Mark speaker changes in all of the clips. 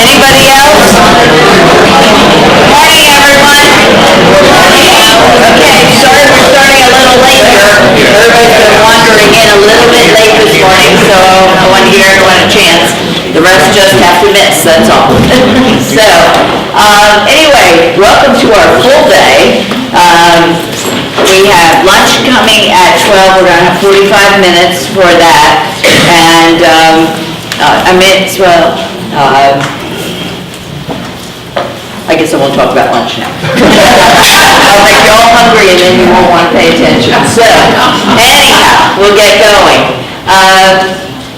Speaker 1: Anybody else? Morning, everyone. Okay, sorry we're starting a little late here. Everybody's been wandering in a little bit late this morning, so I want to give everyone a chance. The rest just have to miss, that's all. So, anyway, welcome to our full day. We have lunch coming at 12. We're going to have 45 minutes for that. And I guess I won't talk about lunch now. I'll make you all hungry and then you won't want to pay attention. So, anyhow, we'll get going.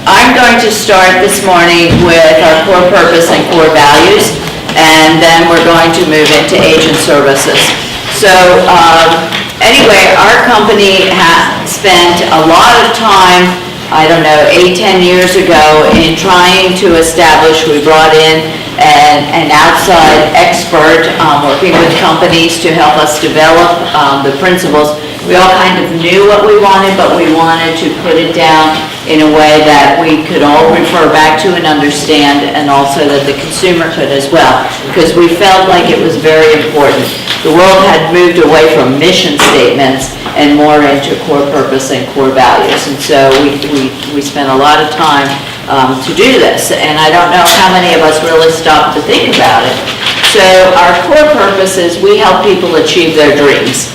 Speaker 1: I'm going to start this morning with our core purpose and core values, and then we're going to move into agent services. So, anyway, our company has spent a lot of time, 8-10 years ago, in trying to establish, we brought in an outside expert working with companies to help us develop the principles. We all kind of knew what we wanted, but we wanted to put it down in a way that we could all refer back to and understand, and also that the consumer could as well, because we felt like it was very important. The world had moved away from mission statements and more into core purpose and core values, and so we spent a lot of time to do this, and I don't know how many of us really stopped to think about it. So our core purpose is we help people achieve their dreams,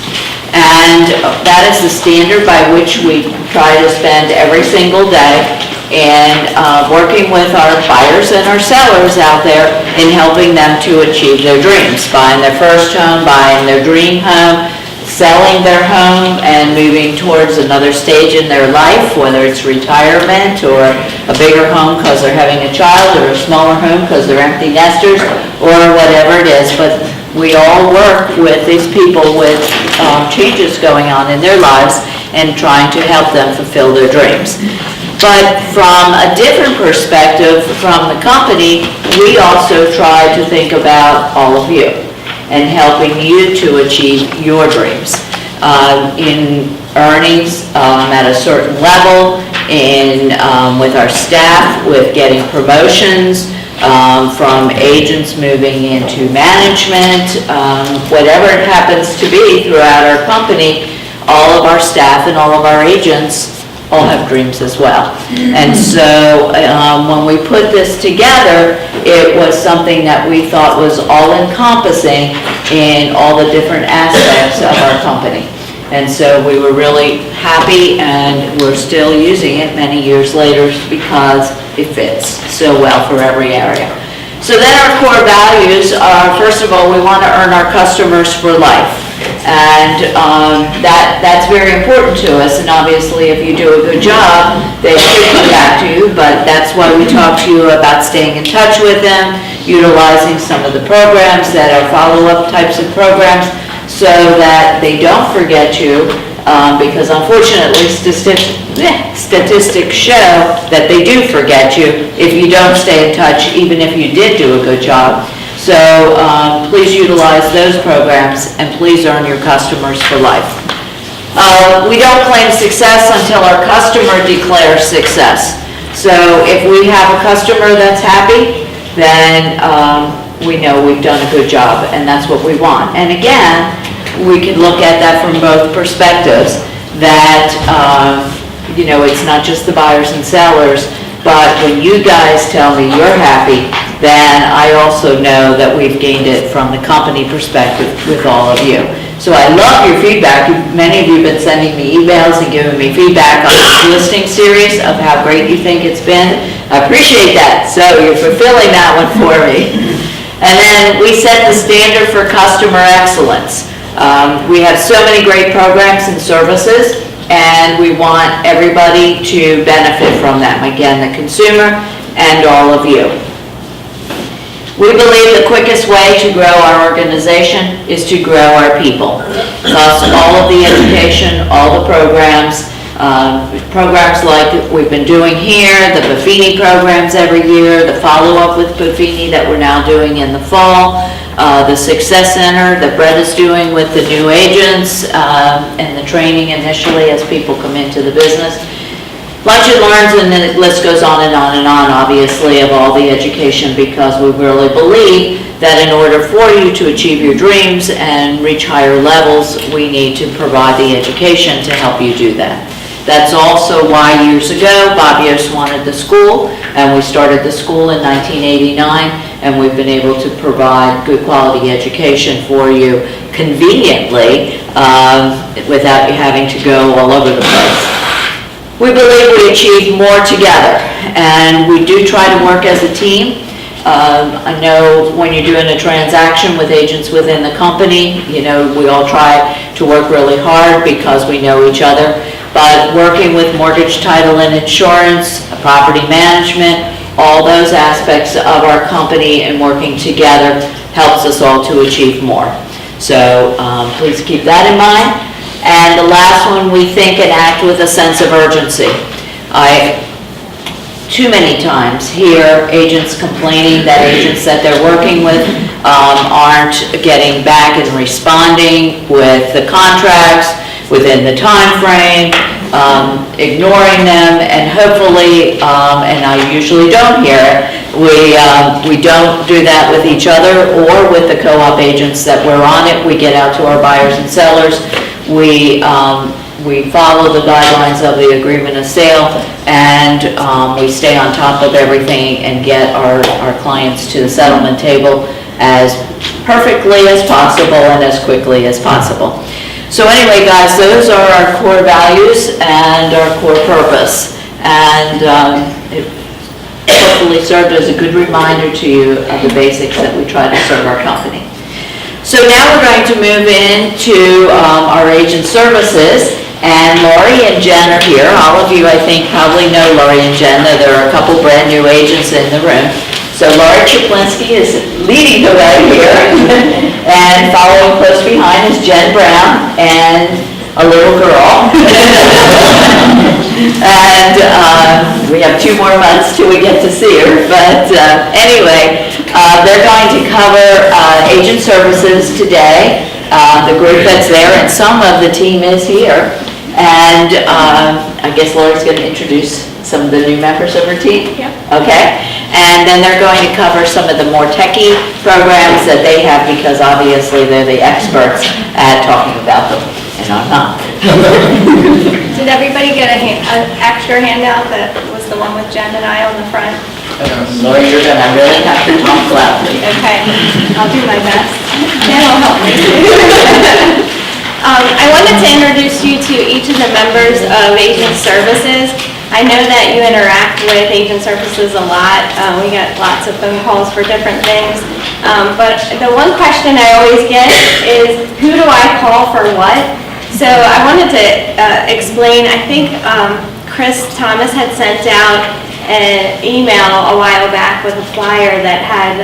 Speaker 1: and that is the standard by which we try to spend every single day in working with our buyers and our sellers out there in helping them to achieve their dreams, buying their first home, buying their dream home, selling their home and moving towards another stage in their life, whether it's retirement or a bigger home because they're having a child, or a smaller home because they're empty nesters, or whatever it is. But we all work with these people with changes going on in their lives and trying to help them fulfill their dreams. But from a different perspective, from the company, we also try to think about all of you and helping you to achieve your dreams in earnings at a certain level, in with our staff, with getting promotions, from agents moving into management, whatever it happens to be throughout our company. All of our staff and all of our agents all have dreams as well. And so when we put this together, it was something that we thought was all-encompassing in all the different aspects of our company. And so we were really happy, and we're still using it many years later because it fits so well for every area. So then our core values are, first of all, we want to earn our customers for life. And that's very important to us, and obviously if you do a good job, they should come back to you, but that's why we talk to you about staying in touch with them, utilizing some of the programs that are follow-up types of programs so that they don't forget you, because unfortunately statistics show that they do forget you if you don't stay in touch, even if you did do a good job. So please utilize those programs, and please earn your customers for life. We don't claim success until our customer declares success. So if we have a customer that's happy, then we know we've done a good job, and that's what we want. And again, we can look at that from both perspectives, that it's not just the buyers and sellers, but when you guys tell me you're happy, then I also know that we've gained it from the company perspective with all of you. So I love your feedback. Many of you have been sending me emails and giving me feedback on this listing series of how great you think it's been. I appreciate that. So you're fulfilling that one for me. And then we set the standard for customer excellence. We have so many great programs and services, and we want everybody to benefit from them. Again, the consumer and all of you. We believe the quickest way to grow our organization is to grow our people. Thus, all of the education, all the programs like we've been doing here, the Buffini programs every year, the follow-up with Buffini that we're now doing in the fall, the Success Center that Brett is doing with the new agents, and the training initially as people come into the business. Lunch and Learns, and then the list goes on and on and on, obviously, of all the education, because we really believe that in order for you to achieve your dreams and reach higher levels, we need to provide the education to help you do that. That's also why years ago, Bob Yost wanted the school, and we started the school in 1989, and we've been able to provide good quality education for you conveniently without you having to go all over the place. We believe we achieve more together, and we do try to work as a team. I know when you're doing a transaction with agents within the company, you know, we all try to work really hard because we know each other. But working with mortgage, title, and insurance, property management, all those aspects of our company and working together helps us all to achieve more. So please keep that in mind. And the last one, we think and act with a sense of urgency. I too many times hear agents complaining that agents that they're working with aren't getting back and responding with the contracts within the time frame, ignoring them, and hopefully, and I usually don't hear it, we don't do that with each other or with the co-op agents that we're on it. We get out to our buyers and sellers. We follow the guidelines of the agreement of sale, and we stay on top of everything and get our clients to the settlement table as perfectly as possible and as quickly as possible. So anyway, guys, those are our core values and our core purpose, and it hopefully served as a good reminder to you of the basics that we try to serve our company. So now we're going to move into our agent services, and Lori and Jen are here. All of you, I think, probably know Lori and Jen. There are a couple brand new agents in the room. So Lori Chaplinski is leading the way here, and following close behind is Jen Brown and a little girl. And we have 2 more months till we get to see her. But anyway, they're going to cover agent services today. The group that's there, and some of the team is here. And I guess Lori's going to introduce some of the new members of her team?
Speaker 2: Yeah.
Speaker 1: Okay. And then they're going to cover some of the more techie programs that they have, because obviously they're the experts at talking about them, and I'm not.
Speaker 2: Did everybody get an extra handout that was the one with Jen and I on the front?
Speaker 1: Lori, you're going to really have to talk loudly.
Speaker 2: Okay, I'll do my best. Jen will help me. I wanted to introduce you to each of the members of Agent Services. I know that you interact with Agent Services a lot. We get lots of phone calls for different things. But the one question I always get is, who do I call for what? So I wanted to explain, I think Chris Thomas had sent out an email a while back with a flyer that had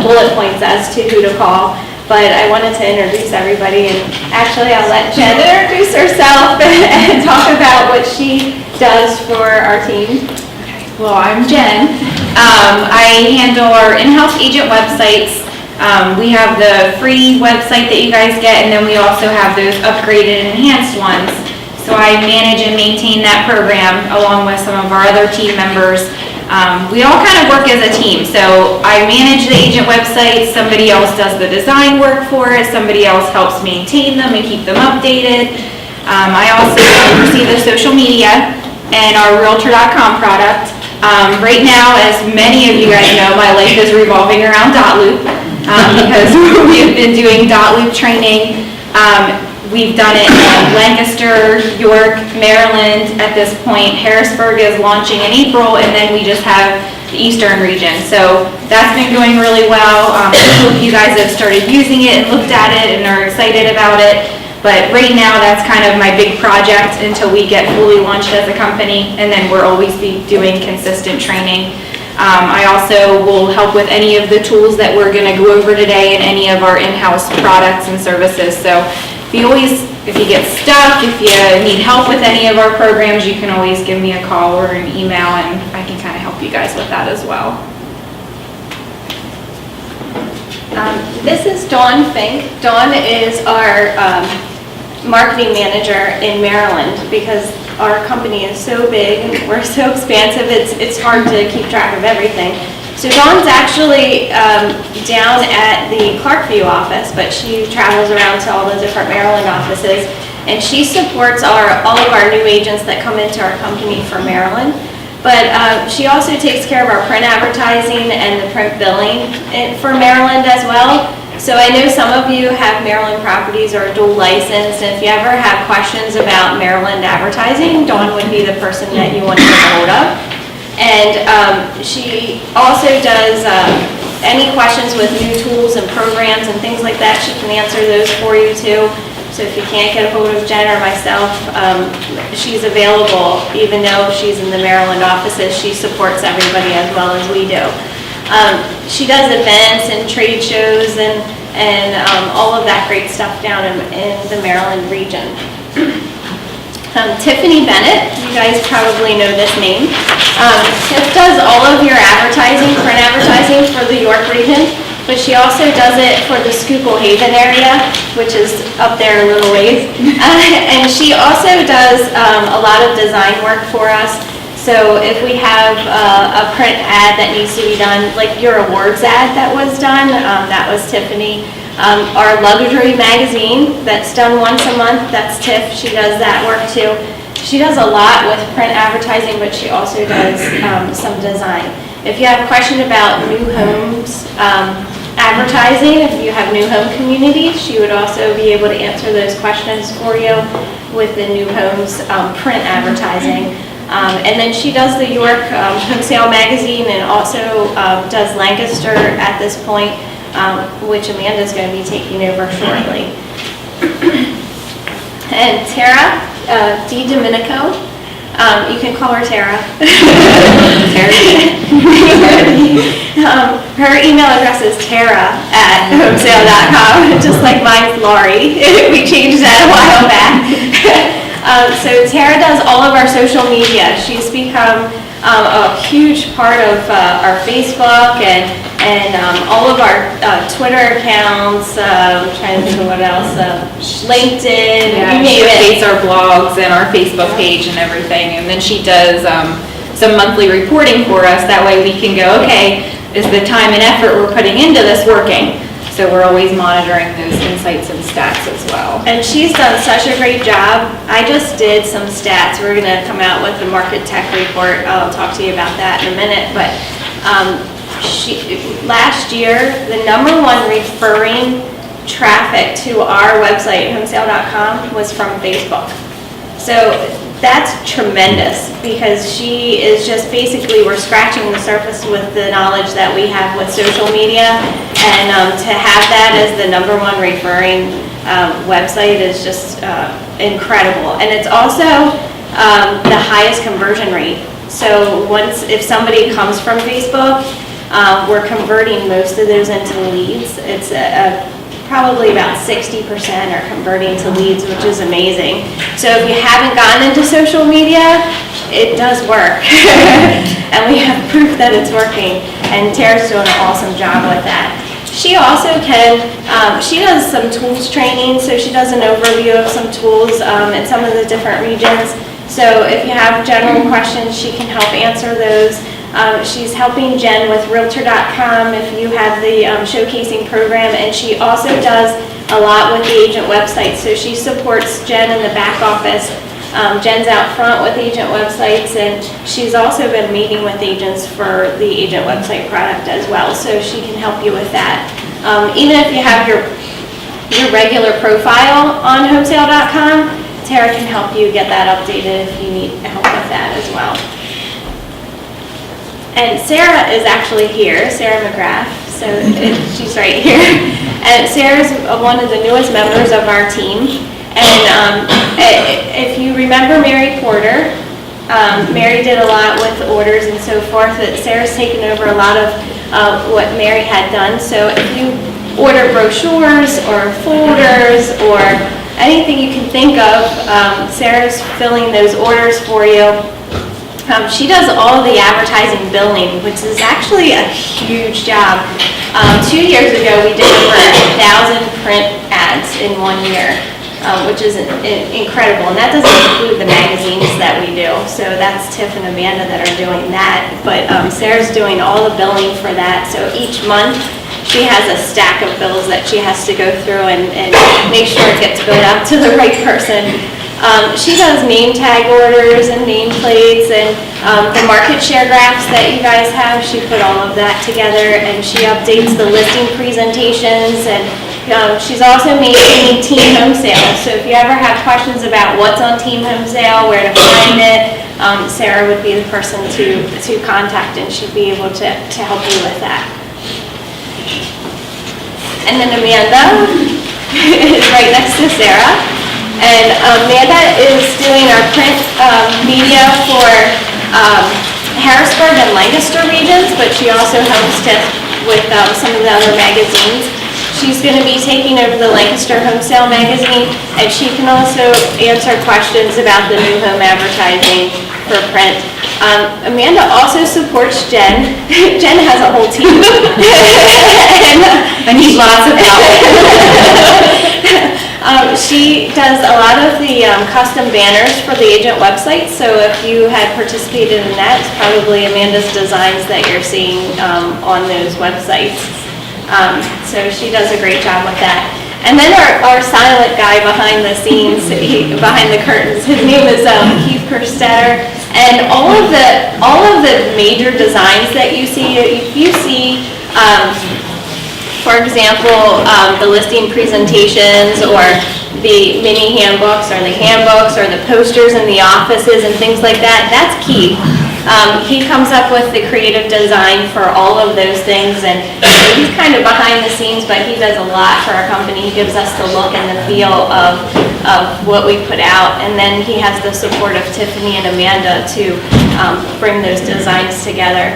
Speaker 2: bullet points as to who to call. But I wanted to introduce everybody, and actually I'll let Jen introduce herself and talk about what she does for our team.
Speaker 3: Well, I'm Jen. I handle our in-house agent websites. We have the free website that you guys get, and then we also have those upgraded and enhanced ones. So I manage and maintain that program along with some of our other team members. We all kind of work as a team. So I manage the agent websites, somebody else does the design work for it, somebody else helps maintain them and keep them updated. I also oversee the social media and our Realtor.com product. Right now, as many of you guys know, my life is revolving around dotloop because we've been doing dotloop training. We've done it in Lancaster, York, Maryland at this point. Harrisburg is launching in April, and then we just have the Eastern region. So that's been going really well. I hope you guys have started using it and looked at it and are excited about it. But right now, that's kind of my big project until we get fully launched as a company, and then we'll always be doing consistent training. I also will help with any of the tools that we're going to go over today and any of our in-house products and services. So if you get stuck, if you need help with any of our programs, you can always give me a call or an email, and I can kind of help you guys with that as well.
Speaker 2: This is Dawn Fink. Dawn is our marketing manager in Maryland, because our company is so big, and we're so expansive, it's hard to keep track of everything. So Dawn's actually down at the Clarkview office, but she travels around to all the different Maryland offices, and she supports all of our new agents that come into our company from Maryland. But she also takes care of our print advertising and the print billing for Maryland as well. So I know some of you have Maryland properties or dual license, and if you ever have questions about Maryland advertising, Dawn would be the person that you want to get hold of. And she also does any questions with new tools and programs and things like that, she can answer those for you too. So if you can't get a hold of Jen or myself, she's available. Even though she's in the Maryland offices, she supports everybody as well as we do. She does events and trade shows and all of that great stuff down in the Maryland region. Tiffany Bennett, you guys probably know this name. Tiff does all of your advertising, print advertising for the York region, but she also does it for the Schuylkill Haven area, which is up there a little ways. And she also does a lot of design work for us. So if we have a print ad that needs to be done, like your awards ad that was done, that was Tiffany. Our luxury magazine that's done once a month, that's Tiff. She does that work too. She does a lot with print advertising, but she also does some design. If you have a question about new homes advertising, if you have new home communities, she would also be able to answer those questions for you with the new homes print advertising. And then she does the York Home Sale magazine and also does Lancaster at this point, which Amanda's going to be taking over shortly. And Tara DiDomenico, you can call her Tara. Her email address is tara@homesale.com, just like mine's Laurie. We changed that a while back. So Tara does all of our social media. She's become a huge part of our Facebook and all of our Twitter accounts. I'm trying to think of what else. LinkedIn.
Speaker 3: Yeah,
Speaker 2: you
Speaker 3: she
Speaker 2: name it.
Speaker 3: updates our blogs and our Facebook page and everything, and then she does some monthly reporting for us. That way we can go, okay, is the time and effort we're putting into this working? So we're always monitoring those insights and stats as well.
Speaker 2: And she's done such a great job. I just did some stats. We're going to come out with the market tech report. I'll talk to you about that in a minute. But last year, the #1 referring traffic to our website, homesale.com, was from Facebook. So that's tremendous because she is just basically, we're scratching the surface with the knowledge that we have with social media. And to have that as the #1 referring website is just incredible. And it's also the highest conversion rate. So if somebody comes from Facebook, we're converting most of those into leads. It's probably about 60% are converting to leads, which is amazing. So if you haven't gotten into social media, it does work. And we have proof that it's working. And Tara's doing an awesome job with that. She also she does some tools training, so she does an overview of some tools in some of the different regions. So if you have general questions, she can help answer those. She's helping Jen with Realtor.com if you have the showcasing program, and she also does a lot with the agent website. So she supports Jen in the back office. Jen's out front with agent websites, and she's also been meeting with agents for the agent website product as well, so she can help you with that. Even if you have your regular profile on homesale.com, Tara can help you get that updated if you need help with that as well. And Sarah is actually here, Sarah McGrath, so she's right here. And Sarah's one of the newest members of our team. And if you remember Mary Porter, Mary did a lot with orders and so forth. Sarah's taken over a lot of what Mary had done. So if you order brochures or folders or anything you can think of, Sarah's filling those orders for you. She does all of the advertising billing, which is actually a huge job. 2 years ago, we did over 1,000 print ads in 1 year. which is incredible. And that doesn't include the magazines that we do. So that's Tiff and Amanda that are doing that. But Sarah's doing all the billing for that. So each month, she has a stack of bills that she has to go through and make sure it gets billed out to the right person. She does name tag orders and nameplates and the market share graphs that you guys have. She put all of that together and she updates the listing presentations, and she's also maintaining Team Home Sale. So if you ever have questions about what's on Team Home Sale, where to find it, Sarah would be the person to contact, and she'd be able to help you with that. And then Amanda is right next to Sarah. And Amanda is doing our print media for Harrisburg and Lancaster regions, but she also helps Tiff with some of the other magazines. She's going to be taking over the Lancaster Home Sale magazine, and she can also answer questions about the new home advertising for print. Amanda also supports Jen. Jen has a whole team.
Speaker 3: I need lots of help.
Speaker 2: She does a lot of the custom banners for the agent website, so if you had participated in that, it's probably Amanda's designs that you're seeing on those websites. So she does a great job with that. And then our silent guy behind the scenes, behind the curtains, his name is Keith Kerstetter. And all of the major designs that you see, if you see, for example, the listing presentations or the mini handbooks or the posters in the offices and things like that, that's Keith. He comes up with the creative design for all of those things, and he's kind of behind the scenes, but he does a lot for our company. He gives us the look and the feel of what we put out, and then he has the support of Tiffany and Amanda to bring those designs together.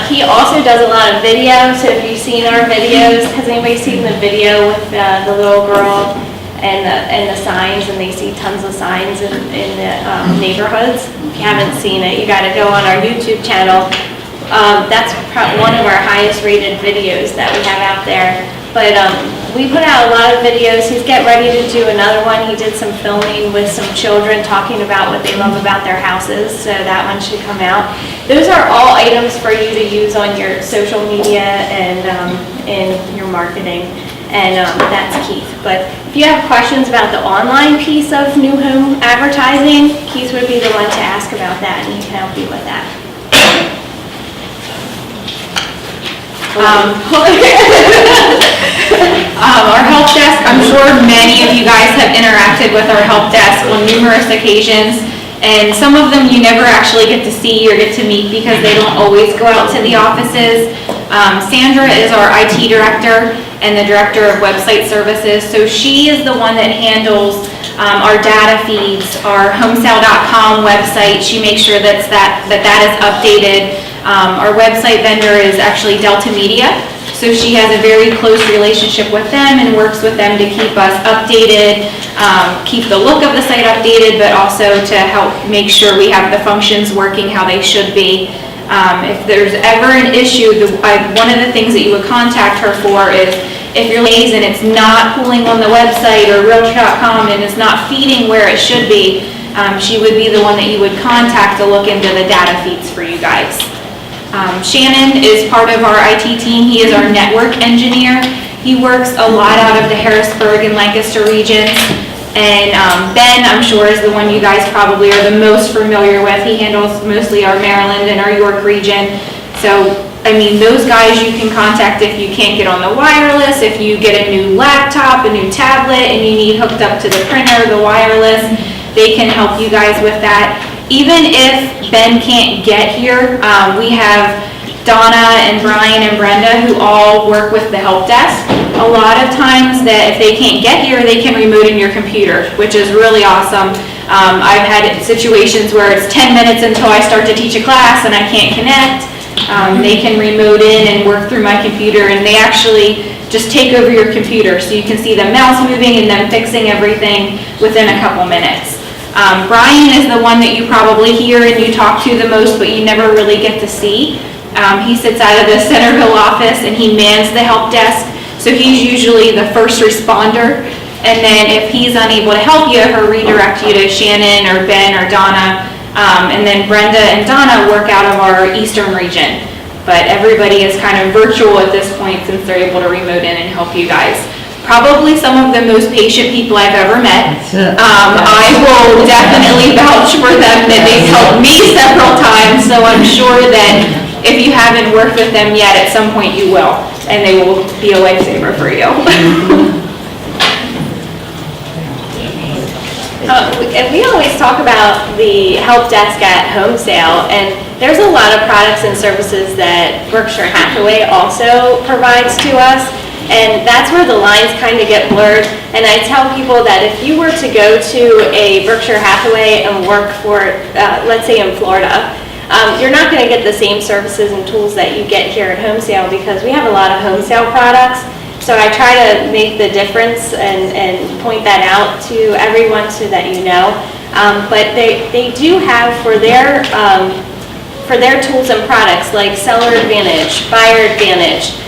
Speaker 2: He also does a lot of video, so if you've seen our videos, has anybody seen the video with the little girl and the signs, and they see tons of signs in the neighborhoods? If you haven't seen it, you gotta go on our YouTube channel. That's one of our highest rated videos that we have out there. But we put out a lot of videos. He's getting ready to do another one. He did some filming with some children talking about what they love about their houses, so that one should come out. Those are all items for you to use on your social media and in your marketing, and that's Keith. But if you have questions about the online piece of new home advertising, Keith would be the one to ask about that, and he can help you with that.
Speaker 3: Our help desk, I'm sure many of you guys have interacted with our help desk on numerous occasions, and some of them you never actually get to see or get to meet because they don't always go out to the offices. Sandra is our IT director and the director of website services, so she is the one that handles our data feeds, our homesale.com website. She makes sure that is updated. Our website vendor is actually Delta Media, so she has a very close relationship with them and works with them to keep us updated, keep the look of the site updated, but also to help make sure we have the functions working how they should be. If there's ever an issue, one of the things that you would contact her for is if your lays and it's not pulling on the website or Realtor.com and it's not feeding where it should be, she would be the one that you would contact to look into the data feeds for you guys. Shannon is part of our IT team. He is our network engineer. He works a lot out of the Harrisburg and Lancaster regions. And Ben, I'm sure, is the one you guys probably are the most familiar with. He handles mostly our Maryland and our York region. So, I mean, those guys you can contact if you can't get on the wireless, if you get a new laptop, a new tablet, and you need hooked up to the printer, the wireless, they can help you guys with that. Even if Ben can't get here, we have Donna and Brian and Brenda who all work with the help desk. A lot of times that if they can't get here, they can remote in your computer, which is really awesome. I've had situations where it's 10 minutes until I start to teach a class and I can't connect. They can remote in and work through my computer, and they actually just take over your computer, so you can see the mouse moving and them fixing everything within a couple minutes. Brian is the one that you probably hear and you talk to the most, but you never really get to see. He sits out of the Centerville office and he mans the help desk, so he's usually the first responder, And then if he's unable to help you, he'll redirect you to Shannon or Ben or Donna. And then Brenda and Donna work out of our eastern region. But everybody is kind of virtual at this point since they're able to remote in and help you guys. Probably some of the most patient people I've ever met. I will definitely vouch for them that they've helped me several times, so I'm sure that if you haven't worked with them yet, at some point you will, and they will be a lifesaver for you.
Speaker 2: And we always talk about the help desk at home sale, and there's a lot of products and services that Berkshire Hathaway also provides to us, and that's where the lines kind of get blurred. And I tell people that if you were to go to a Berkshire Hathaway and work for, let's say in Florida, you're not going to get the same services and tools that you get here at home sale, because we have a lot of home sale products. So I try to make the difference and point that out to everyone so that you know. But they do have for their tools and products like Seller Advantage, Buyer Advantage,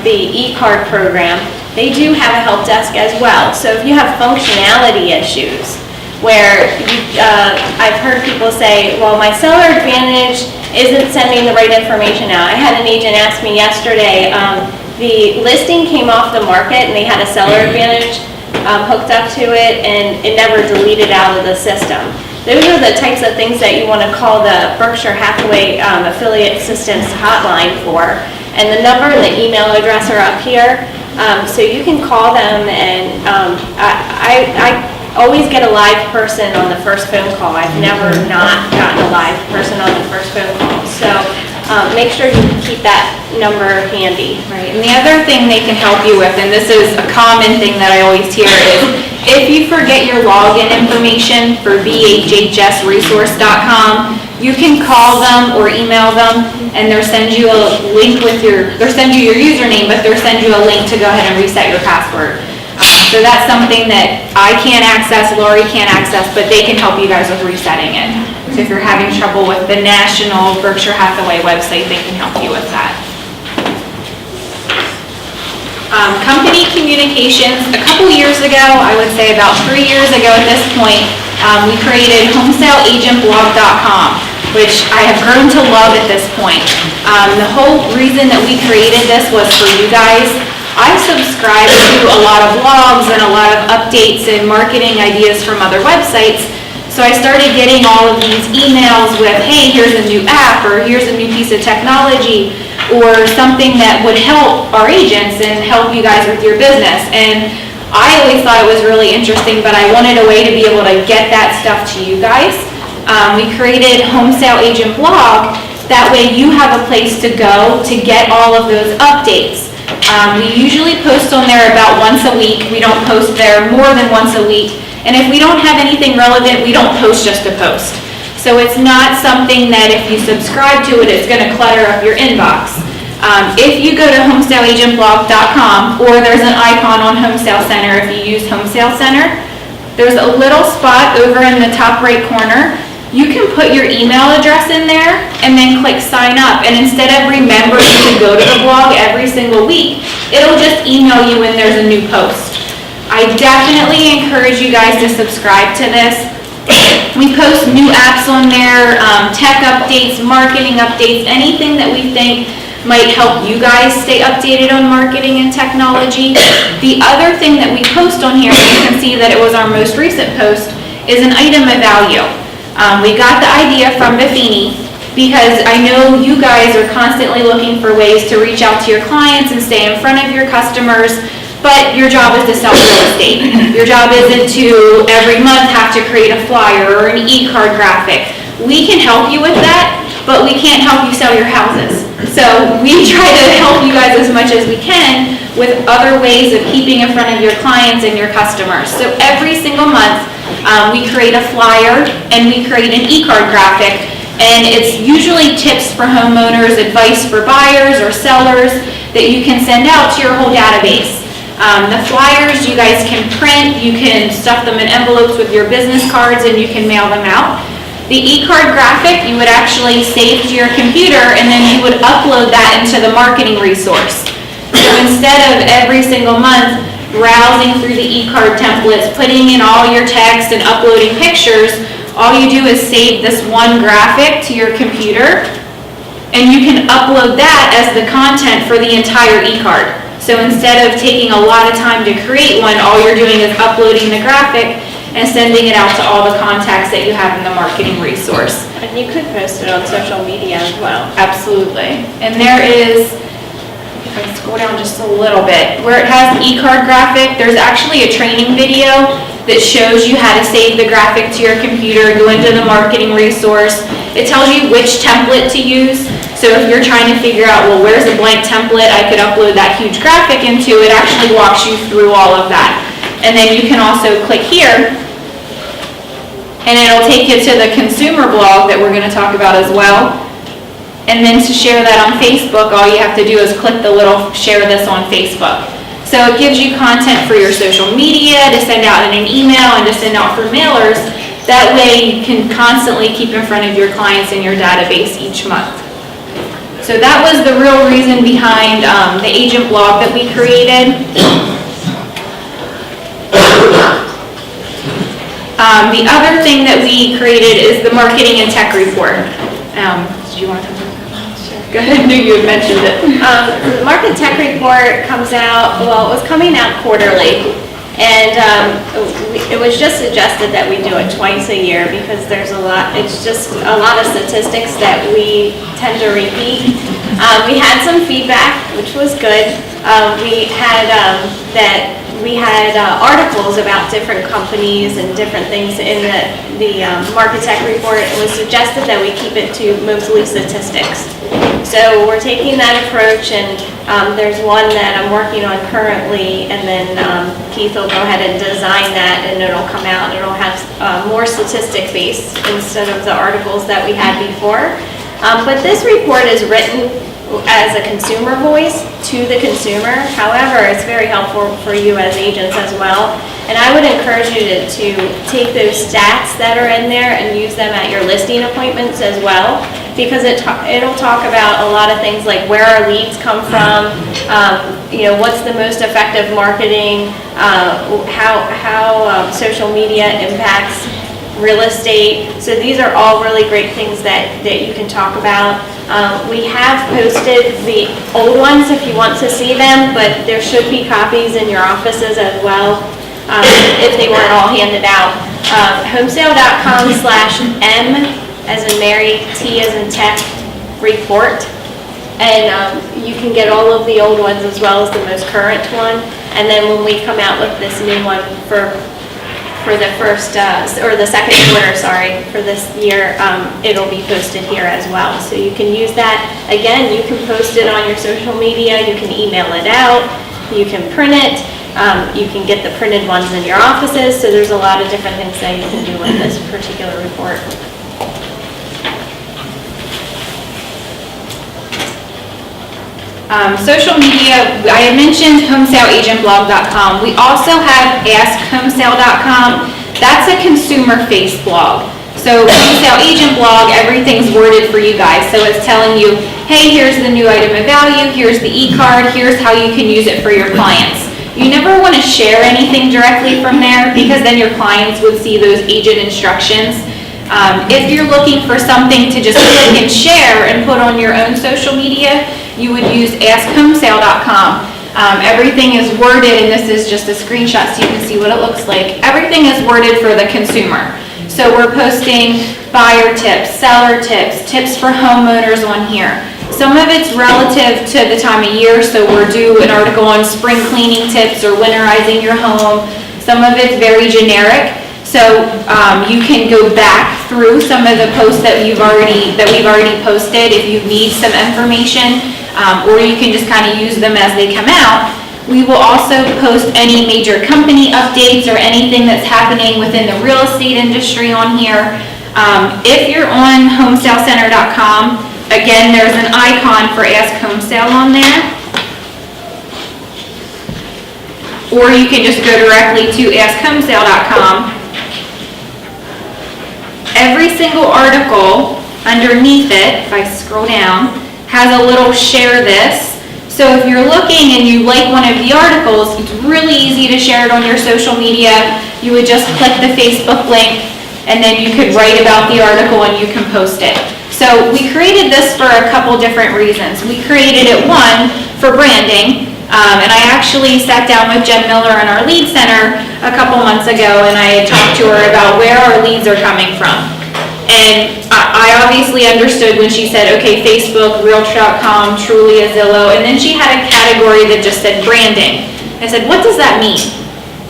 Speaker 2: the e-card program, they do have a help desk as well. So if you have functionality issues where I've heard people say, well, my Seller Advantage isn't sending the right information out. I had an agent ask me yesterday, the listing came off the market and they had a Seller Advantage hooked up to it, and it never deleted out of the system. Those are the types of things that you want to call the Berkshire Hathaway Affiliate Assistance hotline for. And the number and the email address are up here, so you can call them. And I always get a live person on the first phone call. I've never not gotten a live person on the first phone call. So make sure you keep that number handy.
Speaker 3: Right, and the other thing they can help you with, and this is a common thing that I always hear, is if you forget your login information for bhhsresource.com, you can call them or email them, and they'll send you a link with they'll send you your username, but they'll send you a link to go ahead and reset your password. So that's something that I can't access, Lori can't access, but they can help you guys with resetting it. So if you're having trouble with the national Berkshire Hathaway website, they can help you with that. Company communications, a couple years ago, I would say about 3 years ago at this point, we created homesaleagentblog.com, which I have grown to love at this point. The whole reason that we created this was for you guys. I subscribe to a lot of blogs and a lot of updates and marketing ideas from other websites. So I started getting all of these emails with, hey, here's a new app, or here's a new piece of technology, or something that would help our agents and help you guys with your business. And I always thought it was really interesting, but I wanted a way to be able to get that stuff to you guys. We created Home Sale Agent Blog. That way you have a place to go to get all of those updates. We usually post on there about once a week. We don't post there more than once a week. And if we don't have anything relevant, we don't post just to post. So it's not something that if you subscribe to it, it's going to clutter up your inbox. If you go to homesaleagentblog.com, or there's an icon on Home Sale Center if you use Home Sale Center, there's a little spot over in the top right corner. You can put your email address in there and then click sign up. And instead of remembering to go to the blog every single week, it'll just email you when there's a new post. I definitely encourage you guys to subscribe to this. We post new apps on there, tech updates, marketing updates, anything that we think might help you guys stay updated on marketing and technology. The other thing that we post on here, you can see that it was our most recent post, is an item of value. We got the idea from Buffini because I know you guys are constantly looking for ways to reach out to your clients and stay in front of your customers, but your job is to sell real estate. Your job isn't to every month have to create a flyer or an e-card graphic. We can help you with that, but we can't help you sell your houses. So we try to help you guys as much as we can with other ways of keeping in front of your clients and your customers. So every single month, we create a flyer and we create an e-card graphic, and it's usually tips for homeowners, advice for buyers or sellers that you can send out to your whole database. The flyers you guys can print, you can stuff them in envelopes with your business cards, and you can mail them out. The e-card graphic you would actually save to your computer, and then you would upload that into the marketing resource. So instead of every single month browsing through the e-card templates, putting in all your text and uploading pictures, all you do is save this one graphic to your computer, and you can upload that as the content for the entire e-card. So instead of taking a lot of time to create one, all you're doing is uploading the graphic and sending it out to all the contacts that you have in the marketing resource.
Speaker 2: And you could post it on social media as well.
Speaker 3: Absolutely. And there is, if I scroll down just a little bit, where it has the e-card graphic, there's actually a training video that shows you how to save the graphic to your computer, go into the marketing resource. It tells you which template to use. So if you're trying to figure out, well, where's a blank template I could upload that huge graphic into, it actually walks you through all of that. And then you can also click here, and it'll take you to the consumer blog that we're going to talk about as well. And then to share that on Facebook, all you have to do is click the little share this on Facebook. So it gives you content for your social media, to send out in an email, and to send out for mailers. That way you can constantly keep in front of your clients in your database each month. So that was the real reason behind the agent blog that we created. The other thing that we created is the marketing and tech report. Did you want to talk about that? Sure. Go ahead, I knew you had mentioned it.
Speaker 2: The market tech report comes out, well, it was coming out quarterly. And it was just suggested that we do it twice a year because there's a lot, it's just a lot of statistics that we tend to repeat. We had some feedback, which was good. We had articles about different companies and different things in the market tech report. It was suggested that we keep it to mostly statistics. So we're taking that approach, and there's one that I'm working on currently, and then Keith will go ahead and design that, and it'll come out, and it'll have more statistic based instead of the articles that we had before. But this report is written as a consumer voice to the consumer. However, it's very helpful for you as agents as well. And I would encourage you to take those stats that are in there and use them at your listing appointments as well, because it'll talk about a lot of things like where our leads come from, what's the most effective marketing, how social media impacts real estate. So these are all really great things that you can talk about. We have posted the old ones if you want to see them, but there should be copies in your offices as well if they weren't all handed out. Homesale.com/M as in Mary, T as in tech, report. And you can get all of the old ones as well as the most current one. And then when we come out with this new one for the first, or the second quarter, for this year, it'll be posted here as well. So you can use that. Again, you can post it on your social media, you can email it out, you can print it, you can get the printed ones in your offices, so there's a lot of different things that you can do with this particular report.
Speaker 3: Social media, I had mentioned homesaleagentblog.com. We also have askhomesale.com. That's a consumer-faced blog. So Homesale Agent Blog, everything's worded for you guys. So it's telling you, hey, here's the new item of value, here's the e-card, here's how you can use it for your clients. You never want to share anything directly from there because then your clients would see those agent instructions. If you're looking for something to just click and share and put on your own social media, you would use askhomesale.com. Everything is worded, and this is just a screenshot so you can see what it looks like. Everything is worded for the consumer. So we're posting buyer tips, seller tips, tips for homeowners on here. Some of it's relative to the time of year, so we're due an article on spring cleaning tips or winterizing your home. Some of it's very generic. So you can go back through some of the posts that we've already posted if you need some information, or you can just kind of use them as they come out. We will also post any major company updates or anything that's happening within the real estate industry on here. If you're on HomesaleCenter.com, again, there's an icon for Ask Home Sale on there. Or you can just go directly to AskHomesale.com. Every single article underneath it, if I scroll down, has a little share this. So if you're looking and you like one of the articles, it's really easy to share it on your social media. You would just click the Facebook link, and then you could write about the article and you can post it. So we created this for a couple different reasons. We created it, one, for branding, and I actually sat down with Jen Miller in our lead center a couple months ago, and I had talked to her about where our leads are coming from. And I obviously understood when she said, okay, Facebook, Realtor.com, Trulia, Zillow, and then she had a category that just said branding. I said, what does that mean?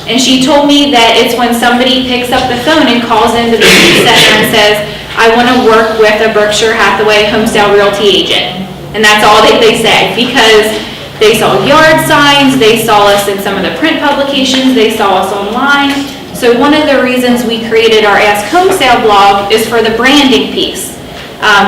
Speaker 3: And she told me that it's when somebody picks up the phone and calls into the lead center and says, I want to work with a Berkshire Hathaway home sale realty agent. And that's all that they say, because they saw yard signs, they saw us in some of the print publications, they saw us online. So one of the reasons we created our Ask Home Sale blog is for the branding piece.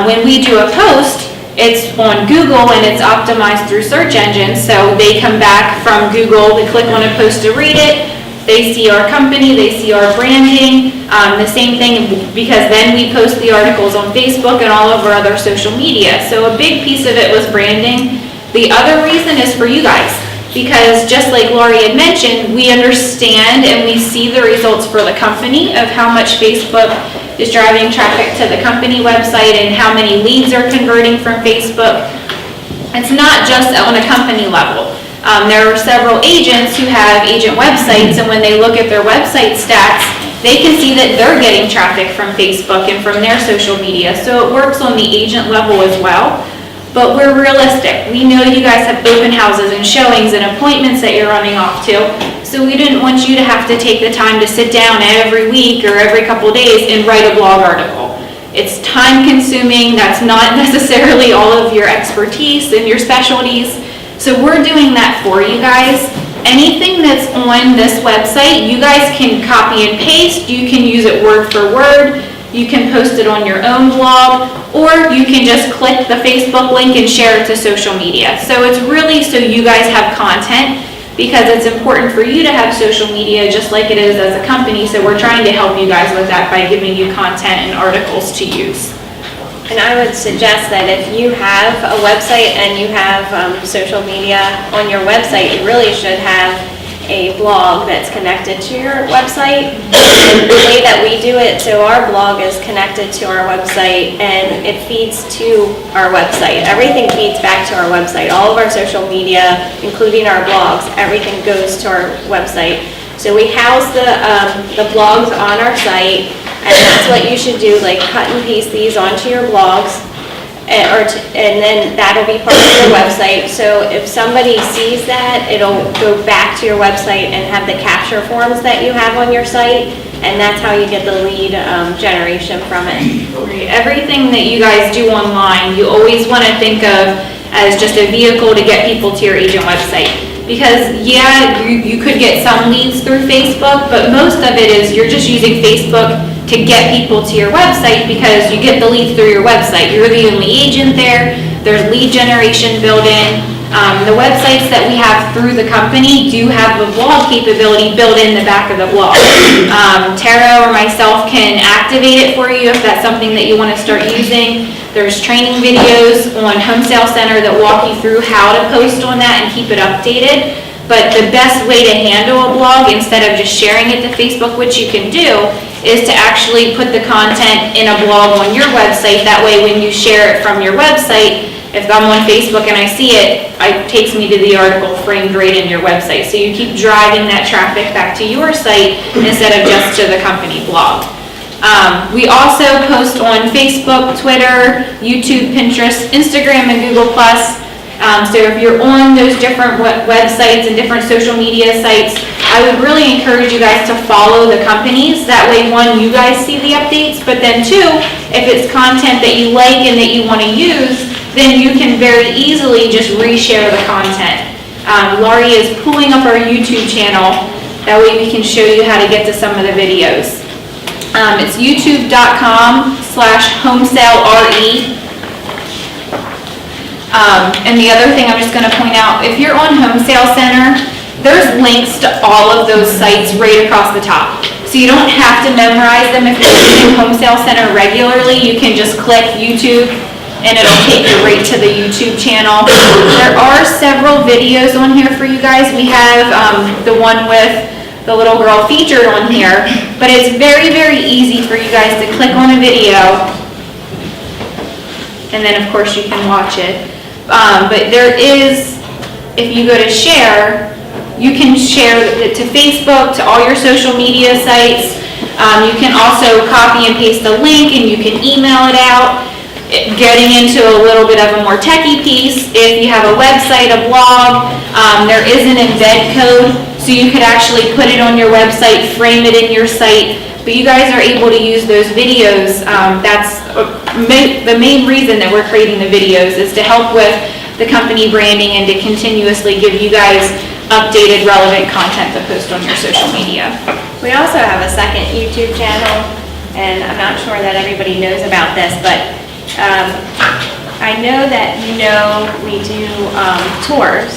Speaker 3: When we do a post, it's on Google and it's optimized through search engines, so they come back from Google, they click on a post to read it, they see our company, they see our branding, the same thing, because then we post the articles on Facebook and all of our other social media. So a big piece of it was branding. The other reason is for you guys. Because just like Lori had mentioned, we understand and we see the results for the company of how much Facebook is driving traffic to the company website and how many leads are converting from Facebook. It's not just on a company level. There are several agents who have agent websites, and when they look at their website stats, they can see that they're getting traffic from Facebook and from their social media. So it works on the agent level as well. But we're realistic. We know you guys have open houses and showings and appointments that you're running off to. So we didn't want you to have to take the time to sit down every week or every couple days and write a blog article. It's time consuming. That's not necessarily all of your expertise and your specialties. So we're doing that for you guys. Anything that's on this website, you guys can copy and paste. You can use it word for word. You can post it on your own blog, or you can just click the Facebook link and share it to social media. So it's really so you guys have content, because it's important for you to have social media just like it is as a company. So we're trying to help you guys with that by giving you content and articles to use.
Speaker 2: And I would suggest that if you have a website and you have social media on your website, you really should have a blog that's connected to your website. And the way that we do it, so our blog is connected to our website and it feeds to our website. Everything feeds back to our website. All of our social media, including our blogs, everything goes to our website. So we house the blogs on our site, and that's what you should do, like cut and paste these onto your blogs. And then that'll be part of your website. So if somebody sees that, it'll go back to your website and have the capture forms that you have on your site, and that's how you get the lead generation from it.
Speaker 3: Everything that you guys do online, you always want to think of as just a vehicle to get people to your agent website. Because yeah, you could get some leads through Facebook, but most of it is you're just using Facebook to get people to your website, because you get the leads through your website. You're the only agent there. There's lead generation built in. The websites that we have through the company do have the blog capability built in the back of the blog. Tara or myself can activate it for you if that's something that you want to start using. There's training videos on Home Sale Center that walk you through how to post on that and keep it updated. But the best way to handle a blog, instead of just sharing it to Facebook, which you can do, is to actually put the content in a blog on your website. That way when you share it from your website, if I'm on Facebook and I see it, it takes me to the article framed right in your website. So you keep driving that traffic back to your site instead of just to the company blog. We also post on Facebook, Twitter, YouTube, Pinterest, Instagram, and Google+. So if you're on those different websites and different social media sites, I would really encourage you guys to follow the companies. That way, one, you guys see the updates, but then two, if it's content that you like and that you want to use, then you can very easily just reshare the content. Laurie is pulling up our YouTube channel. That way we can show you how to get to some of the videos. It's youtube.com/homesale.re. And the other thing I'm just going to point out, if you're on Home Sale Center, there's links to all of those sites right across the top. So you don't have to memorize them. If you're using Home Sale Center regularly, you can just click YouTube and it'll take you right to the YouTube channel. There are several videos on here for you guys. We have the one with the little girl featured on here, but it's very, very easy for you guys to click on a video, and then of course you can watch it. But there is, if you go to share, you can share it to Facebook, to all your social media sites. You can also copy and paste a link and you can email it out. Getting into a little bit of a more techie piece, if you have a website, a blog, there is an embed code, so you could actually put it on your website, frame it in your site, but you guys are able to use those videos. That's the main reason that we're creating the videos, is to help with the company branding and to continuously give you guys updated, relevant content to post on your social media.
Speaker 2: We also have a second YouTube channel, and I'm not sure that everybody knows about this, but I know that we do tours.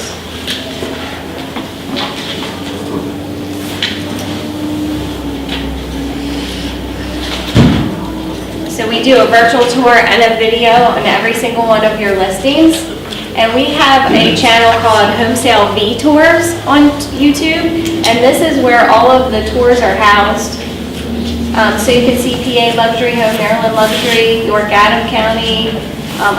Speaker 2: So we do a virtual tour and a video on every single one of your listings. And we have a channel called Home Sale V Tours on YouTube, and this is where all of the tours are housed. So you can see PA Luxury Home, Maryland Luxury, York Adam County,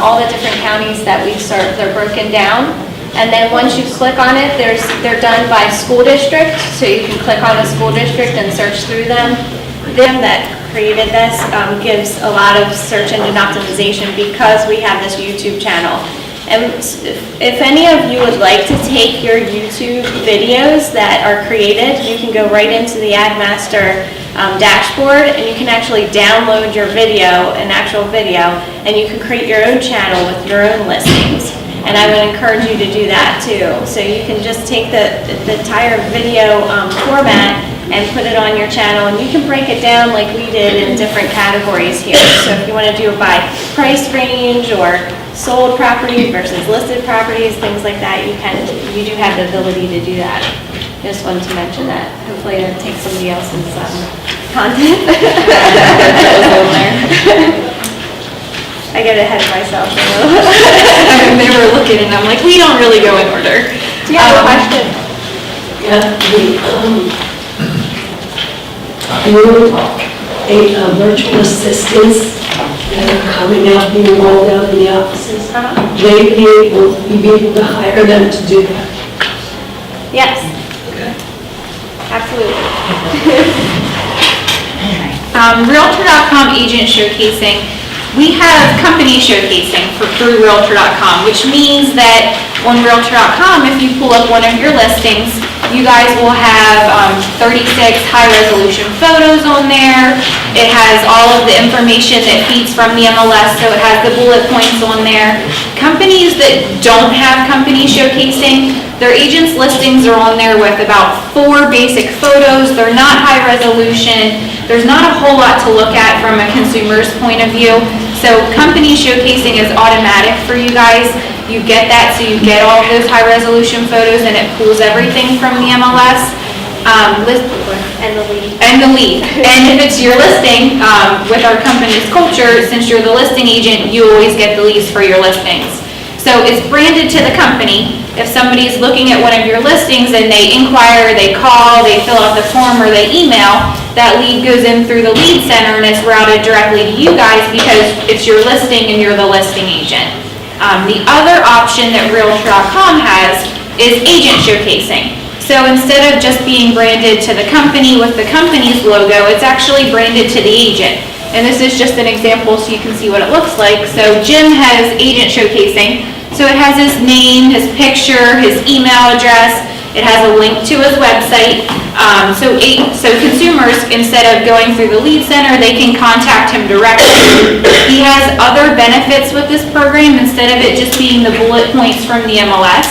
Speaker 2: all the different counties that we serve. They're broken down. And then once you click on it, they're done by school district, so you can click on a school district and search through them. Them that created this gives a lot of search engine optimization because we have this YouTube channel. And if any of you would like to take your YouTube videos that are created, you can go right into the AdMaster dashboard, and you can actually download your video, an actual video, and you can create your own channel with your own listings. And I would encourage you to do that too. So you can just take the entire video format and put it on your channel, and you can break it down like we did in different categories here. So if you want to do it by price range or sold properties versus listed properties, things like that, you do have the ability to do that. Just wanted to mention that. Hopefully it takes somebody else's content. I get ahead of myself a little.
Speaker 3: They were looking and I'm like, we don't really go in order.
Speaker 2: Do you have a question?
Speaker 4: Virtual assistants that are coming out, being rolled out in the offices. Will you be able to hire them to do that?
Speaker 2: Yes. Absolutely.
Speaker 3: Realtor.com agent showcasing. We have company showcasing through Realtor.com, which means that on Realtor.com, if you pull up one of your listings, you guys will have 36 high-resolution photos on there. It has all of the information that feeds from the MLS, so it has the bullet points on there. Companies that don't have company showcasing, their agents' listings are on there with about 4 basic photos. They're not high resolution. There's not a whole lot to look at from a consumer's point of view. So company showcasing is automatic for you guys. You get that, so you get all of those high resolution photos and it pulls everything from the MLS.
Speaker 2: And the lead.
Speaker 3: And the lead. And if it's your listing, with our company's culture, since you're the listing agent, you always get the leads for your listings. So it's branded to the company. If somebody's looking at one of your listings and they inquire, they call, they fill out the form, or they email, that lead goes in through the lead center and it's routed directly to you guys because it's your listing and you're the listing agent. The other option that Realtor.com has is agent showcasing. So instead of just being branded to the company with the company's logo, it's actually branded to the agent. And this is just an example so you can see what it looks like. So Jim has agent showcasing. So it has his name, his picture, his email address. It has a link to his website. So consumers, instead of going through the lead center, they can contact him directly. He has other benefits with this program instead of it just being the bullet points from the MLS.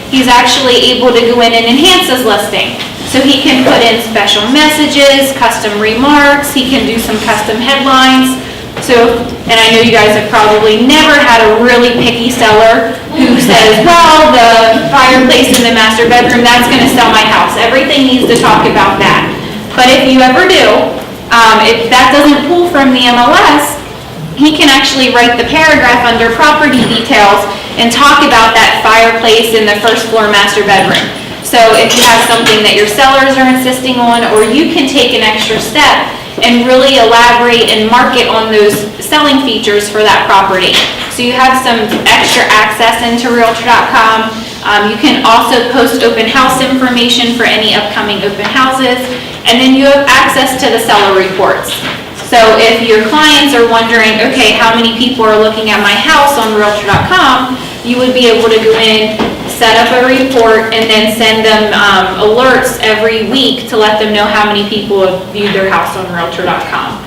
Speaker 3: He's actually able to go in and enhance his listing. So he can put in special messages, custom remarks, he can do some custom headlines. So, and I know you guys have probably never had a really picky seller who says, well, the fireplace in the master bedroom, that's gonna sell my house. Everything needs to talk about that. But if you ever do, if that doesn't pull from the MLS, he can actually write the paragraph under property details and talk about that fireplace in the first floor master bedroom. So if you have something that your sellers are insisting on, or you can take an extra step and really elaborate and market on those selling features for that property. So you have some extra access into Realtor.com. You can also post open house information for any upcoming open houses, and then you have access to the seller reports. So if your clients are wondering, okay, how many people are looking at my house on Realtor.com, you would be able to go in, set up a report, and then send them alerts every week to let them know how many people have viewed their house on Realtor.com.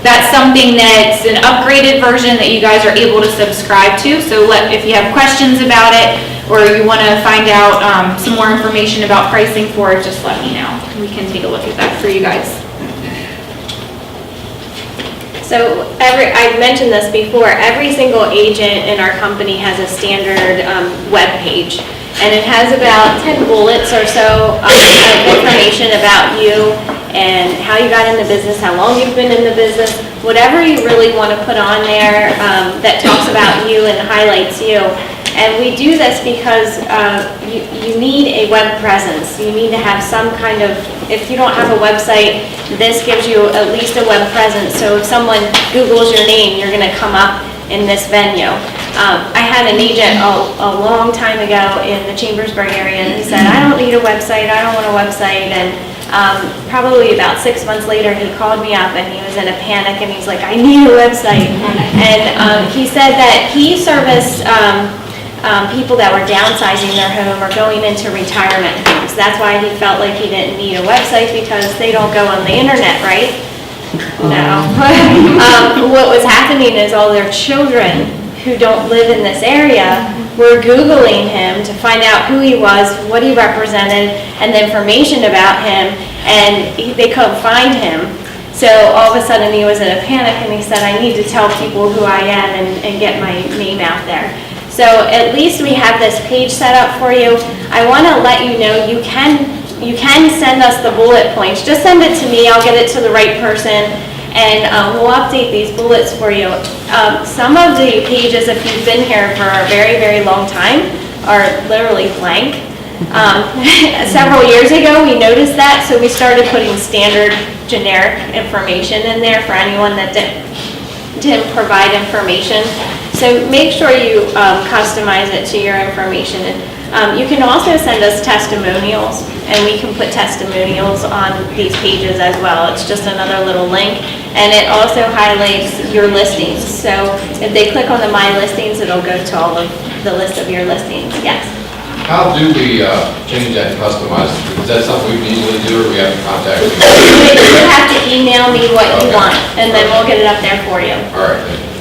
Speaker 3: That's something that's an upgraded version that you guys are able to subscribe to. So if you have questions about it, or you want to find out some more information about pricing for it, just let me know. We can take a look at that for you guys.
Speaker 2: So I mentioned this before, every single agent in our company has a standard web page. And it has about 10 bullets or so of information about you and how you got in the business, how long you've been in the business, whatever you really want to put on there that talks about you and highlights you. And we do this because you need a web presence. You need to have some kind of, if you don't have a website, this gives you at least a web presence. So if someone Googles your name, you're going to come up in this venue. I had an agent a long time ago in the Chambersburg area, and he said, I don't need a website, I don't want a website. And probably about 6 months later, he called me up and he was in a panic, and he's like, I need a website. And he said that he serviced people that were downsizing their home or going into retirement homes. That's why he felt like he didn't need a website, because they don't go on the internet, right? No. What was happening is all their children who don't live in this area were Googling him to find out who he was, what he represented, and the information about him, and they couldn't find him. So all of a sudden he was in a panic, and he said, I need to tell people who I am and get my name out there. So at least we have this page set up for you. I want to let you know you can send us the bullet points. Just send it to me, I'll get it to the right person, and we'll update these bullets for you. Some of the pages, if you've been here for a very, very long time, are literally blank. Several years ago, we noticed that, so we started putting standard generic information in there for anyone that didn't provide information. So make sure you customize it to your information. You can also send us testimonials, and we can put testimonials on these pages as well. It's just another little link, and it also highlights your listings. So if they click on the My Listings, it'll go to all of the list of your listings. Yes?
Speaker 5: How do we change that and customize it? Is that something we can easily do, or we have to contact you?
Speaker 2: You have to email me what you
Speaker 5: Okay.
Speaker 2: want, and then we'll get it up there for you.
Speaker 5: All right, thank you.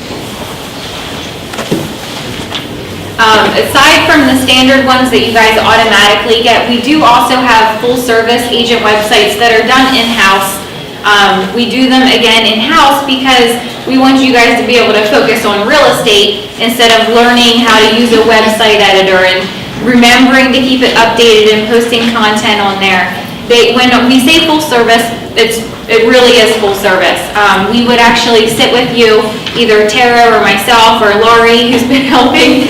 Speaker 3: Aside from the standard ones that you guys automatically get, we do also have full-service agent websites that are done in-house. We do them again in-house because we want you guys to be able to focus on real estate instead of learning how to use a website editor and remembering to keep it updated and posting content on there. When we say full service, it really is full service. We would actually sit with you, either Tara or myself or Laurie, who's been helping.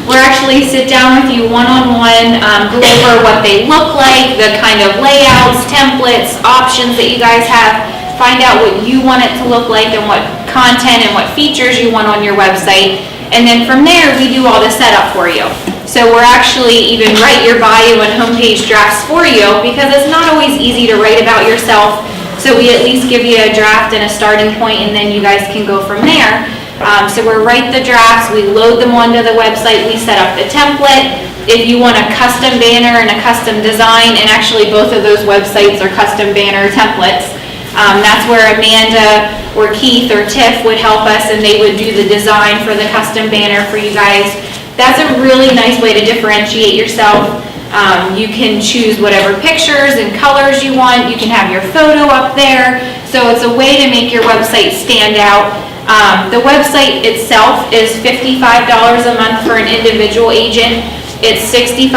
Speaker 3: We'll actually sit down with you one-on-one, go over what they look like, the kind of layouts, templates, options that you guys have, find out what you want it to look like and what content and what features you want on your website. And then from there, we do all the setup for you. So we're actually even write your bio and homepage drafts for you, because it's not always easy to write about yourself. So we at least give you a draft and a starting point, and then you guys can go from there. So we write the drafts, we load them onto the website, we set up the template. If you want a custom banner and a custom design, and actually both of those websites are custom banner templates, that's where Amanda or Keith or Tiff would help us, and they would do the design for the custom banner for you guys. That's a really nice way to differentiate yourself. You can choose whatever pictures and colors you want. You can have your photo up there. So it's a way to make your website stand out. The website itself is $55 a month for an individual agent. It's $65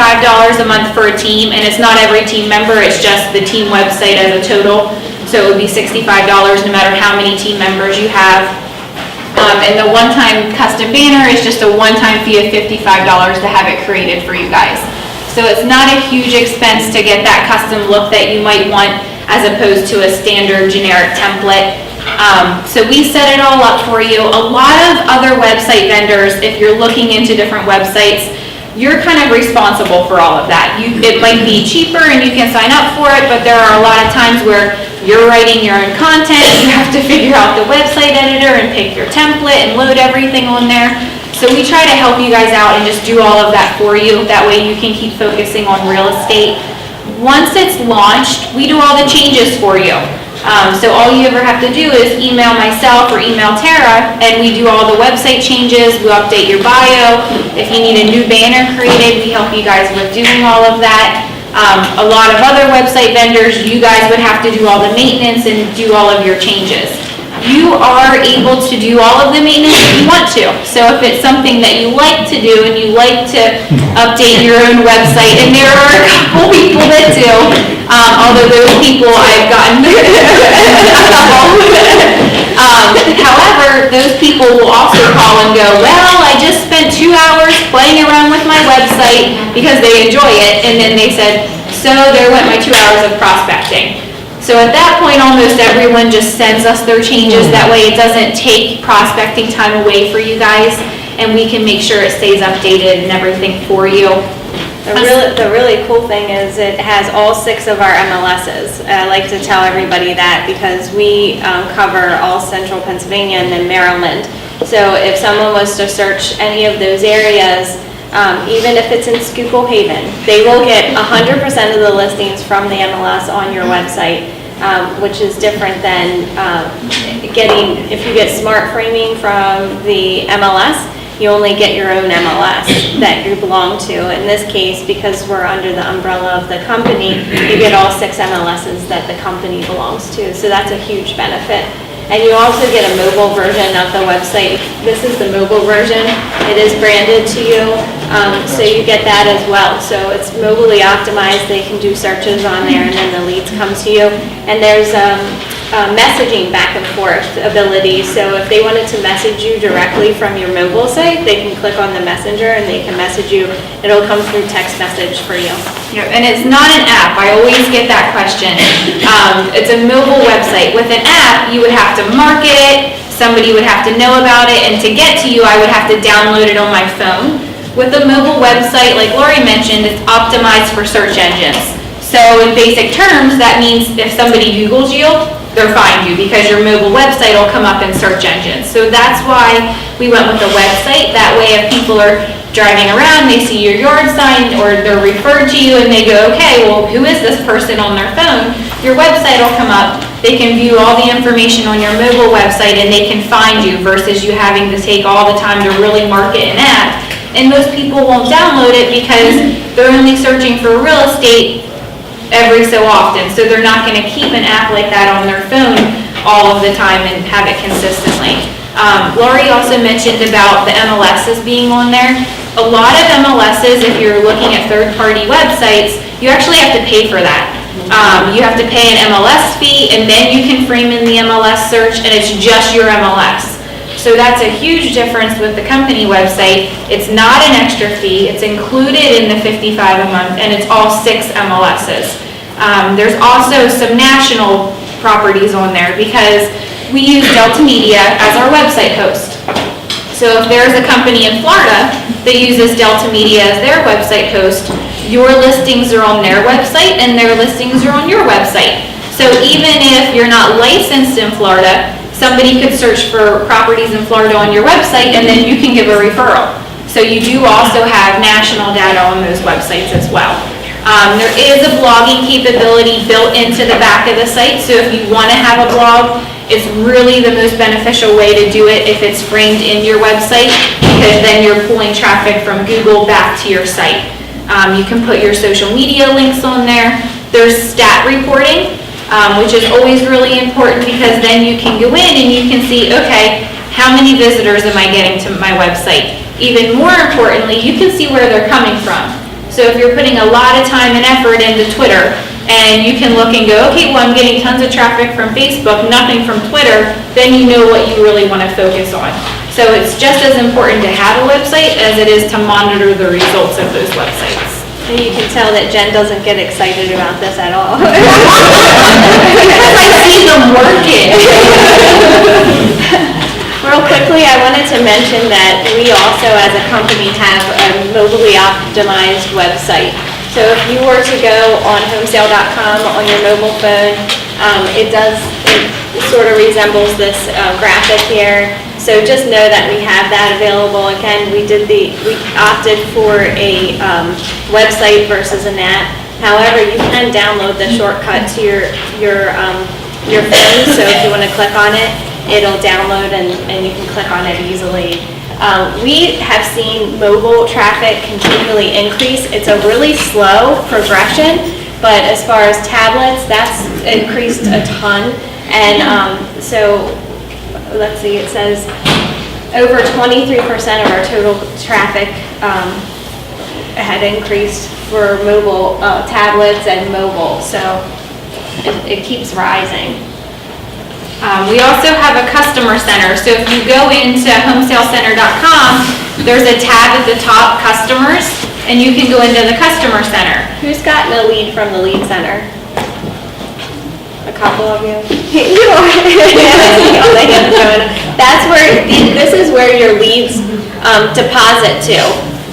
Speaker 3: a month for a team, and it's not every team member, it's just the team website as a total. So it would be $65 no matter how many team members you have. And the one-time custom banner is just a one-time fee of $55 to have it created for you guys. So it's not a huge expense to get that custom look that you might want as opposed to a standard generic template. So we set it all up for you. A lot of other website vendors, if you're looking into different websites, you're kind of responsible for all of that. It might be cheaper and you can sign up for it, but there are a lot of times where you're writing your own content, you have to figure out the website editor and pick your template and load everything on there. So we try to help you guys out and just do all of that for you. That way you can keep focusing on real estate. Once it's launched, we do all the changes for you. So all you ever have to do is email myself or email Tara, and we do all the website changes, we update your bio. If you need a new banner created, we help you guys with doing all of that. A lot of other website vendors, you guys would have to do all the maintenance and do all of your changes. You are able to do all of the maintenance if you want to. So if it's something that you like to do and you like to update your own website, and there are a couple people that do, although those people I've gotten however, those people will also call and go, well, I just spent 2 hours playing around with my website because they enjoy it, and then they said, so there went my 2 hours of prospecting. So at that point, almost everyone just sends us their changes. That way it doesn't take prospecting time away for you guys, and we can make sure it stays updated and everything for you.
Speaker 2: The really cool thing is it has all 6 of our MLSs. I like to tell everybody that because we cover all central Pennsylvania and then Maryland. So if someone was to search any of those areas, even if it's in Schuylkill Haven, they will get 100% of the listings from the MLS on your website, which is different than if you get smart framing from the MLS, you only get your own MLS that you belong to. In this case, because we're under the umbrella of the company, you get all 6 MLSs that the company belongs to. So that's a huge benefit. And you also get a mobile version of the website. This is the mobile version. It is branded to you, so you get that as well. So it's mobilely optimized. They can do searches on there, and then the leads come to you. And there's messaging back and forth ability. So if they wanted to message you directly from your mobile site, they can click on the messenger and they can message you. It'll come through text message for you.
Speaker 3: Yep, and it's not an app. I always get that question. It's a mobile website. With an app, you would have to market it, somebody would have to know about it, and to get to you, I would have to download it on my phone. With a mobile website, like Lori mentioned, it's optimized for search engines. So in basic terms, that means if somebody Googles you, they'll find you because your mobile website will come up in search engines. So that's why we went with the website. That way if people are driving around, they see your yard sign or they're referred to you and they go, okay, well, who is this person on their phone? Your website will come up. They can view all the information on your mobile website and they can find you versus you having to take all the time to really market an app. And most people won't download it because they're only searching for real estate every so often. So they're not going to keep an app like that on their phone all of the time and have it consistently. Lori also mentioned about the MLSs being on there. A lot of MLSs, if you're looking at third-party websites, you actually have to pay for that. You have to pay an MLS fee, and then you can frame in the MLS search, and it's just your MLS. So that's a huge difference with the company website. It's not an extra fee. It's included in the $55 a month, and it's all 6 MLSs. There's also some national properties on there because we use Delta Media as our website host. So if there's a company in Florida that uses Delta Media as their website host, your listings are on their website and their listings are on your website. So even if you're not licensed in Florida, somebody could search for properties in Florida on your website and then you can give a referral. So you do also have national data on those websites as well. There is a blogging capability built into the back of the site, so if you want to have a blog, it's really the most beneficial way to do it if it's framed in your website, because then you're pulling traffic from Google back to your site. You can put your social media links on there. There's stat reporting, which is always really important because then you can go in and you can see, okay, how many visitors am I getting to my website? Even more importantly, you can see where they're coming from. So if you're putting a lot of time and effort into Twitter, and you can look and go, okay, well, I'm getting tons of traffic from Facebook, nothing from Twitter, then you know what you really want to focus on. So it's just as important to have a website as it is to monitor the results of those websites.
Speaker 2: And you can tell that Jen doesn't get excited about this at all.
Speaker 3: Because I see them working.
Speaker 2: Real quickly, I wanted to mention that we also, as a company, have a mobilely optimized website. So if you were to go on homesale.com on your mobile phone, it sort of resembles this graphic here. So just know that we have that available. Again, we opted for a website versus an app. However, you can download the shortcut to your phone. So if you want to click on it, it'll download and you can click on it easily. We have seen mobile traffic continually increase. It's a really slow progression, but as far as tablets, that's increased a ton. And so, let's see, it says over 23% of our total traffic had increased for mobile tablets and mobile. So it keeps rising.
Speaker 3: We also have a customer center, so if you go into homesalecenter.com, there's a tab at the top, customers, and you can go into the customer center.
Speaker 2: Who's gotten a lead from the lead center? A couple of you? You are. On the hand phone. That's where, this is where your leads deposit to.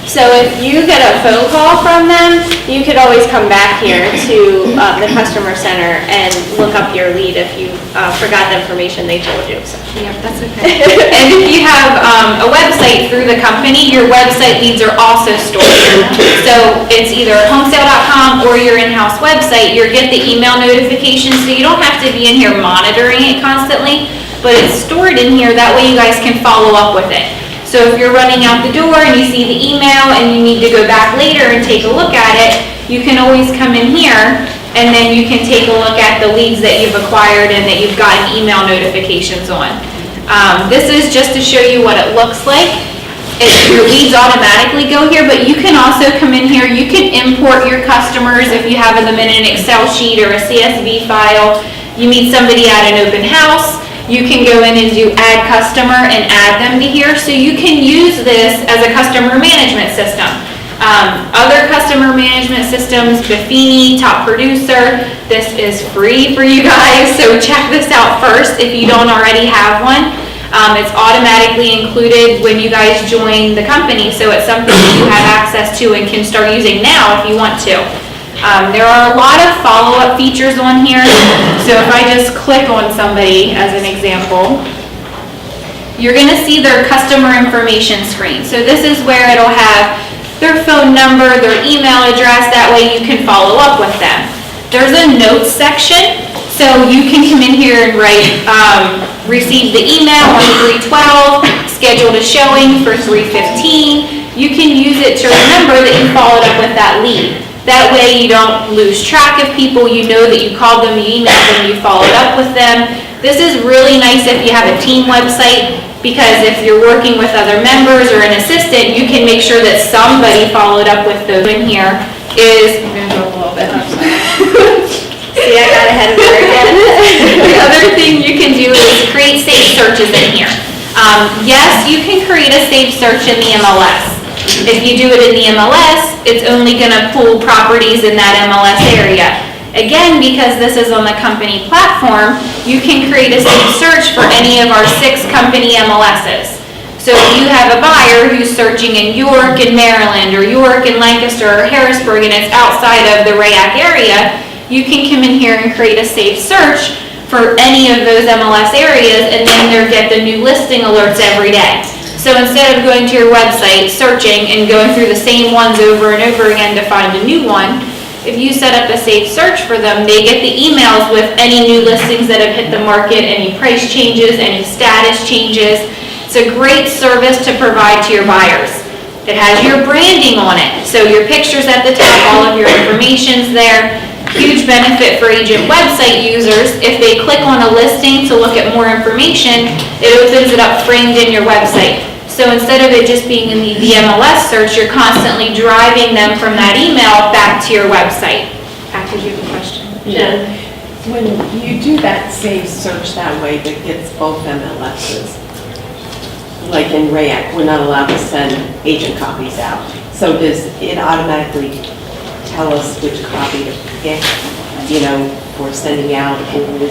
Speaker 2: So if you get a phone call from them, you could always come back here to the customer center and look up your lead if you forgot the information they told you. So.
Speaker 3: Yep, that's okay. And if you have a website through the company, your website leads are also stored here. So it's either homesale.com or your in-house website, you'll get the email notifications, so you don't have to be in here monitoring it constantly, but it's stored in here, that way you guys can follow up with it. So if you're running out the door and you see the email and you need to go back later and take a look at it, you can always come in here and then you can take a look at the leads that you've acquired and that you've gotten email notifications on. This is just to show you what it looks like. Your leads automatically go here, but you can also come in here, you can import your customers if you have them in an Excel sheet or a CSV file. You meet somebody at an open house, you can go in and do add customer and add them to here. So you can use this as a customer management system. Other customer management systems, Buffini, Top Producer, this is free for you guys, so check this out first if you don't already have one. It's automatically included when you guys join the company, so it's something that you have access to and can start using now if you want to. There are a lot of follow-up features on here, so if I just click on somebody as an example, you're going to see their customer information screen. So this is where it'll have their phone number, their email address, that way you can follow up with them. There's a notes section, so you can come in here and write, received the email on 3/12, scheduled a showing for 3/15. You can use it to remember that you followed up with that lead. That way you don't lose track of people, you know that you called them, you emailed them, you followed up with them. This is really nice if you have a team website, because if you're working with other members or an assistant, you can make sure that somebody followed up with those. In here is, I'm gonna go a little bit, I'm sorry.
Speaker 2: See, I got ahead of her again.
Speaker 3: The other thing you can do is create saved searches in here. Yes, you can create a saved search in the MLS. If you do it in the MLS, it's only going to pull properties in that MLS area. Again, because this is on the company platform, you can create a saved search for any of our 6 company MLSs. So if you have a buyer who's searching in York and Maryland, or York and Lancaster, or Harrisburg, and it's outside of the RAYAC area, you can come in here and create a saved search for any of those MLS areas, and then they'll get the new listing alerts every day. So instead of going to your website, searching, and going through the same ones over and over again to find a new one, if you set up a saved search for them, they get the emails with any new listings that have hit the market, any price changes, any status changes. It's a great service to provide to your buyers. It has your branding on it, so your picture's at the top, all of your information's there. Huge benefit for agent website users. If they click on a listing to look at more information, it opens it up framed in your website. So instead of it just being in the MLS search, you're constantly driving them from that email back to your website. Pat, did you have a question?
Speaker 4: Jen?
Speaker 6: When you do that save search that way, that gets both MLSs. Like in RAYAC, we're not allowed to send agent copies out. So does it automatically tell us which copy to pick, for sending out?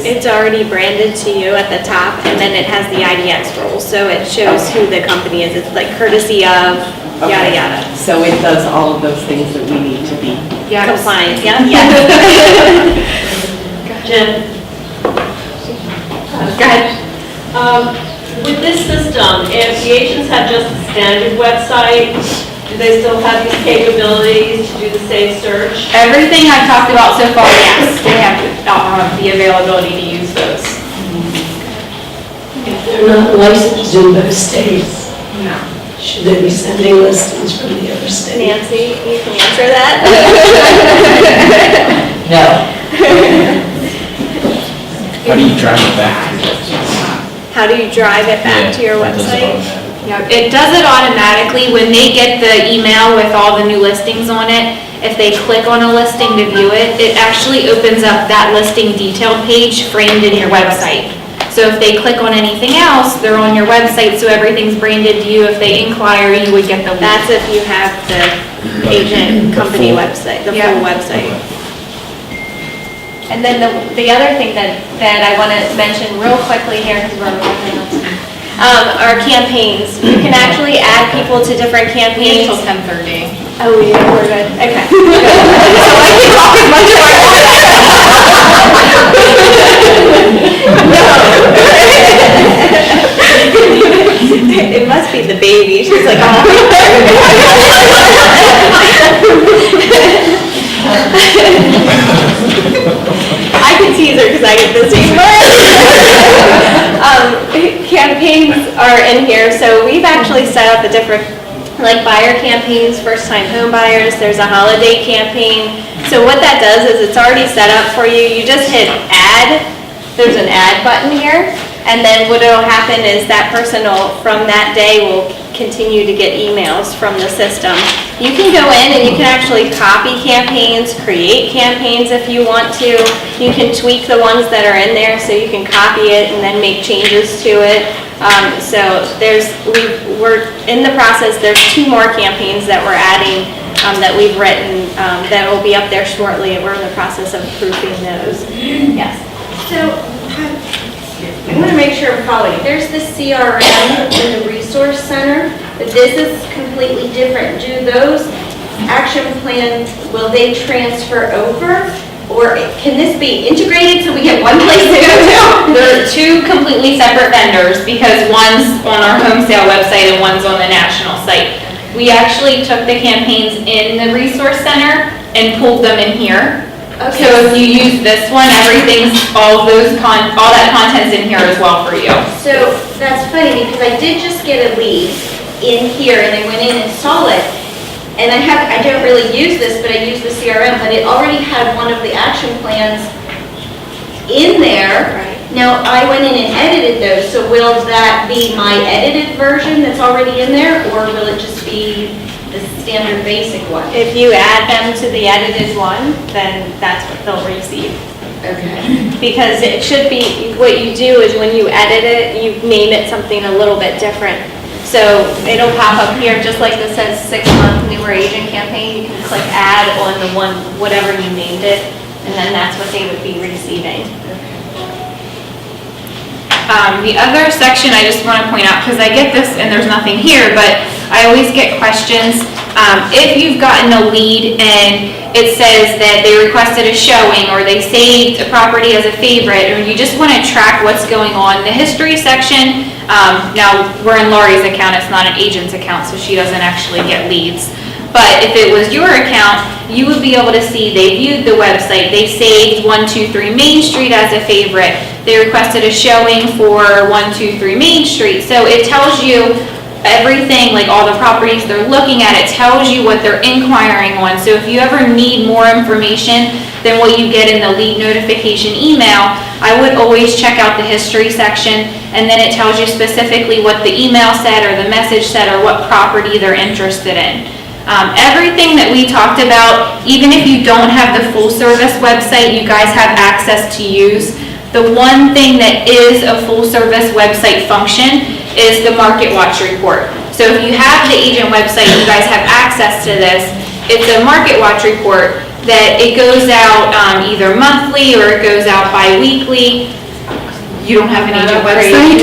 Speaker 2: It's already branded to you at the top, and then it has the IDX rules, so it shows who the company is. It's like courtesy of, yada, yada.
Speaker 6: So it does all of those things that we need to be.
Speaker 2: Compliant, yeah?
Speaker 4: Jen?
Speaker 2: Go ahead.
Speaker 4: With this system, if the agents have just a standard website, do they still have these capabilities to do the safe search?
Speaker 3: Everything I've talked about so far, yes, they have the availability to use those.
Speaker 4: If they're not licensed in those states, should they be sending listings from the other states?
Speaker 2: Nancy, you can answer that?
Speaker 1: No.
Speaker 7: How do you drive it back?
Speaker 2: How do you drive it back to your website?
Speaker 3: Yep, it does it automatically. When they get the email with all the new listings on it, if they click on a listing to view it, it actually opens up that listing detailed page framed in your website. So if they click on anything else, they're on your website, so everything's branded to you. If they inquire, you would get the lead.
Speaker 2: That's if you have the agent company website, the full website. And then the other thing that I want to mention real quickly here, because we're running out of time, are campaigns. You can actually add people to different campaigns.
Speaker 3: Until 10:30.
Speaker 2: Oh, yeah, we're good, okay. So I can talk as much as I want. No. It must be the baby, she's like, I can tease her because I get this campaigns are in here, so we've actually set up a different, like buyer campaigns, first-time home buyers, there's a holiday campaign. So what that does is it's already set up for you, you just hit add, there's an add button here, and then what will happen is that person will, from that day, will continue to get emails from the system. You can go in and you can actually copy campaigns, create campaigns if you want to. You can tweak the ones that are in there so you can copy it and then make changes to it. So we're in the process, there's 2 more campaigns that we're adding that we've written that will be up there shortly, and we're in the process of proofing those. Yes.
Speaker 8: So, I want to make sure I'm following. There's the CRM in the Resource Center, but this is completely different. Do those action plans, will they transfer over? Or can this be integrated so we get one place to go to?
Speaker 3: They're 2 completely separate vendors because one's on our home sale website and one's on the national site. We actually took the campaigns in the Resource Center and pulled them in here.
Speaker 8: Okay.
Speaker 3: So if you use this one, everything's, all that content's in here as well for you.
Speaker 8: So that's funny because I did just get a lead in here and I went in and saw it. And I don't really use this, but I use the CRM, but it already had one of the action plans in there.
Speaker 2: Right.
Speaker 8: Now, I went in and edited those, so will that be my edited version that's already in there, or will it just be the standard basic one?
Speaker 2: If you add them to the edited one, then that's what they'll receive.
Speaker 8: Okay.
Speaker 2: Because it should be, what you do is when you edit it, you name it something a little bit different. So it'll pop up here, just like this says 6-month newer agent campaign, you can click add on the one, whatever you named it, and then that's what they would be receiving.
Speaker 3: The other section I just want to point out, because I get this and there's nothing here, but I always get questions. If you've gotten a lead and it says that they requested a showing or they saved a property as a favorite, or you just want to track what's going on, the history section, now we're in Laurie's account, it's not an agent's account, so she doesn't actually get leads. But if it was your account, you would be able to see they viewed the website, they saved 123 Main Street as a favorite, they requested a showing for 123 Main Street. So it tells you everything, like all the properties they're looking at, it tells you what they're inquiring on. So if you ever need more information than what you get in the lead notification email, I would always check out the history section, and then it tells you specifically what the email said or the message said or what property they're interested in. Everything that we talked about, even if you don't have the full service website, you guys have access to use. The one thing that is a full service website function is the Market Watch report. So if you have the agent website, you guys have access to this. It's a Market Watch report that it goes out either monthly or it goes out bi-weekly. You don't have an agent website.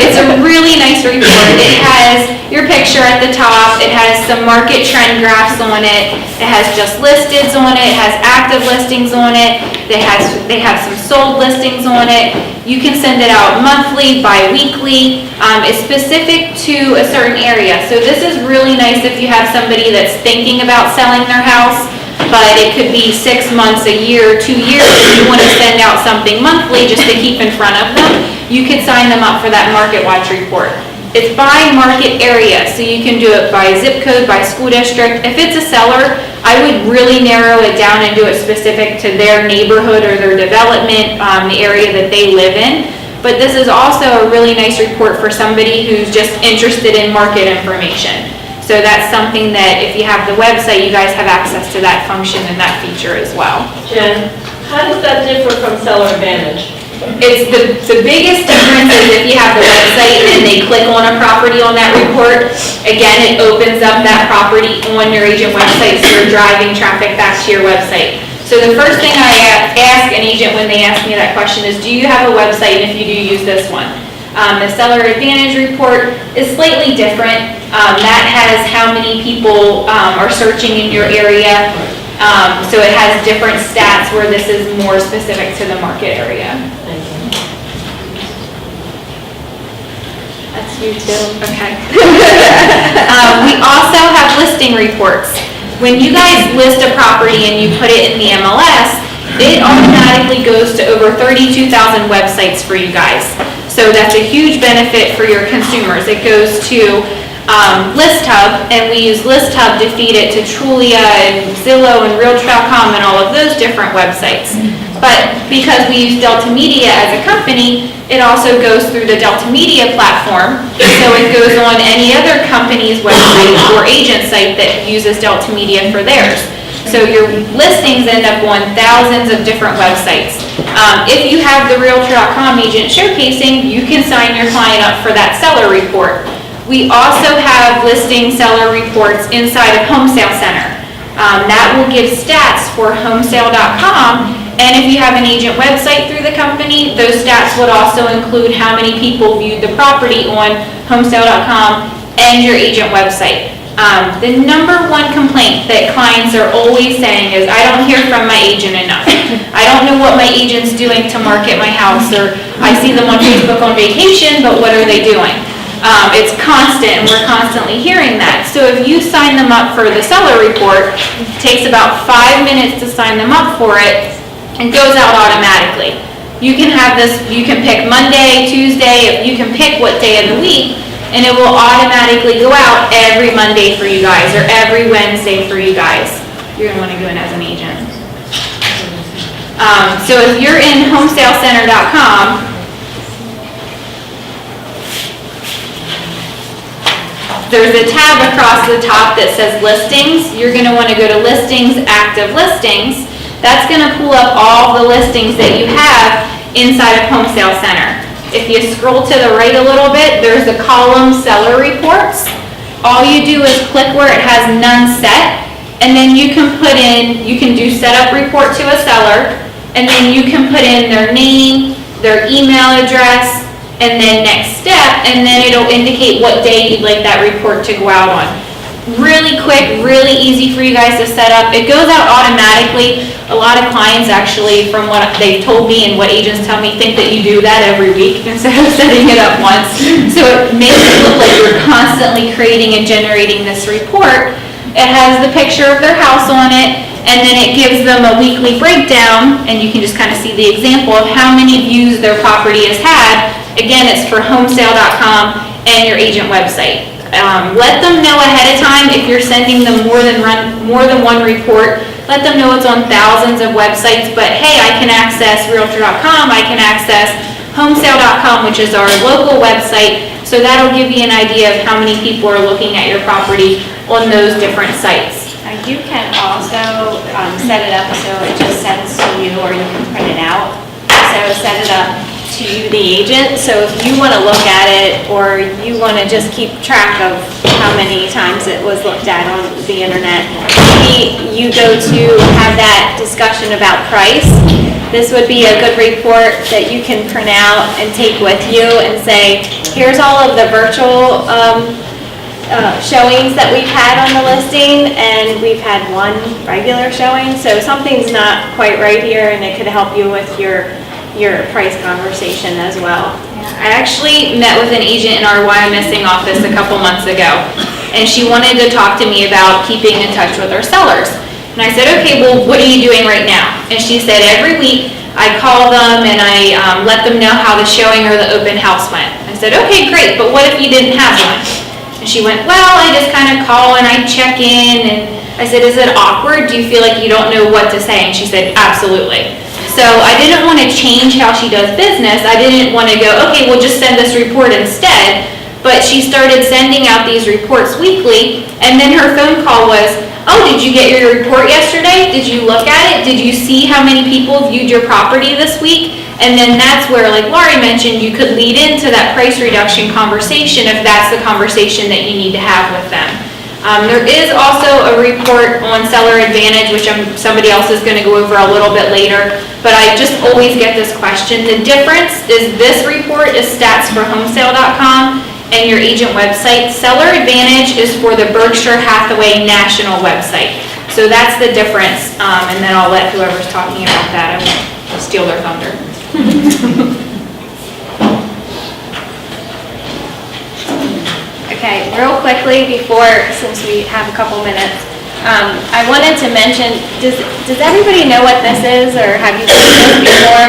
Speaker 3: It's a really nice report. It has your picture at the top. It has some market trend graphs on it. It has just listeds on it. It has active listings on it. They have some sold listings on it. You can send it out monthly, bi-weekly. It's specific to a certain area. So this is really nice if you have somebody that's thinking about selling their house, but it could be 6 months, a year, 2 years, and you want to send out something monthly just to keep in front of them. You can sign them up for that Market Watch report. It's by market area, so you can do it by zip code, by school district. If it's a seller, I would really narrow it down and do it specific to their neighborhood or their development, the area that they live in. But this is also a really nice report for somebody who's just interested in market information. So that's something that if you have the website, you guys have access to that function and that feature as well.
Speaker 9: Jen, how does that differ from Seller Advantage?
Speaker 3: It's the biggest difference is if you have the website and they click on a property on that report, again, it opens up that property on your agent website, so you're driving traffic back to your website. So the first thing I ask an agent when they ask me that question is, do you have a website, and if you do, use this one. The Seller Advantage report is slightly different. That has how many people are searching in your area. So it has different stats where this is more specific to the market area. That's you too. Okay. We also have listing reports. When you guys list a property and you put it in the MLS, it automatically goes to over 32,000 websites for you guys. So that's a huge benefit for your consumers. It goes to ListHub, and we use ListHub to feed it to Trulia and Zillow and Realtor.com and all of those different websites. But because we use Delta Media as a company, it also goes through the Delta Media platform. So it goes on any other company's website or agent site that uses Delta Media for theirs. So your listings end up on thousands of different websites. If you have the Realtor.com agent showcasing, you can sign your client up for that seller report. We also have listing seller reports inside of Home Sale Center. That will give stats for homesale.com, and if you have an agent website through the company, those stats would also include how many people viewed the property on homesale.com and your agent website. The number one complaint that clients are always saying is, I don't hear from my agent enough. I don't know what my agent's doing to market my house, or I see them on Facebook on vacation, but what are they doing? It's constant, and we're constantly hearing that. So if you sign them up for the seller report, it takes about 5 minutes to sign them up for it, and goes out automatically. You can have this, you can pick Monday, Tuesday, you can pick what day of the week, and it will automatically go out every Monday for you guys, or every Wednesday for you guys. You're gonna wanna go in as an agent. So if you're in homesaleCenter.com, there's a tab across the top that says listings. You're gonna wanna go to listings, active listings. That's gonna pull up all the listings that you have inside of Home Sale Center. If you scroll to the right a little bit, there's a column seller reports. All you do is click where it has none set, and then you can put in, you can do setup report to a seller, and then you can put in their name, their email address, and then next step, and then it'll indicate what day you'd like that report to go out on. Really quick, really easy for you guys to set up. It goes out automatically. A lot of clients actually, from what they've told me and what agents tell me, think that you do that every week instead of setting it up once. So it makes it look like you're constantly creating and generating this report. It has the picture of their house on it, and then it gives them a weekly breakdown, and you can just kind of see the example of how many views their property has had. Again, it's for homesale.com and your agent website. Let them know ahead of time if you're sending them more than one report. Let them know it's on thousands of websites, but hey, I can access Realtor.com, I can access homesale.com, which is our local website, So that'll give you an idea of how many people are looking at your property on those different sites.
Speaker 2: You can also set it up so it just sends to you, or you can print it out. So set it up to you, the agent, so if you want to look at it, or you want to just keep track of how many times it was looked at on the internet, maybe you go to have that discussion about price. This would be a good report that you can print out and take with you and say, here's all of the virtual showings that we've had on the listing, and we've had one regular showing, so something's not quite right here, and it could help you with your price conversation as well.
Speaker 3: I actually met with an agent in our Wyomissing office a couple months ago, and she wanted to talk to me about keeping in touch with our sellers. And I said, okay, well, what are you doing right now? And she said, every week I call them and I let them know how the showing or the open house went. I said, okay, great, but what if you didn't have one? And she went, well, I just kind of call and I check in. And I said, is it awkward? Do you feel like you don't know what to say? And she said, absolutely. So I didn't want to change how she does business. I didn't want to go, okay, well, just send this report instead. But she started sending out these reports weekly, and then her phone call was, oh, did you get your report yesterday? Did you look at it? Did you see how many people viewed your property this week? And then that's where, like Laurie mentioned, you could lead into that price reduction conversation if that's the conversation that you need to have with them. There is also a report on Seller Advantage, which somebody else is going to go over a little bit later, but I just always get this question. The difference is this report is statsforhomesale.com and your agent website. Seller Advantage is for the Berkshire Hathaway national website. So that's the difference, and then I'll let whoever's talking about that, I won't steal their thunder.
Speaker 2: Okay, real quickly before, since we have a couple minutes, I wanted to mention, does everybody know what this is, or have you seen this before?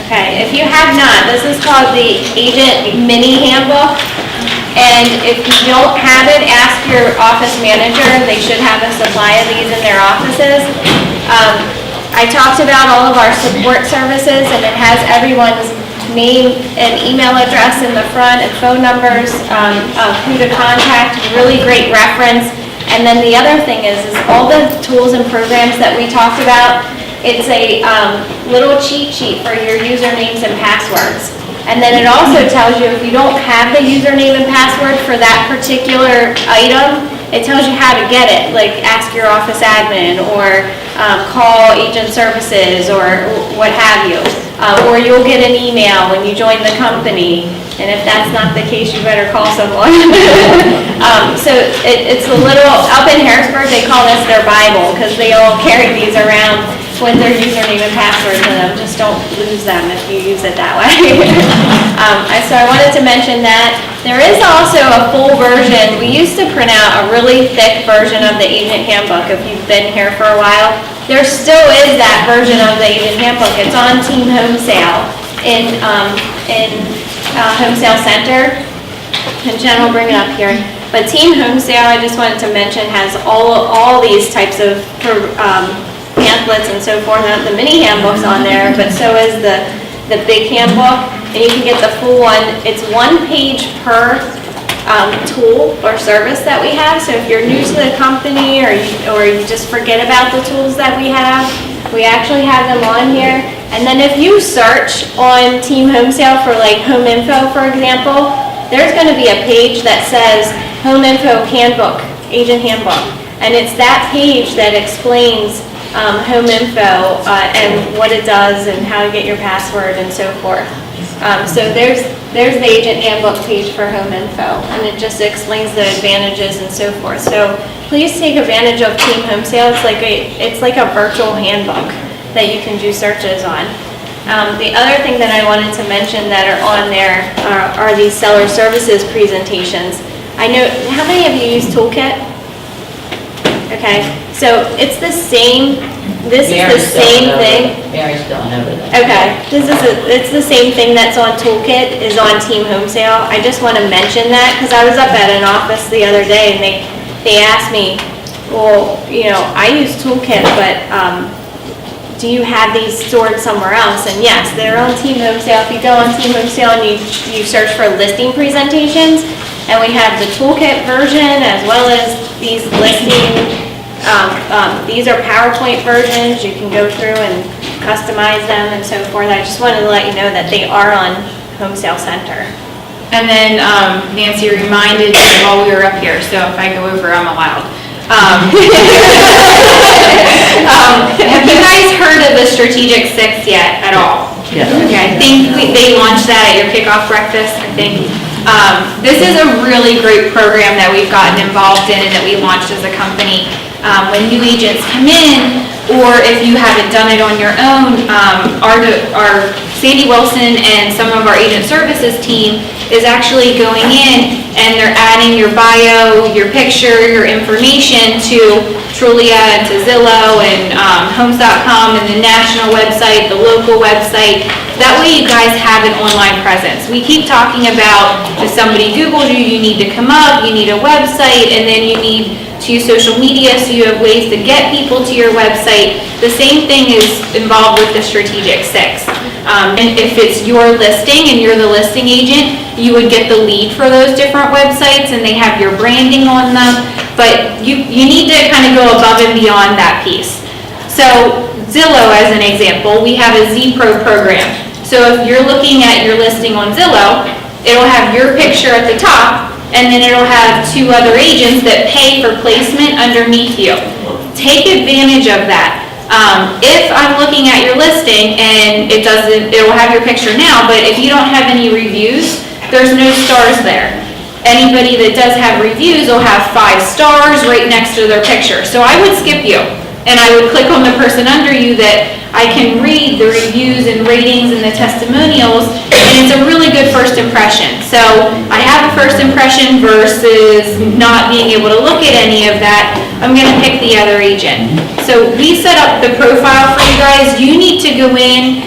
Speaker 2: Okay, if you have not, this is called the Agent Mini Handbook, and if you don't have it, ask your office manager. They should have a supply of these in their offices. I talked about all of our support services, and it has everyone's name and email address in the front and phone numbers of who to contact, really great reference. And then the other thing is all the tools and programs that we talked about, it's a little cheat sheet for your usernames and passwords. And then it also tells you if you don't have the username and password for that particular item, it tells you how to get it, like ask your office admin or call agent services or what have you. Or you'll get an email when you join the company, and if that's not the case, you better call someone. So it's a little, up in Harrisburg, they call this their Bible, because they all carry these around with their username and password in them. Just don't lose them if you use it that way. So I wanted to mention that. There is also a full version. We used to print out a really thick version of the agent handbook if you've been here for a while. There still is that version of the agent handbook. It's on Team Home Sale in Home Sale Center. And Jen will bring it up here. But Team Home Sale, I just wanted to mention, has all these types of pamphlets and so forth. Not the mini handbooks on there, but so is the big handbook. And you can get the full one. It's 1 page per tool or service that we have. So if you're new to the company or you just forget about the tools that we have, we actually have them on here. And then if you search on Team Home Sale for like home info, for example, there's going to be a page that says Home Info Handbook, Agent Handbook. And it's that page that explains home info and what it does and how to get your password and so forth. So there's the agent handbook page for home info, and it just explains the advantages and so forth. So please take advantage of Team Home Sale. It's like a virtual handbook that you can do searches on. The other thing that I wanted to mention that are on there are these seller services presentations. I know, how many of you use Toolkit? Okay, so it's the same, this is the same thing.
Speaker 1: Mary's going over that.
Speaker 2: Okay, it's the same thing that's on Toolkit is on Team Home Sale. I just want to mention that because I was up at an office the other day and they asked me, well, you know, I use Toolkit, but do you have these stored somewhere else? And yes, they're on Team Home Sale. If you go on Team Home Sale and you search for listing presentations, and we have the toolkit version as well as these listing, these are PowerPoint versions. You can go through and customize them and so forth. I just wanted to let you know that they are on Home Sale Center.
Speaker 3: And then Nancy reminded me while we were up here, so if I go over, I'm allowed. Have you guys heard of the Strategic Six yet at all?
Speaker 1: Yes.
Speaker 3: Okay, I think they launched that at your kickoff breakfast, I think. This is a really great program that we've gotten involved in and that we launched as a company. When new agents come in, or if you haven't done it on your own, our Sandy Wilson and some of our agent services team is actually going in and they're adding your bio, your picture, your information to Trulia and to Zillow and Homes.com and the national website, the local website. That way you guys have an online presence. We keep talking about if somebody Googles you, you need to come up, you need a website, and then you need to use social media so you have ways to get people to your website. The same thing is involved with the Strategic Six. And if it's your listing and you're the listing agent, you would get the lead for those different websites and they have your branding on them. But you need to kind of go above and beyond that piece. So Zillow, as an example, we have a Z-Pro program. So if you're looking at your listing on Zillow, it'll have your picture at the top, and then it'll have two other agents that pay for placement underneath you. Take advantage of that. If I'm looking at your listing and it'll have your picture now, but if you don't have any reviews, there's no stars there. Anybody that does have reviews will have 5 stars right next to their picture. So I would skip you, and I would click on the person under you that I can read the reviews and ratings and the testimonials, and it's a really good first impression. So I have a first impression versus not being able to look at any of that. I'm gonna pick the other agent. So we set up the profile for you guys. You need to go in,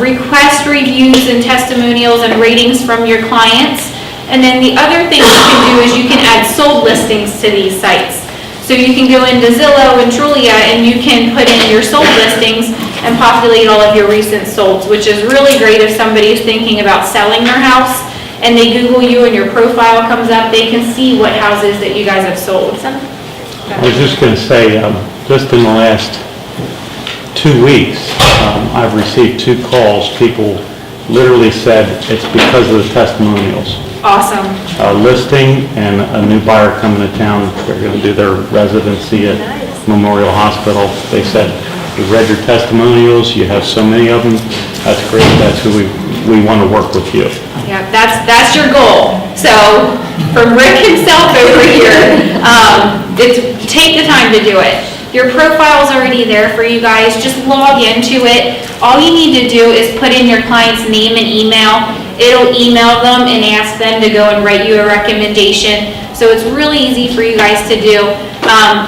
Speaker 3: request reviews and testimonials and ratings from your clients. And then the other thing you can do is you can add sold listings to these sites. So you can go into Zillow and Trulia and you can put in your sold listings and populate all of your recent solds, which is really great if somebody is thinking about selling their house and they Google you and your profile comes up, they can see what houses that you guys have sold.
Speaker 10: I was just going to say, just in the last 2 weeks, I've received 2 calls. People literally said it's because of the testimonials.
Speaker 3: Awesome.
Speaker 10: A listing and a new buyer coming to town, they're going to do their residency at Memorial Hospital. They said, we read your testimonials, you have so many of them, that's great, that's who we want to work with you.
Speaker 3: Yeah, that's your goal. So from Rick himself over here, take the time to do it. Your profile's already there for you guys. Just log into it. All you need to do is put in your client's name and email. It'll email them and ask them to go and write you a recommendation. So it's really easy for you guys to do.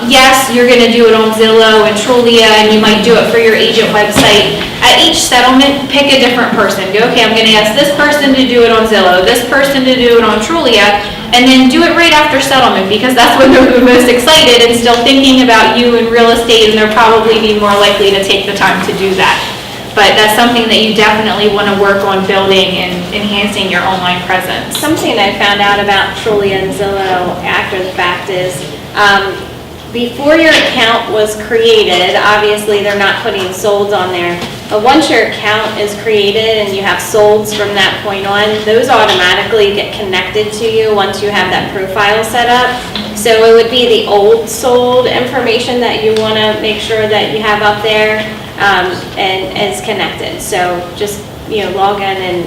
Speaker 3: Yes, you're going to do it on Zillow and Trulia, and you might do it for your agent website. At each settlement, pick a different person. Go, okay, I'm going to ask this person to do it on Zillow, this person to do it on Trulia, and then do it right after settlement, because that's when they're the most excited and still thinking about you in real estate, and they'll probably be more likely to take the time to do that. But that's something that you definitely want to work on building and enhancing your online presence.
Speaker 2: Something I found out about Trulia and Zillow after the fact is, before your account was created, obviously they're not putting solds on there, but once your account is created and you have solds from that point on, those automatically get connected to you once you have that profile set up. So it would be the old sold information that you want to make sure that you have up there and is connected. So just, log in and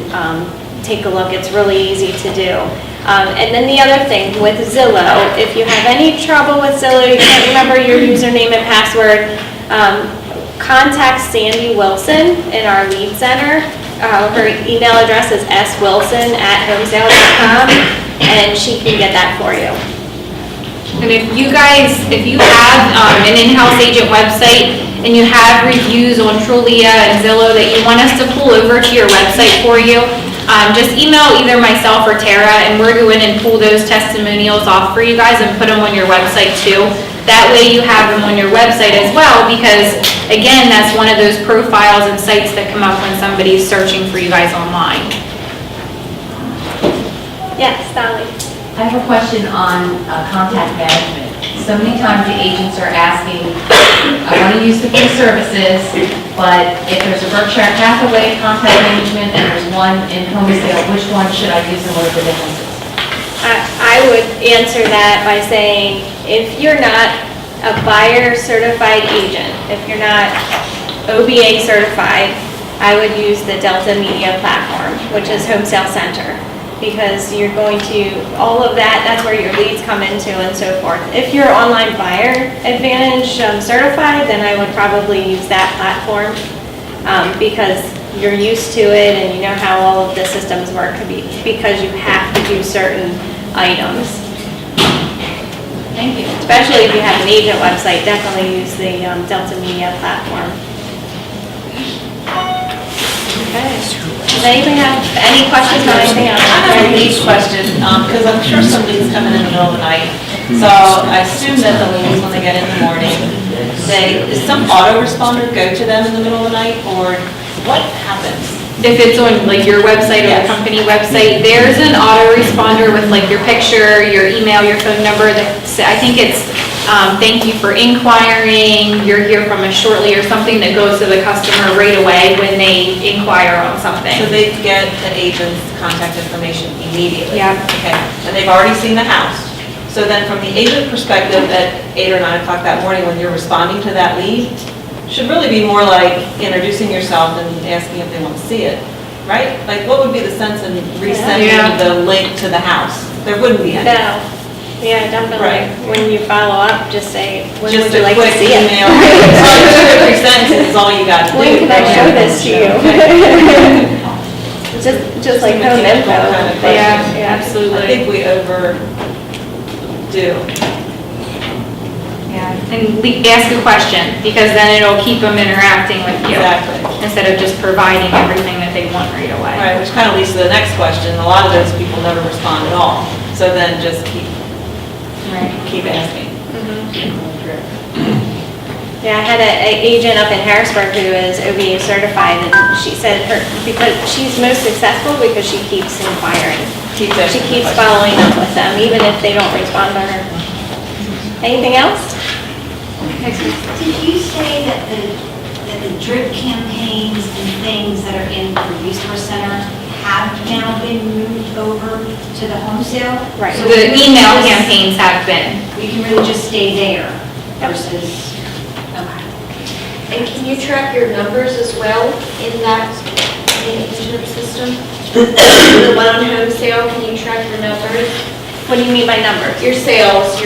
Speaker 2: take a look. It's really easy to do. And then the other thing with Zillow, if you have any trouble with Zillow, you can't remember your username and password, contact Sandy Wilson in our lead center. Her email address is swilson@homesale.com, and she can get that for you.
Speaker 3: And if you have an in-house agent website and you have reviews on Trulia and Zillow that you want us to pull over to your website for you, just email either myself or Tara, and we're going and pull those testimonials off for you guys and put them on your website too. That way you have them on your website as well, because again, that's one of those profiles and sites that come up when somebody's searching for you guys online.
Speaker 2: Yes, Dolly.
Speaker 11: I have a question on contact management. So many times the agents are asking, I want to use the free services, but if there's a Berkshire Hathaway contact management and there's one in Homestead, which one should I use and what are the differences?
Speaker 2: I would answer that by saying, if you're not a buyer certified agent, if you're not OBA certified, I would use the Delta Media platform, which is Home Sale Center, because you're going to, all of that, that's where your leads come into and so forth. If you're online buyer advantage certified, then I would probably use that platform because you're used to it and you know how all of the systems work because you have to do certain items.
Speaker 3: Thank you.
Speaker 2: Especially if you have an agent website, definitely use the Delta Media platform. Okay. Does anybody have any questions on anything else?
Speaker 12: I have a lead question, because I'm sure somebody's coming in the middle of the night. So I assume that the ladies, when they get in the morning, does some autoresponder go to them in the middle of the night, or what happens?
Speaker 3: If it's on like your website or the
Speaker 12: Yes.
Speaker 3: company website, there's an autoresponder with like your picture, your email, your phone number. I think it's thank you for inquiring, you're here from us shortly, or something that goes to the customer right away when they inquire on something.
Speaker 12: So they get the agent's contact information immediately?
Speaker 3: Yeah.
Speaker 12: Okay, and they've already seen the house. So then from the agent perspective, at 8 or 9 o'clock that morning, when you're responding to that lead, should really be more like introducing yourself and asking if they want to see it, right? Like, what would be the sense in resending
Speaker 3: Yeah.
Speaker 12: the link to the house? There wouldn't be any.
Speaker 2: No. Yeah, definitely.
Speaker 12: Right.
Speaker 2: When you follow up, just say, when would
Speaker 12: Just
Speaker 2: you
Speaker 12: a
Speaker 2: like to
Speaker 12: quick
Speaker 2: see it?
Speaker 12: email. Well, 2 or 3 sentences is all you got to do.
Speaker 2: When can I show this to you?
Speaker 12: Okay.
Speaker 2: Just like home
Speaker 12: mechanical
Speaker 2: info.
Speaker 12: kind of
Speaker 3: Yeah,
Speaker 12: question.
Speaker 3: absolutely.
Speaker 12: I think we overdo.
Speaker 3: Yeah, and ask a question, because then it'll keep them interacting with you.
Speaker 12: Exactly.
Speaker 3: Instead of just providing everything that they want right away.
Speaker 12: Right, which kind of leads to the next question. A lot of those people never respond at all. So then just keep asking.
Speaker 2: Yeah, I had an agent up in Harrisburg who is OBA certified, and she said because she's most successful because she keeps inquiring. She
Speaker 12: asking
Speaker 2: keeps
Speaker 12: questions.
Speaker 2: following up with them, even if they don't respond to her. Anything else?
Speaker 13: Did you say that the drip campaigns and things that are in the resource center have now been moved over to the home sale?
Speaker 2: Right.
Speaker 13: So
Speaker 3: The
Speaker 13: we can
Speaker 3: email
Speaker 13: just-
Speaker 3: campaigns have been.
Speaker 13: We can really just stay there versus, okay.
Speaker 8: And can you track your numbers as well in that management system? The one on home sale, can you track your numbers?
Speaker 2: What do you mean by numbers?
Speaker 8: Your sales,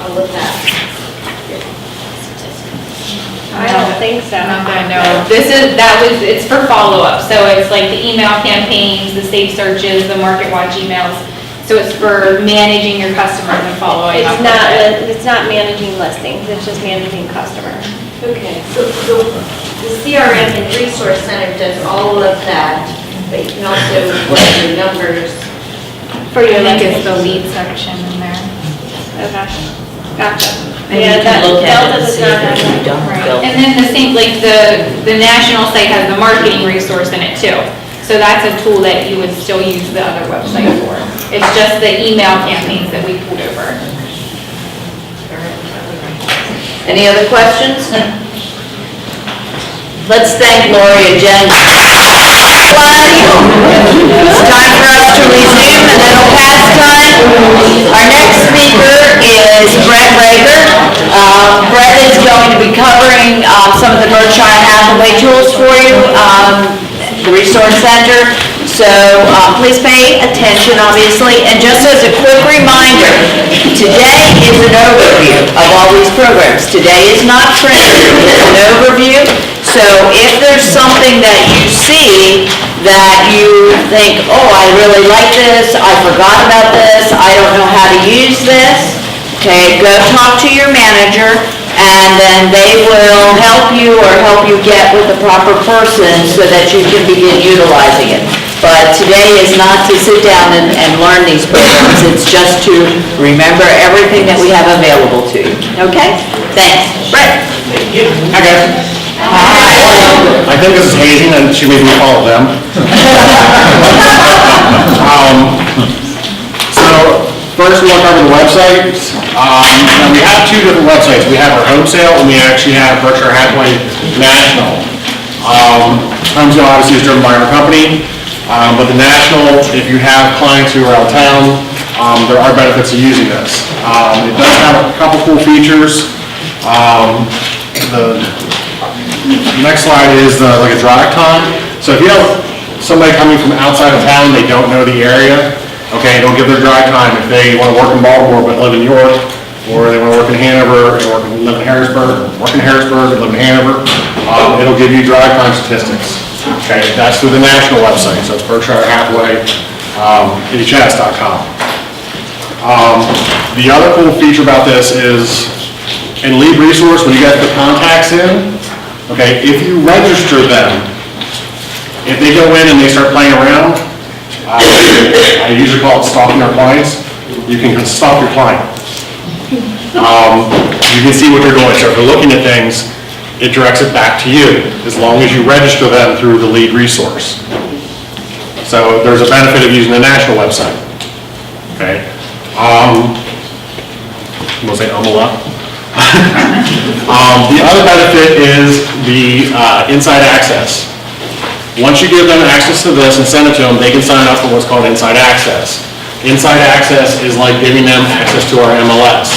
Speaker 8: all of that.
Speaker 2: I don't think so.
Speaker 3: Not that I know of. It's for follow-up, so it's like the email campaigns, the safe searches, the Market Watch emails. So it's for managing your customers and following up.
Speaker 2: It's not managing listings, it's just managing customers.
Speaker 8: Okay, so the CRM and Resource Center does all of that, but you can also put your numbers.
Speaker 2: For your
Speaker 3: I think it's
Speaker 2: listings.
Speaker 3: the lead section in there.
Speaker 2: Okay, gotcha.
Speaker 1: And
Speaker 2: Yeah,
Speaker 1: you can
Speaker 2: that
Speaker 1: look at it
Speaker 2: Delta
Speaker 1: and
Speaker 2: does
Speaker 1: see
Speaker 2: not
Speaker 1: if
Speaker 2: have
Speaker 1: you
Speaker 2: that.
Speaker 1: don't
Speaker 3: Right.
Speaker 1: go.
Speaker 3: And then the same, like the national site has the marketing resource in it too. So that's a tool that you would still use the other website for. It's just the email campaigns that we pulled over.
Speaker 1: Any other questions? Let's thank Lori and Jen. It's time for us to resume and then we'll pass time. Our next speaker is Brett Rager. Brett is going to be covering some of the Berkshire Hathaway tools for you, the Resource Center. So please pay attention, obviously. And just as a quick reminder, today is an overview of all these programs. Today is not training, it's an overview. So if there's something that you see that you think, oh, I really like this, I forgot about this, I don't know how to use this, okay, go talk to your manager, and then they will help you or help you get with the proper person so that you can begin utilizing it. But today is not to sit down and learn these programs, it's just to remember everything that we have available to you. Okay? Thanks. Brett?
Speaker 7: Hi, guys. I think this is hazing, and she made me follow them. So, first we want to cover the websites. Now, we have two different websites. We have our home sale, and we actually have Berkshire Hathaway National. Home sale obviously is driven by our company, but the national, if you have clients who are out of town, there are benefits to using this. It does have a couple cool features. The next slide is like a drive time. So if you have somebody coming from outside of town, they don't know the area, okay, they'll give their drive time. If they want to work in Baltimore but live in York, or they want to work in Hanover and live in Harrisburg, and live in Hanover, it'll give you drive time statistics. Okay, that's through the national website, so it's Berkshire Hathaway, HS.com. The other cool feature about this is in Lead Resource, when you get the contacts in, okay, if you register them, if they go in and they start playing around, I usually call it stalking our clients. You can stalk your client. You can see what they're doing. So if they're looking at things, it directs it back to you, as long as you register them through the Lead Resource. So there's a benefit of using the national website. Okay. We'll say a lot. The other benefit is the inside access. Once you give them access to this and send it to them, they can sign up for what's called inside access. Inside access is like giving them access to our MLS.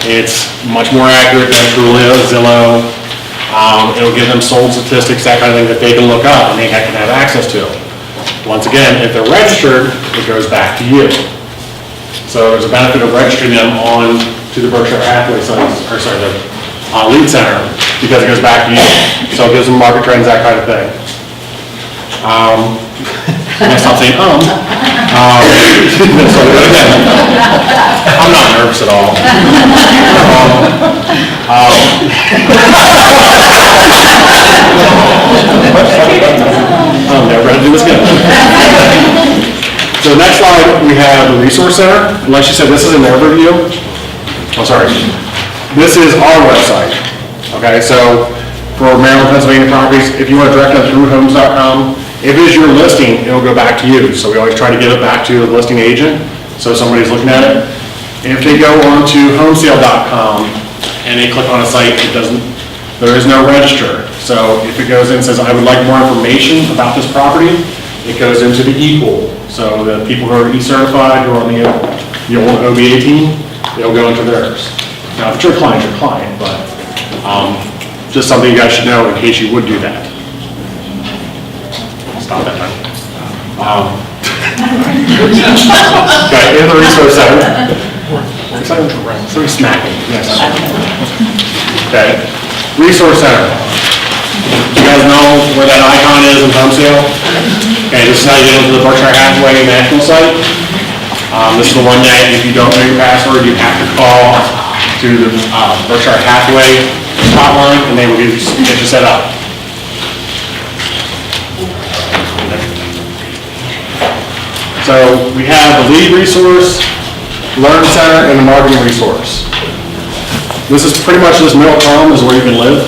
Speaker 7: It's much more accurate than Trulia, Zillow. It'll give them sold statistics, that kind of thing that they can look up and they can have access to. Once again, if they're registered, it goes back to you. So there's a benefit of registering them on to the Berkshire Hathaway sites, or sorry, the Lead Center, because it goes back to you. So it gives them market trends, that kind of thing. I'll stop saying, so again, I'm not nervous at all. I'm never going to do this again. So the next slide, we have the Resource Center. And like she said, this is an overview. Oh, sorry. This is our website. Okay, so for Maryland, Pennsylvania properties, if you want to direct them through homes.com, if it is your listing, it'll go back to you. So we always try to give it back to the listing agent, so somebody's looking at it. If they go on to homesale.com and they click on a site, there is no register. So if it goes in and says, I would like more information about this property, it goes into the e-pool. So the people who are e-certified, who are on the old OBA team, it'll go into theirs. Now, if it's your client, but just something you guys should know in case you would do that. Stop that time. Okay, in the Resource Center. Somebody smacking, yes. Okay, Resource Center. You guys know where that icon is in home sale? Okay, this is how you get into the Berkshire Hathaway National site. This is the one that if you don't know your password, you have to call to the Berkshire Hathaway hotline and they will get you set up. So we have the Lead Resource, Learn Center, and the Marketing Resource. This is pretty much this middle column is where you can live.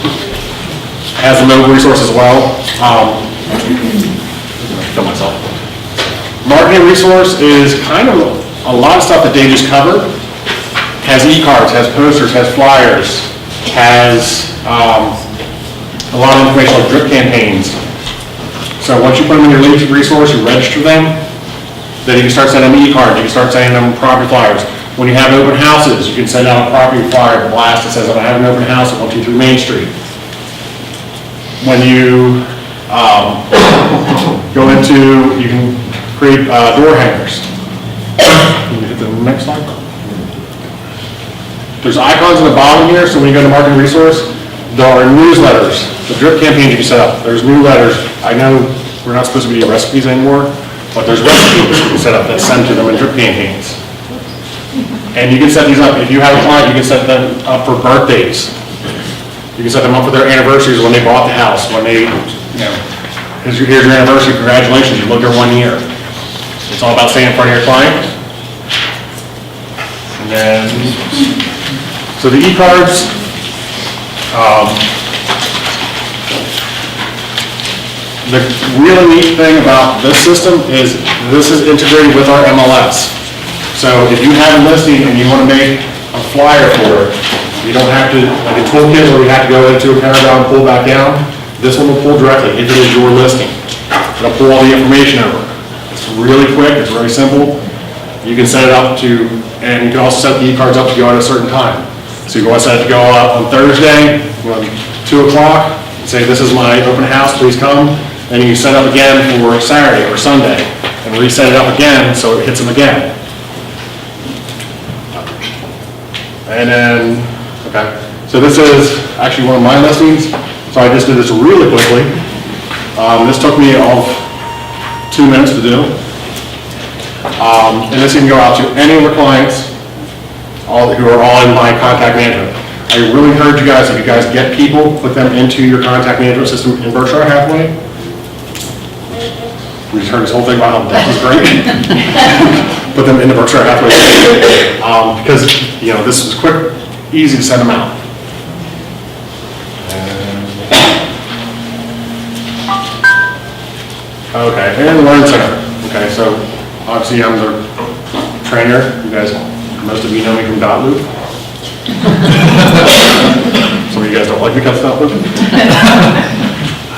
Speaker 7: It has the mobile resource as well. Kill myself. Marketing Resource is kind of a lot of stuff that they just covered. Has e-cards, has posters, has flyers, has a lot of information on drip campaigns. So once you put them in your Lead Resource, you register them, then you can start sending them e-cards, you can start sending them property flyers. When you have open houses, you can send out a property flyer blast that says, I have an open house at 123 Main Street. When you go into, you can create door hangers. Can you hit the next slide? There's icons in the bottom here, so when you go to Marketing Resource, there are newsletters. The drip campaigns you can set up. There's new letters. I know we're not supposed to be recipes anymore, but there's recipes you can set up that send to them in drip campaigns. And you can set these up. If you have a client, you can set them up for birthdays. You can set them up for their anniversaries when they bought the house, when they, here's your anniversary, congratulations, you lived here 1 year. It's all about staying in front of your client. And then, so the e-cards, The really neat thing about this system is this is integrated with our MLS. So if you have a listing and you want to make a flyer for it, you don't have to, like a toolkit where you have to go into a paragraph and pull back down, this one will pull directly into your listing. It'll pull all the information over. It's really quick, it's very simple. You can set it up to, and you can also set the e-cards up to go at a certain time. So you want to set it to go out on Thursday, 2 o'clock, say this is my open house, please come. And you set up again for Saturday or Sunday, and reset it up again so it hits them again. And then, okay, so this is actually one of my listings, so I just did this really quickly. This took me all 2 minutes to do. And this can go out to any of the clients, who are all in my contact management. I really encourage you guys, if you guys get people, put them into your contact management system in Berkshire Hathaway. We just heard this whole thing about how that is great. Put them into Berkshire Hathaway. Because, this is quick, easy to send them out. Okay, and the Learn Center. Okay, so obviously I'm the trainer. You guys, most of you know me from Dotloop. Some of you guys don't like me because of Dotloop.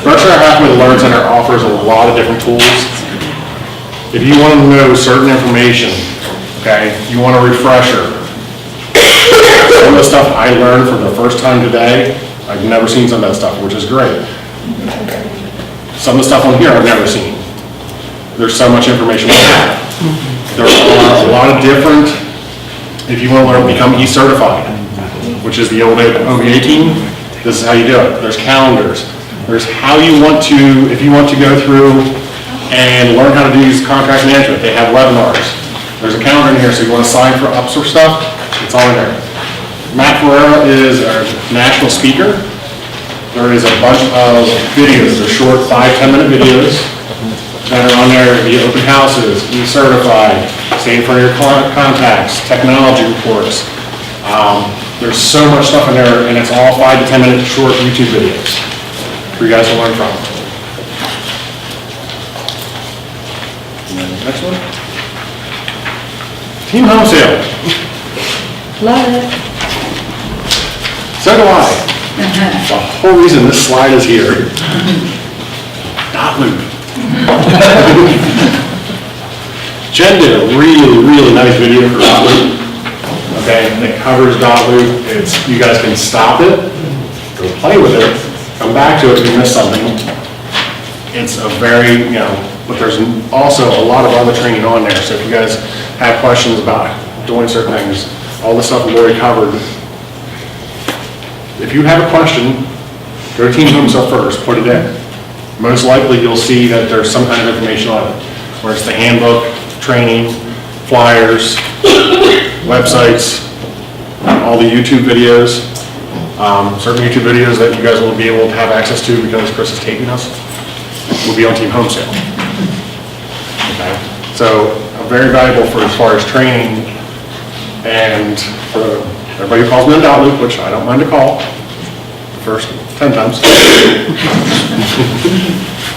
Speaker 7: Berkshire Hathaway Learn Center offers a lot of different tools. If you want to know certain information, okay, you want a refresher. Some of the stuff I learned for the first time today, I've never seen some of that stuff, which is great. Some of the stuff on here I've never seen. There's so much information we have. There are a lot of different, if you want to learn to become e-certified, which is the old OVA team, this is how you do it. There's calendars. There's how you want to, if you want to go through and learn how to do contract management, they have webinars. There's a calendar in here, so you want to sign for ups or stuff, it's all in there. Matt Ferreira is our national speaker. There is a bunch of videos, they're short 5-10 minute videos that are on there, the open houses, e-certified, stay in front of your contacts, technology reports. There's so much stuff in there, and it's all 5 to 10 minute short YouTube videos for you guys to learn from. And then the next one. Team Home Sale.
Speaker 3: Love it.
Speaker 7: So do I. The whole reason this slide is here. Dotloop. Jen did a really, really nice video for Dotloop. Okay, and it covers Dotloop. You guys can stop it, go play with it, come back to it if you missed something. It's a very, but there's also a lot of other training on there. So if you guys have questions about doing certain things, all the stuff Lori covered. If you have a question, go to Team Home Sale first, put it in. Most likely you'll see that there's some kind of information on it, where it's the handbook, training, flyers, websites, all the YouTube videos, certain YouTube videos that you guys will be able to have access to because Chris is taping us, will be on Team Home Sale. Okay. So very valuable for as far as training and for everybody who calls me on Dotloop, which I don't mind to call the first 10 times.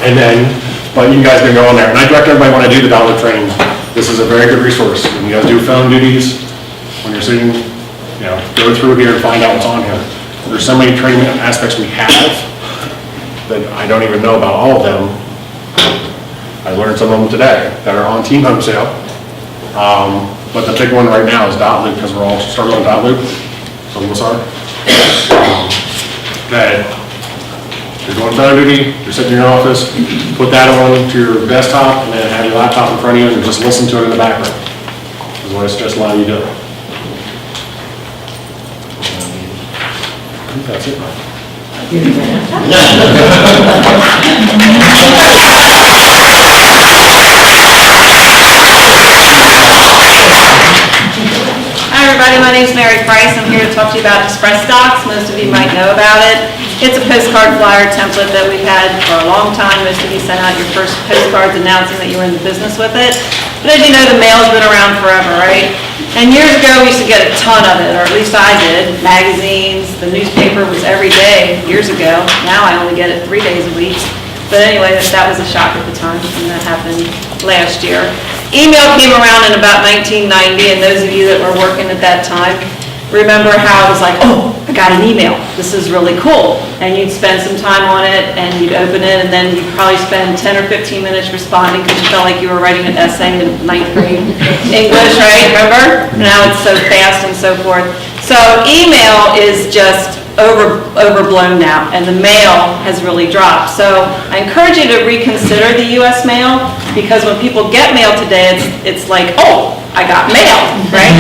Speaker 7: And then, but you guys can go on there. And I direct everybody when I do the Dotloop training, this is a very good resource. When you guys do phone duties, when you're sitting, go through here and find out what's on here. There's so many training aspects we have that I don't even know about all of them. I learned some of them today that are on Team Home Sale. But the big one right now is Dotloop, because we're all starting on Dotloop. Some of us are. Okay. You're going phone duty, you're sitting in your office, put that on to your desktop, and then have your laptop in front of you and just listen to it in the background. Is what I suggest a lot of you do. I think that's it.
Speaker 12: Hi everybody, my name is Mary Price. I'm here to talk to you about Express Docs. Most of you might know about it. It's a postcard flyer template that we've had for a long time. Most of you sent out your first postcards announcing that you were in the business with it. But as you know, the mail's been around forever, right? And years ago, we used to get a ton of it, or at least I did. Magazines, the newspaper was every day years ago. Now I only get it 3 days a week. But anyway, that was a shock at the time, and that happened last year. Email came around in about 1990, and those of you that were working at that time remember how it was like, oh, I got an email. This is really cool. And you'd spend some time on it, and you'd open it, and then you'd probably spend 10 or 15 minutes responding because you felt like you were writing an essay in ninth grade English, right? Remember? Now it's so fast and so forth. So email is just overblown now, and the mail has really dropped. So I encourage you to reconsider the U.S. mail, because when people get mail today, it's like, oh, I got mail, right?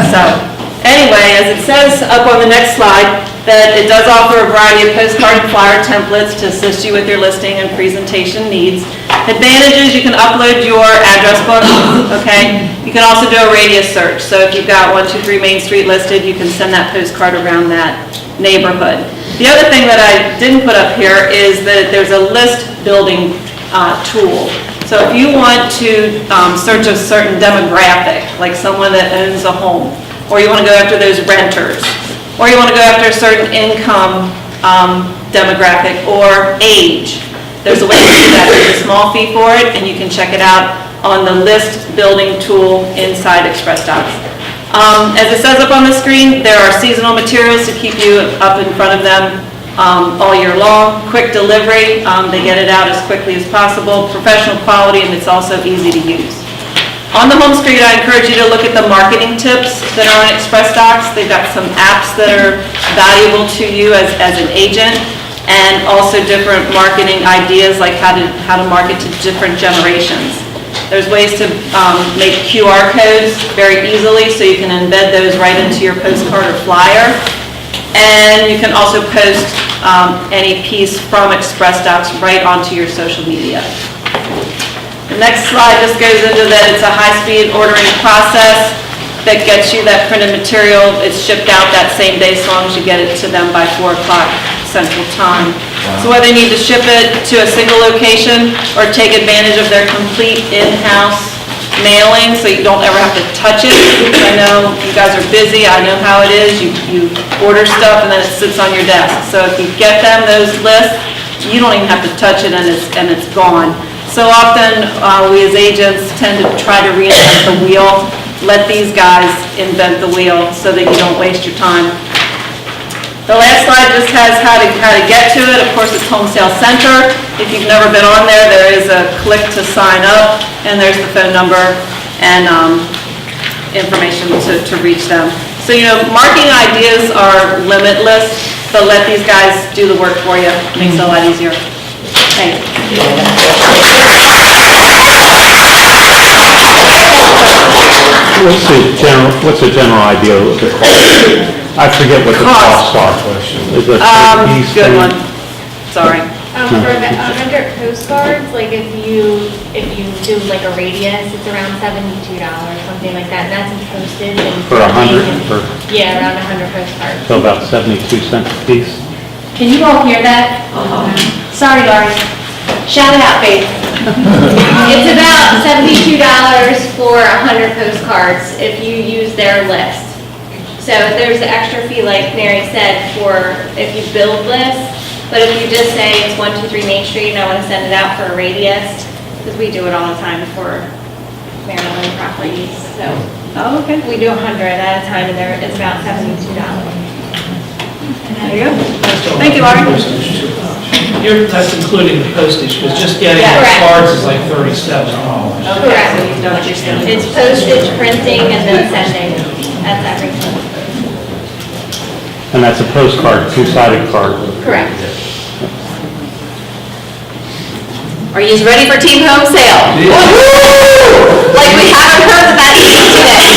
Speaker 12: So anyway, as it says up on the next slide, that it does offer a variety of postcard and flyer templates to assist you with your listing and presentation needs. Advantages, you can upload your address book, okay? You can also do a radius search. So if you've got 123 Main Street listed, you can send that postcard around that neighborhood. The other thing that I didn't put up here is that there's a list building tool. So if you want to search a certain demographic, like someone that owns a home, or you want to go after those renters, or you want to go after a certain income demographic or age, there's a way to do that. There's a small fee for it, and you can check it out on the list building tool inside ExpressDocs. As it says up on the screen, there are seasonal materials to keep you up in front of them all year long. Quick delivery, they get it out as quickly as possible. Professional quality, and it's also easy to use. On the home screen, I encourage you to look at the marketing tips that are on ExpressDocs. They've got some apps that are valuable to you as an agent, and also different marketing ideas, like how to market to different generations. There's ways to make QR codes very easily, so you can embed those right into your postcard or flyer. And you can also post any piece from ExpressDocs right onto your social media. The next slide just goes into that it's a high-speed ordering process that gets you that printed material. It's shipped out that same day, as long as you get it to them by 4 o'clock Central Time. So whether you need to ship it to a single location or take advantage of their complete in-house mailing, so you don't ever have to touch it. I know you guys are busy. I know how it is. You order stuff and then it sits on your desk. So if you get them those lists, you don't even have to touch it, and it's gone. So often, we as agents tend to try to reinvent the wheel. Let these guys invent the wheel so that you don't waste your time. The last slide just has how to get to it. Of course, it's Home Sale Center. If you've never been on there is a click to sign up, and there's the phone number and information to reach them. So, marketing ideas are limitless, but let these guys do the work for you. It makes it a lot easier. Thank you.
Speaker 10: What's the general idea of the cost? I forget what the costs are. Is it a piece
Speaker 12: Good
Speaker 10: thing?
Speaker 12: one. Sorry.
Speaker 2: For vendor postcards, like if you do like a radius, it's around $72, something like that, and that's in postage and.
Speaker 10: For 100?
Speaker 2: Yeah, around 100 postcards.
Speaker 10: So about 72 cents a piece?
Speaker 11: Can you all hear that? Sorry, Laurie. Shout it out, babe.
Speaker 2: It's about $72 for 100 postcards if you use their list. So there's the extra fee, like Mary said, for if you build lists, but if you just say it's 123 Main Street and I want to send it out for a radius, because we do it all the time for Maryland properties, so.
Speaker 12: Oh, okay.
Speaker 2: We do 100 at a time, and it's about $72.
Speaker 12: There you go. Thank you, Laurie.
Speaker 14: That's including the postage, because just getting
Speaker 2: Yeah,
Speaker 14: the
Speaker 2: correct.
Speaker 14: cards is like $37.
Speaker 2: Correct. It's postage, printing, and then sending. That's everything.
Speaker 10: And that's a postcard, two-sided card.
Speaker 2: Correct.
Speaker 1: Are you ready for Team Home Sale? Woo-hoo! Like we haven't heard the bad news today.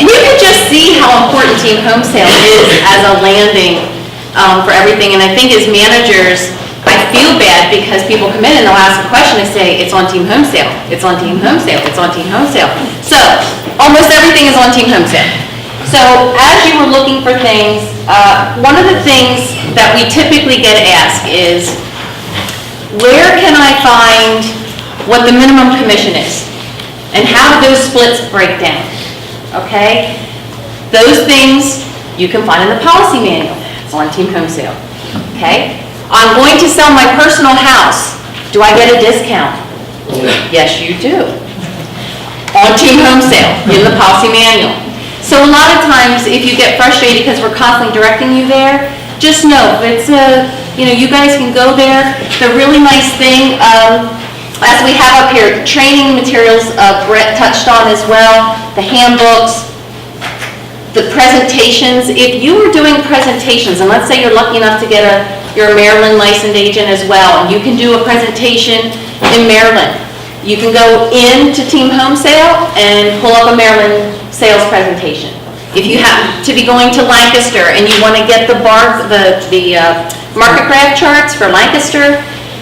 Speaker 1: You can just see how important Team Home Sale is as a landing for everything. And I think as managers, I feel bad because people come in and they'll ask a question and say, it's on Team Home Sale, it's on Team Home Sale, it's on Team Home Sale. So almost everything is on Team Home Sale. So as you were looking for things, one of the things
Speaker 3: that we typically get asked is, where can I find what the minimum commission is? And how do those splits break down? Okay? Those things you can find in the policy manual on Team Home Sale. Okay? I'm going to sell my personal house. Do I get a discount? Yes, you do. On Team Home Sale, in the policy manual. So a lot of times, if you get frustrated because we're constantly directing you there, just know, it's you guys can go there. The really nice thing, as we have up here, training materials, Brett touched on as well, the handbooks, the presentations. If you were doing presentations, and let's say you're lucky enough to get your Maryland licensed agent as well, and you can do a presentation in Maryland. You can go into Team Home Sale and pull up a Maryland sales presentation. If you happen to be going to Lancaster and you want to get the market graph charts for Lancaster,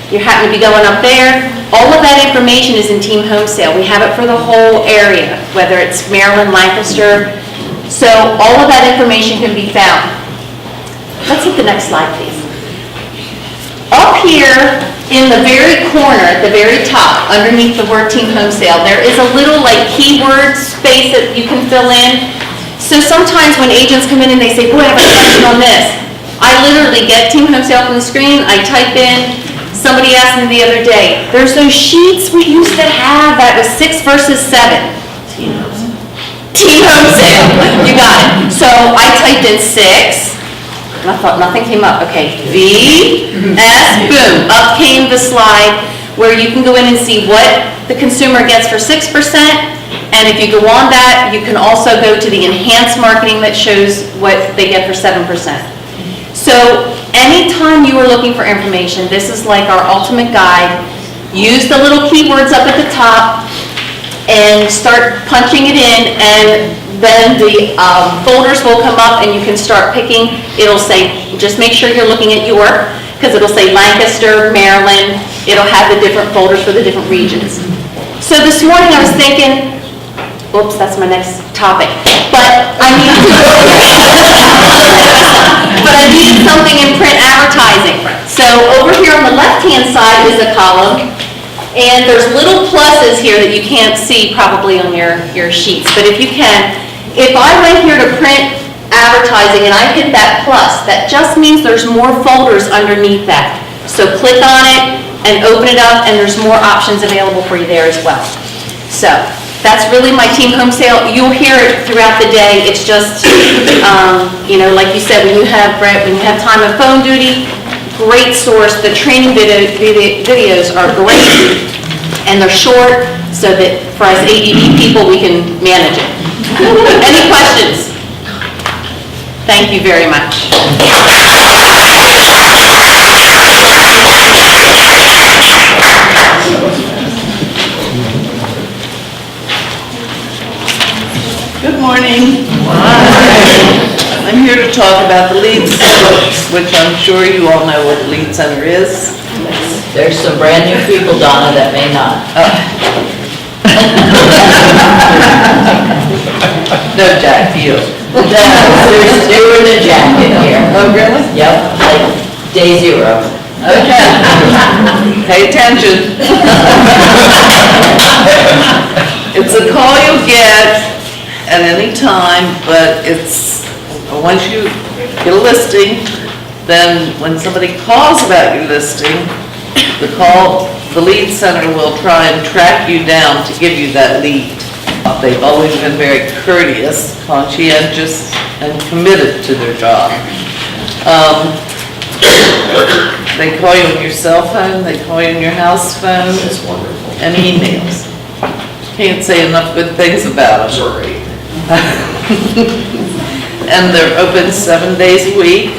Speaker 3: you happen to be going up there, all of that information is in Team Home Sale. We have it for the whole area, whether it's Maryland, Lancaster. So all of that information can be found. Let's hit the next slide, please. Up here in the very corner, at the very top, underneath the word Team Home Sale, there is a little keyword space that you can fill in. So sometimes when agents come in and they say, boy, I have a question on this, I literally get Team Home Sale from the screen, I type in, somebody asked me the other day, there's those sheets we used to have that was 6 versus 7. Team Home Sale, you got it. So I typed in 6, and I thought nothing came up. Okay, VS, boom, up came the slide where you can go in and see what the consumer gets for 6%, and if you go on that, you can also go to the enhanced marketing that shows what they get for 7%. So anytime you are looking for information, this is like our ultimate guide. Use the little keywords up at the top and start punching it in, and then the folders will come up and you can start picking. It'll say, just make sure you're looking at York, because it'll say Lancaster, Maryland. It'll have the different folders for the different regions. So this morning I was thinking, oops, that's my next topic, but I needed something in print advertising. So over here on the left-hand side is a column, and there's little pluses here that you can't see probably on your sheets, but if you can, if I went here to print advertising and I hit that plus, that just means there's more folders underneath that. So click on it and open it up, and there's more options available for you there as well. So that's really my Team Home Sale. You'll hear it throughout the day. It's just, like you said, when you have time of phone duty, great source. The training videos are great, and they're short, so that for us ADD people, we can manage it. Any questions? Thank you very much.
Speaker 15: Good morning. I'm here to talk about the Lead Center, which I'm sure you all know what the Lead Center is.
Speaker 1: There's some brand new people, Donna, that may not.
Speaker 15: No, Jack, you.
Speaker 1: There's zero in the jacket here.
Speaker 15: Oh, really?
Speaker 1: Yep, like day 0.
Speaker 15: Okay. Pay attention. It's a call you'll get at any time, but it's, once you get a listing, then when somebody calls about your listing, the Lead Center will try and track you down to give you that lead. They've always been very courteous, conscientious, and committed to their job. They call you on your cell phone, they call you on your house phone, and emails. Can't say enough good things about them.
Speaker 5: Sorry.
Speaker 15: And they're open 7 days a week,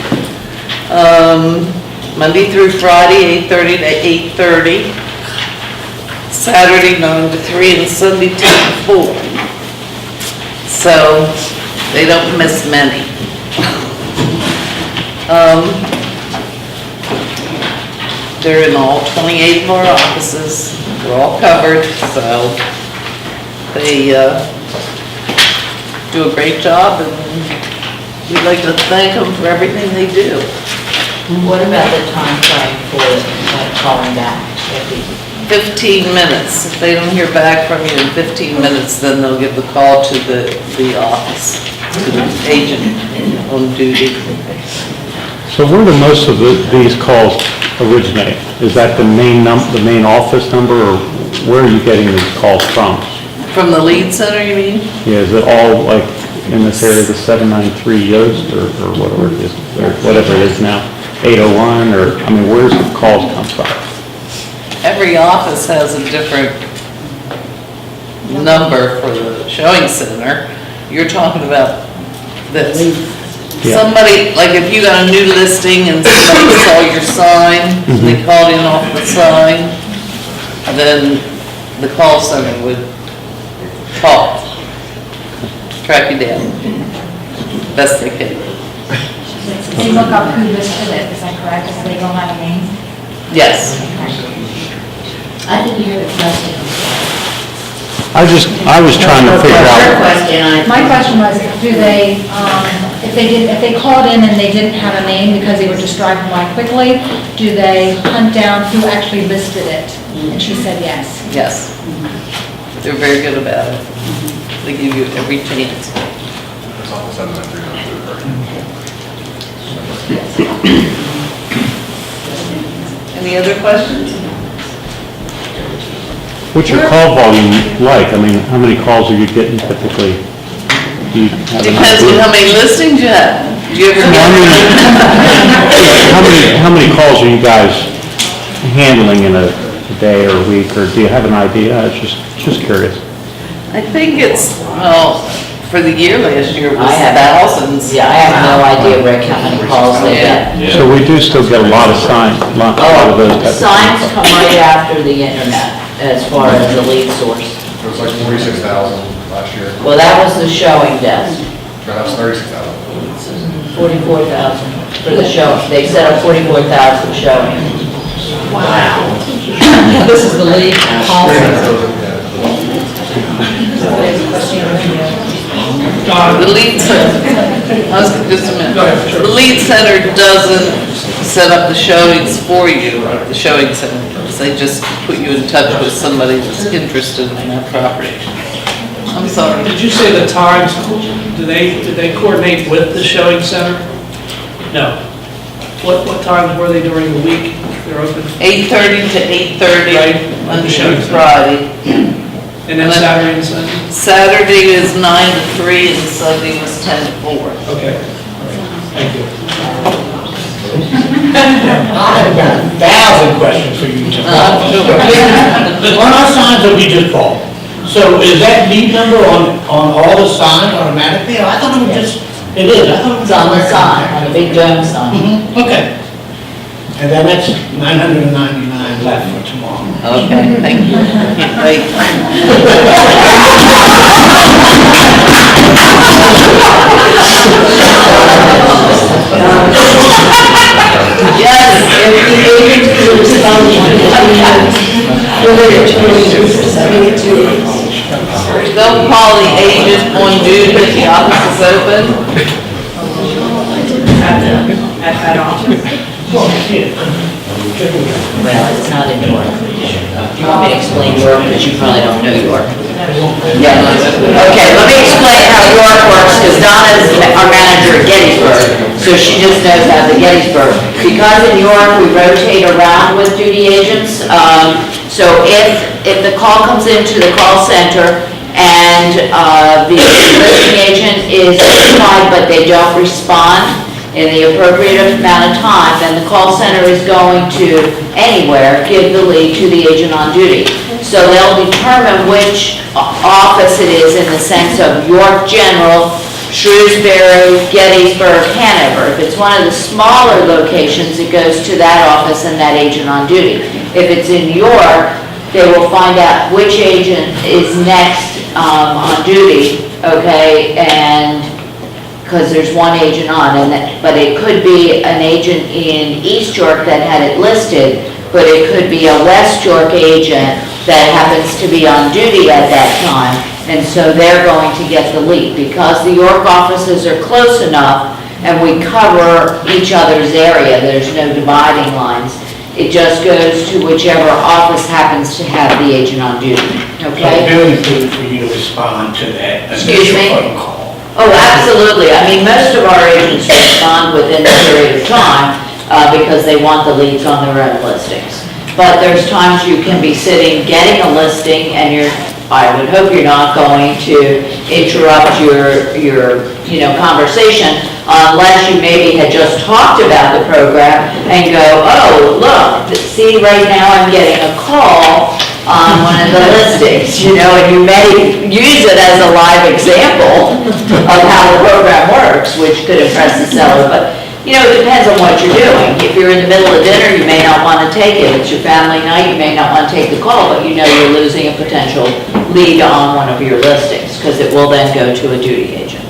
Speaker 15: Monday through Friday, 8:30 to 8:30, Saturday 9 to 3, and Sunday 10 to 4. So they don't miss many. They're in all 28 of our offices. They're all covered, so they do a great job, and we'd like to thank them for everything they do.
Speaker 1: What about the time frame for calling back?
Speaker 15: 15 minutes. If they don't hear back from you in 15 minutes, then they'll give the call to the office, to the agent on duty.
Speaker 10: So where do most of these calls originate? Is that the main office number, or where are you getting these calls from?
Speaker 15: From the lead center, you mean?
Speaker 10: Yeah, is it all like in this area, the 793 Yost or whatever it is, or whatever it is now, 801, or, I mean, where's the calls come from?
Speaker 15: Every office has a different number for the showing center. You're talking about this.
Speaker 10: Yeah.
Speaker 15: Somebody, like if you got a new listing and somebody saw your sign, and they called in off the sign, then the call center would call, track you down, best they can.
Speaker 11: They look up who listed it, is that correct? Because they don't have a name?
Speaker 15: Yes.
Speaker 1: I didn't hear the question.
Speaker 10: I was trying to figure
Speaker 1: Your
Speaker 10: out,
Speaker 1: question,
Speaker 3: My question was, do they, if they called in and they didn't have a name because they were just driving by quickly, do they hunt down who actually listed it? And she said yes.
Speaker 15: Yes. They're very good about it. They give you every chance.
Speaker 7: It's on the 793
Speaker 15: Any other questions?
Speaker 10: what's your call volume like? I mean, how many calls are you getting typically? Do you have an
Speaker 15: Depends on
Speaker 10: idea?
Speaker 15: how many listings you have. Do you ever
Speaker 10: Well, I mean, how many calls are you guys handling in a day or a week, or do you have an idea? I was just curious.
Speaker 15: I think it's, well, for the year last year, it was
Speaker 1: I have-
Speaker 15: thousands.
Speaker 1: Yeah, I have no idea, Rick, how many calls they get.
Speaker 10: So we do still get a lot of a lot of those types of
Speaker 1: Signs
Speaker 10: things.
Speaker 1: come right after the internet, as far as the lead source.
Speaker 7: It was like 46,000 last year.
Speaker 1: Well, that was the showing desk,
Speaker 7: No, that was 36,000.
Speaker 1: 44,000 for the show. They set up 44,000 showing. Wow. This is the lead call center.
Speaker 15: The lead center, just a minute. The lead center doesn't set up the showings for you, like the showing center. They just put you in touch with somebody that's interested in that property. I'm sorry.
Speaker 14: Did you say the times, do they coordinate with the showing center? No. What times were they during the week? They're open?
Speaker 15: 8:30 to 8:30,
Speaker 14: Right.
Speaker 15: Monday through Friday.
Speaker 14: And then Saturday and Sunday?
Speaker 15: Saturday is 9 to 3 and Sunday was 10 to 4.
Speaker 14: Okay. Thank you.
Speaker 16: I've got 1,000 questions for you, Jim. On our signs that we just bought, so is that lead number on all the signs automatically? I thought it was just, it is, I thought it was.
Speaker 1: It's on the sign, on the big dome sign.
Speaker 16: Mhm, okay. And then that's 999 left for tomorrow.
Speaker 15: Okay, thank you. Can't wait. Yes,
Speaker 4: If the agent is responding to
Speaker 15: they'll call the agent on duty if the office is open.
Speaker 1: At that office? Well, it's not in York. You want me to explain York, because you probably don't know York. Yeah, okay, let me explain how York works, because Donna's our manager at Gettysburg, so she just knows how the Gettysburg. Because in York, we rotate around with duty agents, so if the call comes into the call center and the listing agent is notified, but they don't respond in the appropriate amount of time, then the call center is going to anywhere give the lead to the agent on duty. So they'll determine which office it is in the sense of York General, Shrewsbury, Gettysburg, Hanover. If it's one of the smaller locations, it goes to that office and that agent on duty. If it's in York, they will find out which agent is next on duty, okay, and because there's one agent on, but it could be an agent in East York that had it listed, but it could be a West York agent that happens to be on duty at that time, and so they're going to get the lead. Because the York offices are close enough, and we cover each other's area. There's no dividing lines. It just goes to whichever office happens to have the agent on duty, okay?
Speaker 16: Very good for you to respond to that
Speaker 1: Excuse
Speaker 16: initial
Speaker 1: me?
Speaker 16: phone call.
Speaker 1: Oh, absolutely. I mean, most of our agents respond within a period of time because they want the leads on their own listings. But there's times you can be sitting, getting a listing, and I would hope you're not going to interrupt your conversation unless you maybe had just talked about the program and go, oh, look, see, right now I'm getting a call on one of the listings, and you may use it as a live example of how the program works, which could impress the seller, but, it depends on what you're doing. If you're in the middle of dinner, you may not want to take it. It's your family night, you may not want to take the call, but you're losing a potential lead on one of your listings, because it will then go to a duty agent.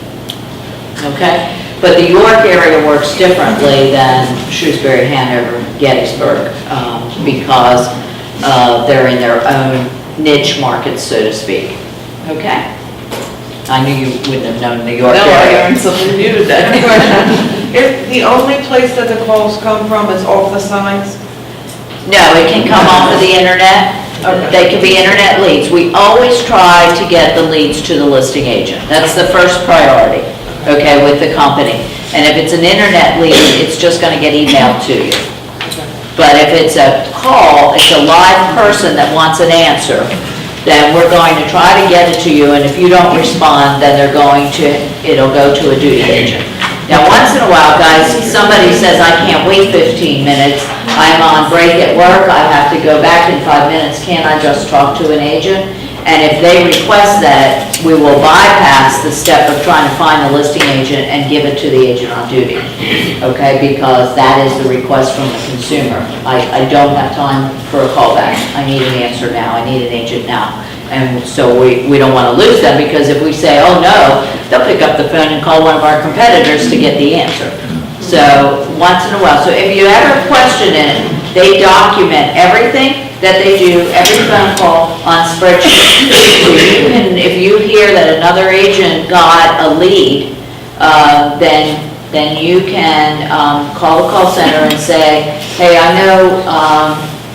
Speaker 1: Okay? But the York area works differently than Shrewsbury, Hanover, Gettysburg, because they're in their own niche markets, so to speak. Okay? I knew you wouldn't have known the York
Speaker 15: No, I
Speaker 1: area.
Speaker 15: learned something new today.
Speaker 17: If the only place that the calls come from is off the signs?
Speaker 1: No, it can come off of the internet. They can be internet leads. We always try to get the leads to the listing agent. That's the first priority, okay, with the company. And if it's an internet lead, it's just going to get emailed to you. But if it's a call, it's a live person that wants an answer, then we're going to try to get it to you, and if you don't respond, then it'll go to a duty agent. Now, once in a while, guys, somebody says, I can't wait 15 minutes, I'm on break at work, I have to go back in 5 minutes, can't I just talk to an agent? And if they request that, we will bypass the step of trying to find the listing agent and give it to the agent on duty, okay? Because that is the request from the consumer. I don't have time for a callback. I need an answer now. I need an agent now. And so we don't want to lose them, because if we say, oh no, they'll pick up the phone and call one of our competitors to get the answer. So once in a while, so if you ever question it, they document everything that they do, every phone call on spreadsheet. So if you hear that another agent got a lead, then you can call the call center and say, hey, I know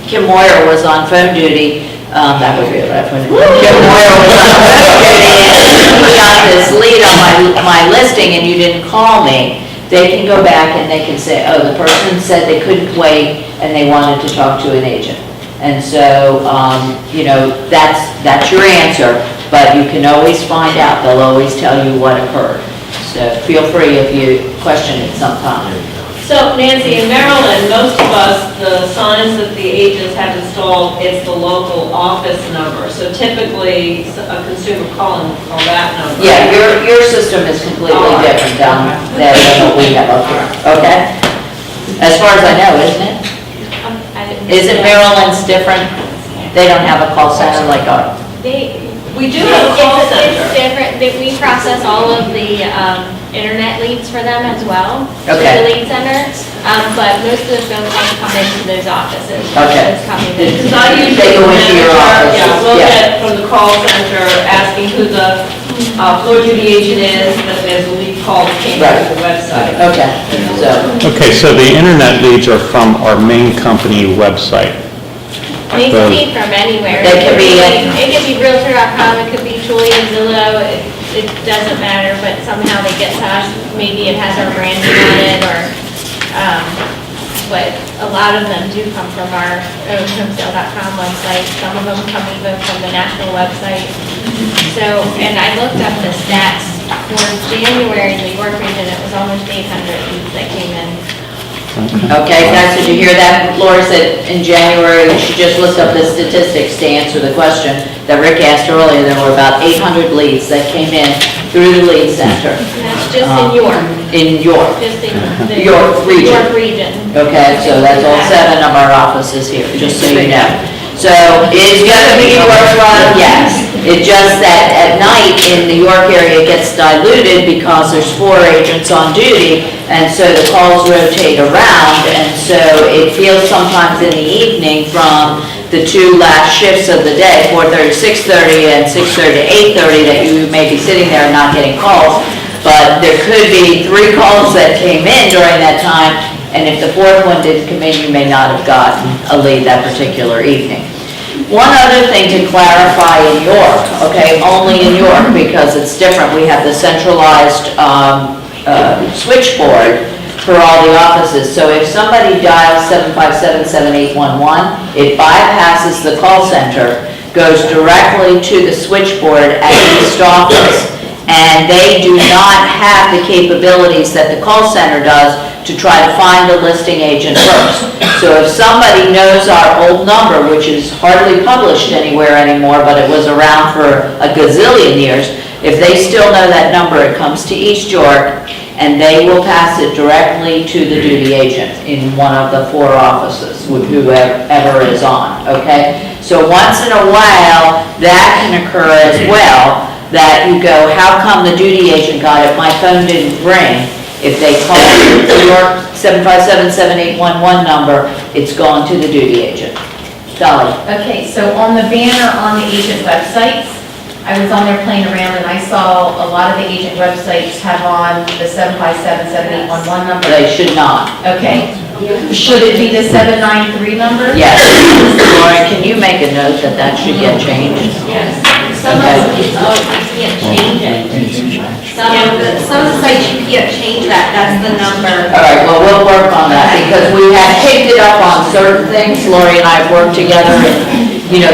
Speaker 1: Kim Moyer was on phone duty. That would be a reference. Kim Moyer was on phone duty, and we got this lead on my listing and you didn't call me. They can go back and they can say, oh, the person said they couldn't wait and they wanted to talk to an agent. And so, that's your answer, but you can always find out. They'll always tell you what occurred. So feel free if you question it sometime.
Speaker 9: So Nancy, in Maryland, most of us, the signs that the agents have installed, it's the local office number. So typically, a consumer calling will call that number.
Speaker 1: Yeah, your system is completely different down there than what we have up here, okay? As far as I know, isn't it? Isn't Maryland's different? They don't have a call center like ours.
Speaker 9: We do have a call center.
Speaker 2: It's different, we process all of the internet leads for them as well.
Speaker 1: Okay.
Speaker 2: Through the lead center, but most of the phone calls come into those offices.
Speaker 1: Okay.
Speaker 2: Those come in.
Speaker 9: Because I usually,
Speaker 1: They go into your office.
Speaker 9: yeah, we'll
Speaker 1: Yeah.
Speaker 9: get from the call center asking who the floor duty agent is, but there's a lead call that came through the website.
Speaker 1: Okay, so.
Speaker 10: Okay, so the internet leads are from our main company website.
Speaker 2: They can be from anywhere.
Speaker 1: They can be
Speaker 2: It could be Realtor.com, it could be Julia Zillow, it doesn't matter, but somehow they get to us. Maybe it has our branding on it, or, but a lot of them do come from our own homesale.com website. Some of them come even from the national website. So, and I looked up the stats for January in the York region, it was almost 800 leads that came in.
Speaker 1: Okay, guys, did you hear that? Laura said in January, she just looked up the statistics to answer the question that Rick asked earlier. There were about 800 leads that came in through the lead center.
Speaker 2: And that's just in York.
Speaker 1: In York.
Speaker 2: Just in the
Speaker 1: York region.
Speaker 2: York region.
Speaker 1: Okay, so that's all 7 of our offices here, just so you know. So it's gonna be York run, yes. It's just that at night in the York area it gets diluted because there's 4 agents on duty, and so the calls rotate around, and so it feels sometimes in the evening from the 2 last shifts of the day, 4:30 to 6:30 and 6:30 to 8:30, that you may be sitting there and not getting calls. but there could be 3 calls that came in during that time, and if the 4th one didn't come in, you may not have gotten a lead that particular evening. One other thing to clarify in York, okay, only in York, because it's different, we have the centralized switchboard for all the offices. So if somebody dials 757-7811, it bypasses the call center, goes directly to the switchboard at East Office, and they do not have the capabilities that the call center does to try to find the listing agent first. So if somebody knows our old number, which is hardly published anywhere anymore, but it was around for a gazillion years, if they still know that number, it comes to East York, and they will pass it directly to the duty agent in one of the 4 offices, whoever is on, okay? So once in a while, that can occur as well, that you go, how come the duty agent got it, my phone didn't ring? If they call the York 757-7811 number, it's going to the duty agent. Dolly?
Speaker 11: Okay, so on the banner on the agent websites, I was on there playing around and I saw a lot of the agent websites have on the 757-7811 number.
Speaker 1: They should not.
Speaker 11: Okay. Should it be the 793 number?
Speaker 1: Yes. Lauren, can you make a note that that should get changed?
Speaker 8: Yes. Some of the, you can't change it. Some of the sites you can't change that, that's the number.
Speaker 1: All right, well, we'll work on that, because we have picked it up on certain things. Lori and I have worked together and,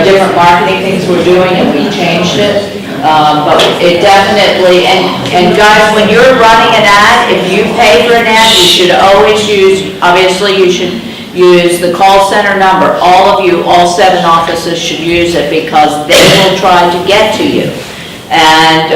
Speaker 1: different marketing things we're doing, and we changed it. But it definitely, and guys, when you're running an ad, if you pay for an ad, you should always use, obviously, you should use the call center number. All of you, all 7 offices should use it, because they will try to get to you. And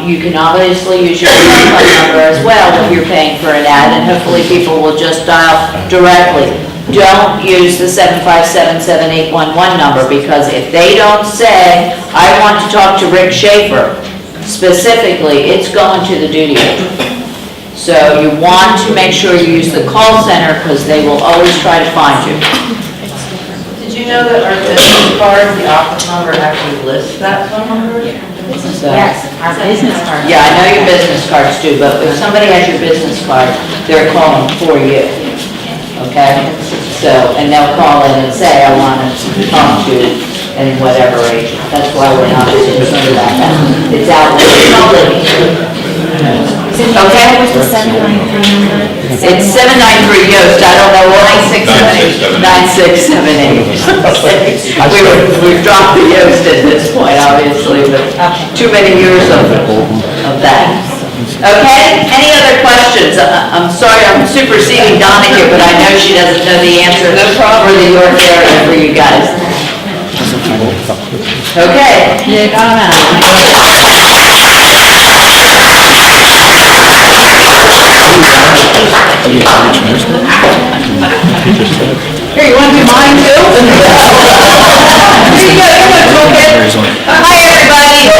Speaker 1: you can obviously use your telephone number as well if you're paying for an ad, and hopefully people will just dial directly. Don't use the 757-7811 number, because if they don't say, I want to talk to Rick Schaefer, specifically, it's going to the duty agent. So you want to make sure you use the call center, because they will always try to find you.
Speaker 15: Did you know that our business card, the office number actually lists that phone number?
Speaker 1: So-
Speaker 11: Yes, our business card.
Speaker 1: Yeah, I know your business cards do, but if somebody has your business card, they're calling for you, okay? So, and they'll call in and say, I want to talk to, and whatever agent. That's why we're not concerned about that. It's out in the public. Okay?
Speaker 11: What's the 793 number?
Speaker 1: It's 793 Yoast, I don't know, 9678. We've dropped the Yoast at this point, obviously, but too many years of that. Okay, any other questions? I'm sorry, I'm superseding Donna here, but I know she doesn't know the answer for the York area for you guys. Okay. Here, you want to do mine too? Here you go, you want to talk it? Hi, everybody.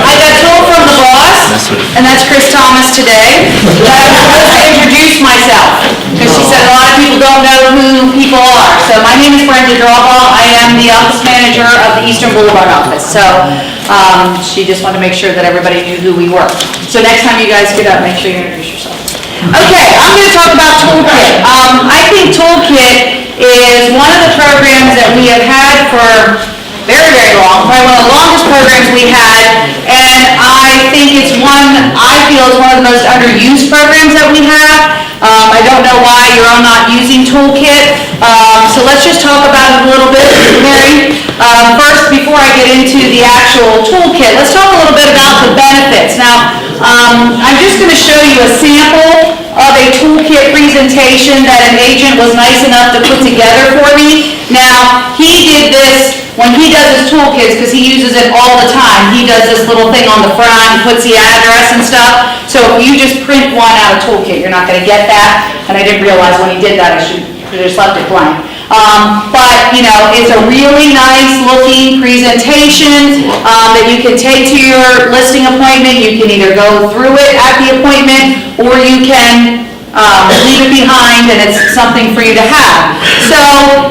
Speaker 1: I got told from the boss, and that's Chris Thomas today, that I'm supposed to introduce myself, because she said a lot of people don't know who people are. So my name is Brenda Drawball. I am the office manager of the Eastern Boulevard office. So she just wanted to make sure that everybody knew who we were. So next time you guys get up, make sure you introduce yourself. Okay, I'm going to talk about Toolkit. I think Toolkit is one of the programs that we have had for very, very long, probably one of the longest programs we had, and I think it's one, I feel is one of the most underused programs that we have. I don't know why you're all not using Toolkit, so let's just talk about it a little bit, Mary. First, before I get into the actual Toolkit, let's talk a little bit about the benefits. Now, I'm just going to show you a sample of a Toolkit presentation that an agent was nice enough to put together for me. Now, he did this when he does his toolkits, because he uses it all the time. He does this little thing on the front, puts the address and stuff. So if you just print one out of Toolkit, you're not going to get that. And I didn't realize when he did that, I should have just left it blank. But, it's a really nice looking presentation that you can take to your listing appointment. You can either go through it at the appointment, or you can leave it behind, and it's something for you to have. So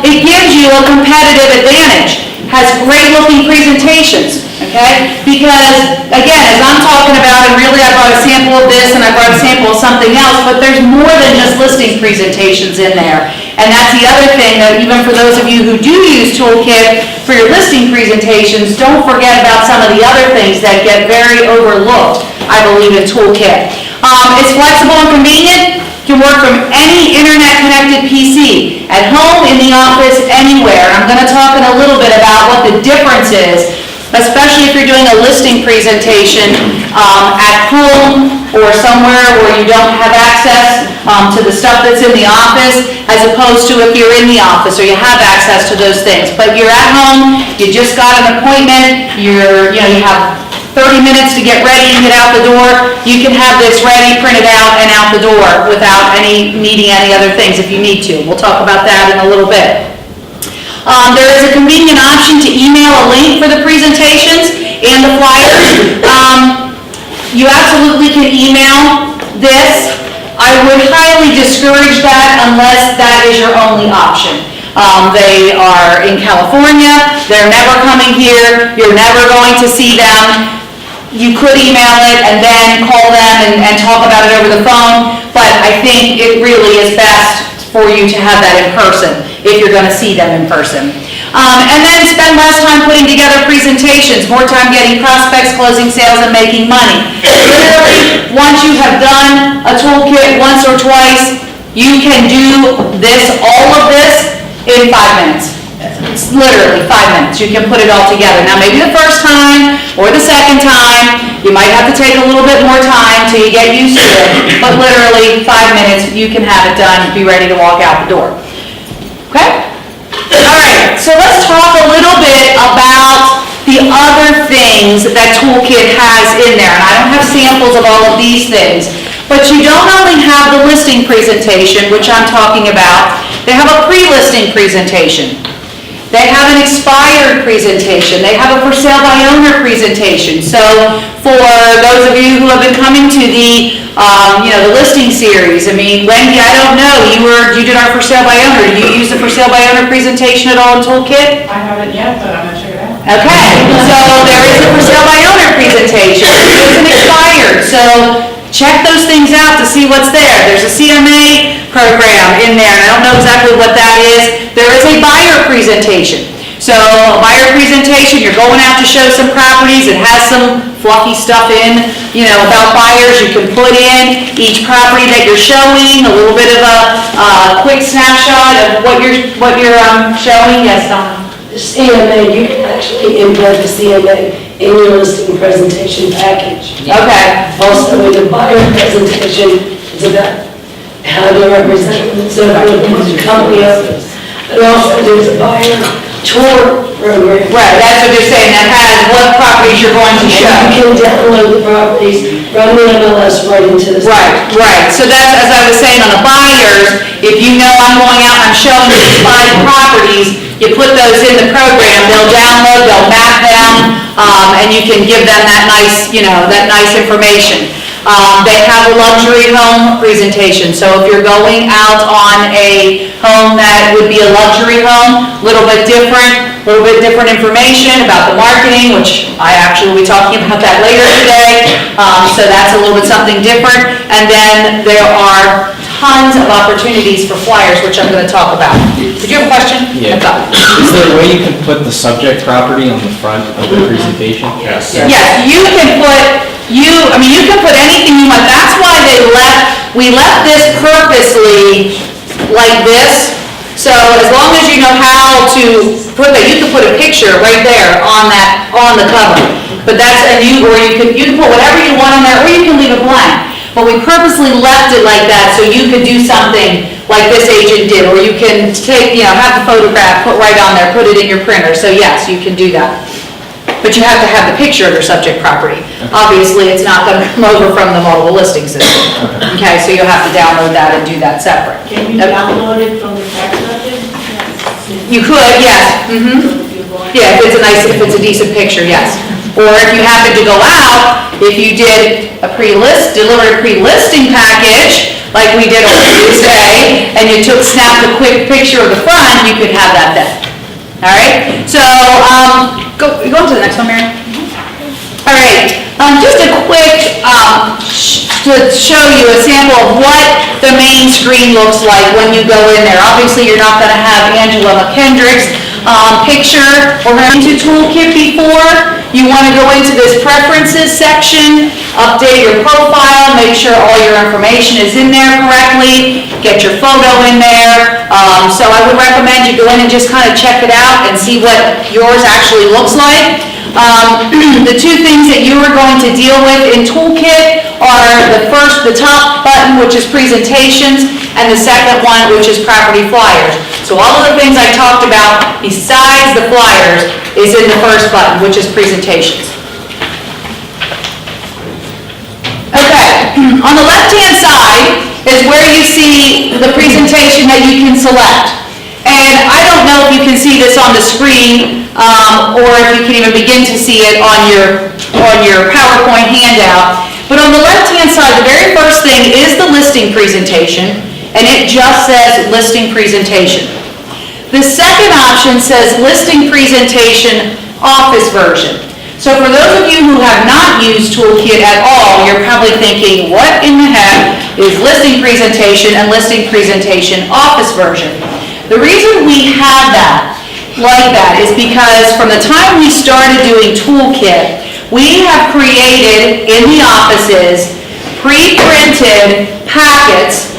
Speaker 1: it gives you a competitive advantage. Has great looking presentations, okay? Because, again, as I'm talking about and
Speaker 18: really, I brought a sample of this and I brought a sample of something else, but there's more than just listing presentations in there. And that's the other thing, that even for those of you who do use Toolkit for your listing presentations, don't forget about some of the other things that get very overlooked, I believe, in Toolkit. It's flexible and convenient. You can work from any internet-connected PC, at home, in the office, anywhere. I'm going to talk in a little bit about what the difference is, especially if you're doing a listing presentation at home or somewhere where you don't have access to the stuff that's in the office, as opposed to if you're in the office or you have access to those things. But you're at home, you just got an appointment, you have 30 minutes to get ready and get out the door, you can have this ready, printed out, and out the door without needing any other things if you need to. We'll talk about that in a little bit. There is a convenient option to email a link for the presentations and the flyers. You absolutely can email this. I would highly discourage that unless that is your only option. They are in California, they're never coming here, you're never going to see them. You could email it and then call them and talk about it over the phone, but I think it really is best for you to have that in person, if you're going to see them in person. And then spend less time putting together presentations, more time getting prospects, closing sales, and making money. Literally, once you have done a toolkit once or twice, you can do all of this in 5 minutes. It's literally 5 minutes. You can put it all together. Now, maybe the first time or the second time, you might have to take a little bit more time till you get used to it, but literally 5 minutes, you can have it done, be ready to walk out the door. Okay? All right, so let's talk a little bit about the other things that Toolkit has in there. And I don't have samples of all of these things, but you don't only have the listing presentation, which I'm talking about, they have a pre-listing presentation. They have an expired presentation. They have a for sale by owner presentation. So for those of you who have been coming to the listing series, I mean, Wendy, I don't know, you did our for sale by owner. Do you use the for sale by owner presentation at all in Toolkit?
Speaker 11: I haven't yet, but I'm gonna check it out.
Speaker 18: Okay, so there is a for sale by owner presentation. It's an expired, so check those things out to see what's there. There's a CMA program in there, and I don't know exactly what that is. There is a buyer presentation. So a buyer presentation, you're going out to show some properties, it has some fluffy stuff in, about buyers. You can put in each property that you're showing, a little bit of a quick snapshot of what you're showing. Yes, Donna?
Speaker 4: The CMA, you can actually embed the CMA in your listing presentation package.
Speaker 18: Okay.
Speaker 4: Also, with the buyer presentation, it's about how to represent themselves with the company owners. And also, there's a buyer tour program.
Speaker 18: Right, that's what you're saying, that has what properties you're going to show.
Speaker 4: You can download the properties from the MLS right into the site.
Speaker 18: Right. So that's, as I was saying, on the buyers, if you know I'm going out and I'm showing these 5 properties, you put those in the program, they'll download, they'll map them, and you can give them that nice, that nice information. They have a luxury home presentation, so if you're going out on a home that would be a luxury home, a little bit different information about the marketing, which I actually will be talking about that later today, so that's a little bit something different. And then there are tons of opportunities for flyers, which I'm going to talk about. Did you have a question?
Speaker 19: Yeah. Is there a way you can put the subject property on the front of the presentation?
Speaker 7: Yes.
Speaker 18: Yes, you can put anything you want. That's why we left this purposely like this. So as long as you know how to put that, you can put a picture right there on the cover. But you can put whatever you want on there, or you can leave it blank. But we purposely left it like that so you could do something like this agent did, or you can take, have the photograph, put right on there, put it in your printer. So yes, you can do that. But you have to have the picture of your subject property. Obviously, it's not going to come over from the multiple listing system. Okay, so you'll have to download that and do that separate.
Speaker 4: Can you download it from the text message?
Speaker 18: You could, yes. Yeah, if it's a decent picture, yes. Or if you happen to go out, if you did delivered a pre-listing package, like we did on Tuesday, and you snapped a quick picture of the front, you could have that then. All right, so go on to the next one, Mary. All right, just a quick to show you a sample of what the main screen looks like when you go in there. Obviously, you're not gonna have Angela McKendrick's picture or into Toolkit before. You wanna go into this preferences section, update your profile, make sure all your information is in there correctly, get your photo in there. So I would recommend you go in and just kind of check it out and see what yours actually looks like. The two things that you are going to deal with in Toolkit are the top button, which is presentations, and the second one, which is property flyers. So all of the things I talked about besides the flyers is in the first button, which is presentations. Okay, on the left-hand side is where you see the presentation that you can select. And I don't know if you can see this on the screen, or if you can even begin to see it on your PowerPoint handout. But on the left-hand side, the very first thing is the listing presentation, and it just says listing presentation. The second option says listing presentation office version. So for those of you who have not used Toolkit at all, you're probably thinking, what in the heck is listing presentation and listing presentation office version? The reason we have that like that is because from the time we started doing Toolkit, we have created in the offices pre-printed packets,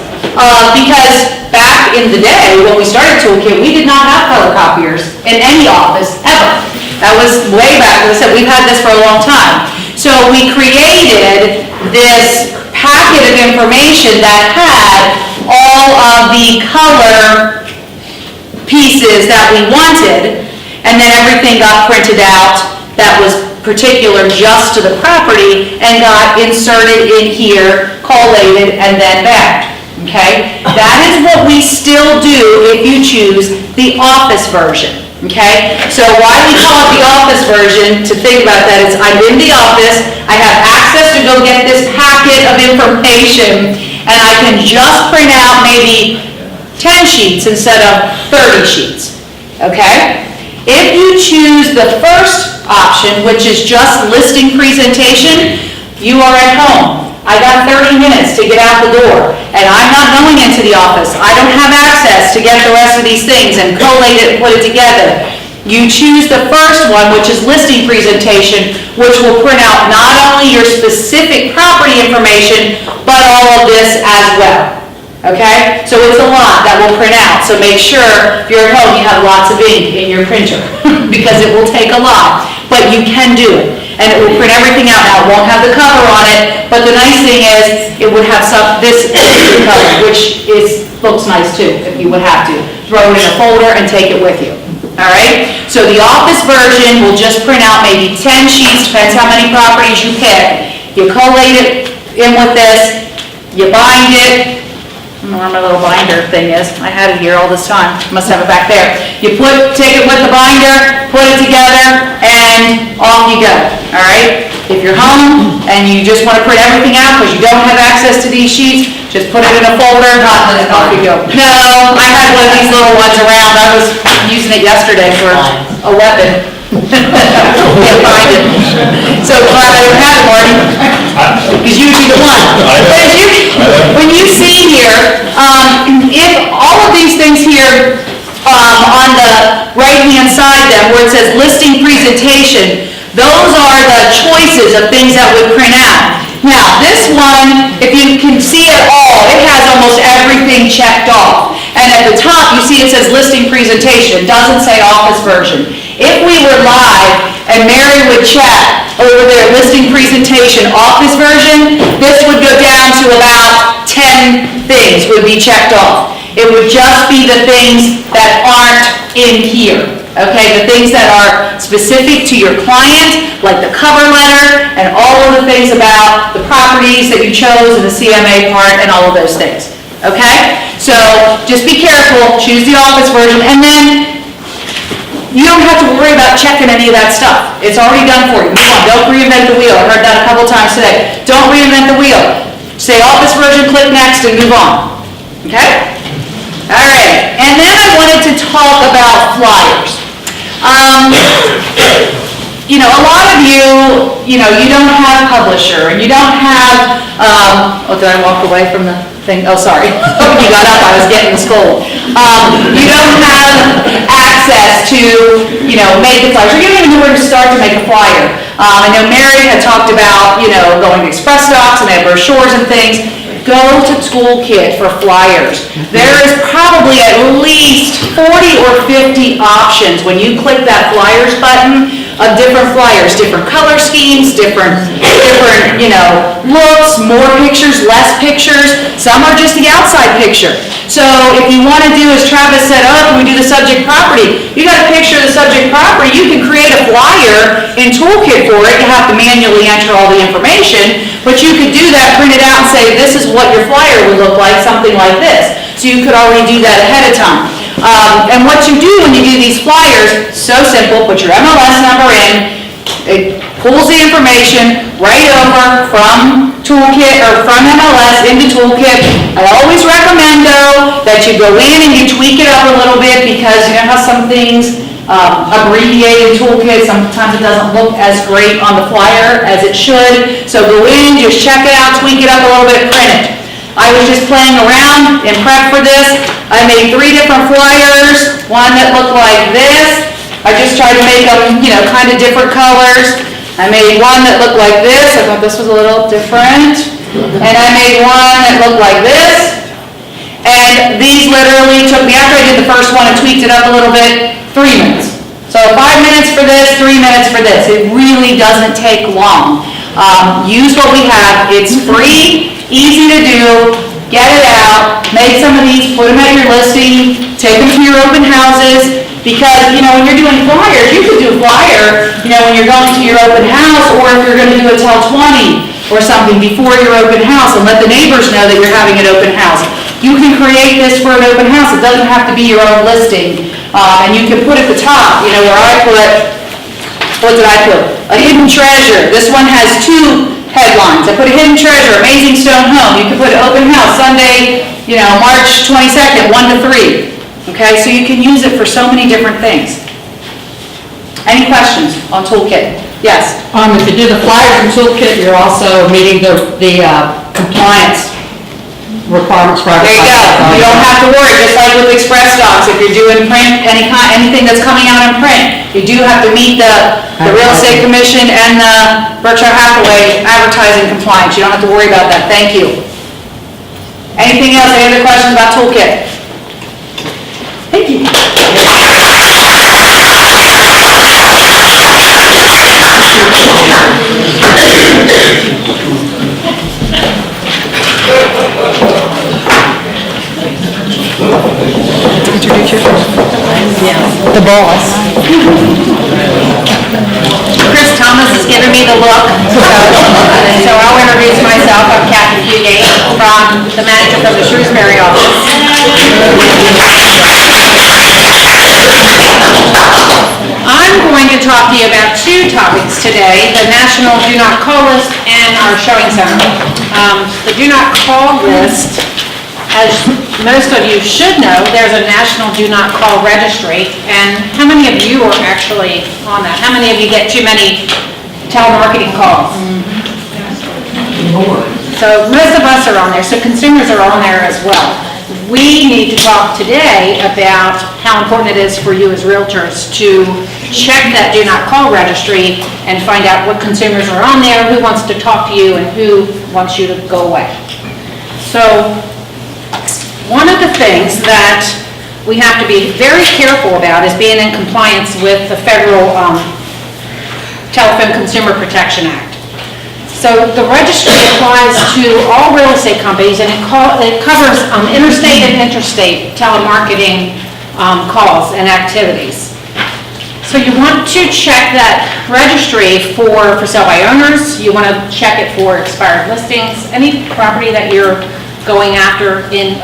Speaker 18: because back in the day when we started Toolkit, we did not have color copiers in any office ever. That was way back. As I said, we've had this for a long time. So we created this packet of information that had all of the color pieces that we wanted, and then everything got printed out that was particular just to the property and got inserted in here, collated, and then bagged. Okay? That is what we still do if you choose the office version. Okay? So why we call it the office version, to think about that, is I'm in the office, I have access to go get this packet of information, and I can just print out maybe 10 sheets instead of 30 sheets. Okay? If you choose the first option, which is just listing presentation, you are at home. I got 30 minutes to get out the door, and I'm not going into the office. I don't have access to get the rest of these things and collate it and put it together. You choose the first one, which is listing presentation, which will print out not only your specific property information, but all of this as well. Okay? So it's a lot that will print out. So make sure if you're at home, you have lots of ink in your printer, because it will take a lot. But you can do it. And it will print everything out. Now, it won't have the cover on it, but the nice thing is, it would have this cover, which looks nice too, if you would have to. Throw it in a folder and take it with you. All right? So the office version will just print out maybe 10 sheets, depends how many properties you pick. You collate it in with this, you bind it. I don't know where my little binder thing is. I had it here all this time. Must have it back there. You take it with the binder, put it together, and off you go. All right? If you're home and you just want to print everything out because you don't have access to these sheets, just put it in a folder, and off you go. No, I had one of these little ones around. I was using it yesterday for a weapon. Can't find it. So glad I don't have it, Marty, because you'd be the one. But when you see here, if all of these things here on the right-hand side then, where it says listing presentation, those are the choices of things that would print out. Now, this one, if you can see it all, it has almost everything checked off. And at the top, you see it says listing presentation. It doesn't say office version. If we were live and Mary would chat over there, listing presentation office version, this would go down to about 10 things would be checked off. It would just be the things that aren't in here. Okay, the things that are specific to your client, like the cover letter and all of the things about the properties that you chose in the CMA part and all of those things. Okay, so just be careful, choose the office version, and then you don't have to worry about checking any of that stuff. It's already done for you. Move on, don't reinvent the wheel. I heard that a couple times today. Don't reinvent the wheel. Say office version, click next, and move on. Okay? All right, and then I wanted to talk about flyers. you know, a lot of you know, you don't have publisher, and you don't have, oh, did I walk away from the thing? Oh, sorry. You got up, I was getting scolded. You don't have access to, you know, make the flyers, or you don't even know where to start to make a flyer. I know Mary had talked about, you know, going to Express Docs, and they have brochures and things. Go to Toolkit for flyers. There is probably at least 40 or 50 options when you click that flyers button of different flyers, different color schemes, different, you know, looks, more pictures, less pictures. Some are just the outside picture. So if you want to do, as Travis said, oh, can we do the subject property? You got a picture of the subject property, you can create a flyer in Toolkit for it. You have to manually enter all the information, but you could do that, print it out, and say, this is what your flyer would look like, something like this. So you could already do that ahead of time. And what you do when you do these flyers, so simple, put your MLS number in, it pulls the information right over from Toolkit, or from MLS into Toolkit. I always recommend, though, that you go in and you tweak it up a little bit, because you know how some things abbreviated Toolkit, sometimes it doesn't look as great on the flyer as it should. So go in, just check it out, tweak it up a little bit, print it. I was just playing around in prep for this. I made 3 different flyers, one that looked like this. I just tried to make them, you know, kind of different colors. I made one that looked like this. I thought this was a little different. And I made one that looked like this. And these literally took me, after I did the first one and tweaked it up a little bit, 3 minutes. So 5 minutes for this, 3 minutes for this. It really doesn't take long. Use what we have. It's free, easy to do. Get it out. Make some of these, put them at your listing, take them to your open houses. Because, you know, when you're doing flyers, you could do a flyer, you know, when you're going to your open house, or if you're going to do a Tell 20 or something before your open house, and let the neighbors know that you're having an open house. You can create this for an open house. It doesn't have to be your own listing. And you can put at the top, you know, where I put, what did I put? A hidden treasure. This one has 2 headlines. I put a hidden treasure, amazing stone home. You can put open house, Sunday, you know, March 22nd, 1 to 3. Okay, so you can use it for so many different things. Any questions on Toolkit? Yes?
Speaker 20: If you do the flyers in Toolkit, you're also meeting the compliance requirements for
Speaker 18: There you go. You don't have to worry, just like with Express Docs, if you're doing print, anything that's coming out in print, you do have to meet the Real Estate Commission and the Berkshire Hathaway advertising compliance. You don't have to worry about that. Thank you. Anything else? Any other questions about Toolkit? Thank you.
Speaker 1: Introduce yourself. Yeah. The boss.
Speaker 3: Chris Thomas is giving me the look, so I'll introduce myself. I'm Kathy Fugate from the manager from the Shrewsbury office. I'm going to talk to you about 2 topics today, the National Do Not Call List and our Showing Center. The Do Not Call List, as most of you should know, there's a National Do Not Call registry, and how many of you are actually on that? How many of you get too many telemarketing calls? So most of us are on there, so consumers are on there as well. We need to talk today about how important it is for you as realtors to check that Do Not Call registry and find out what consumers are on there, who wants to talk to you, and who wants you to go away. So one of the things that we have to be very careful about is being in compliance with the federal Telephone Consumer Protection Act. So the registry applies to all real estate companies, and it covers interstate and interstate telemarketing calls and activities. So you want to check that registry for sale by owners. You want to check it for expired listings, any property that you're going after in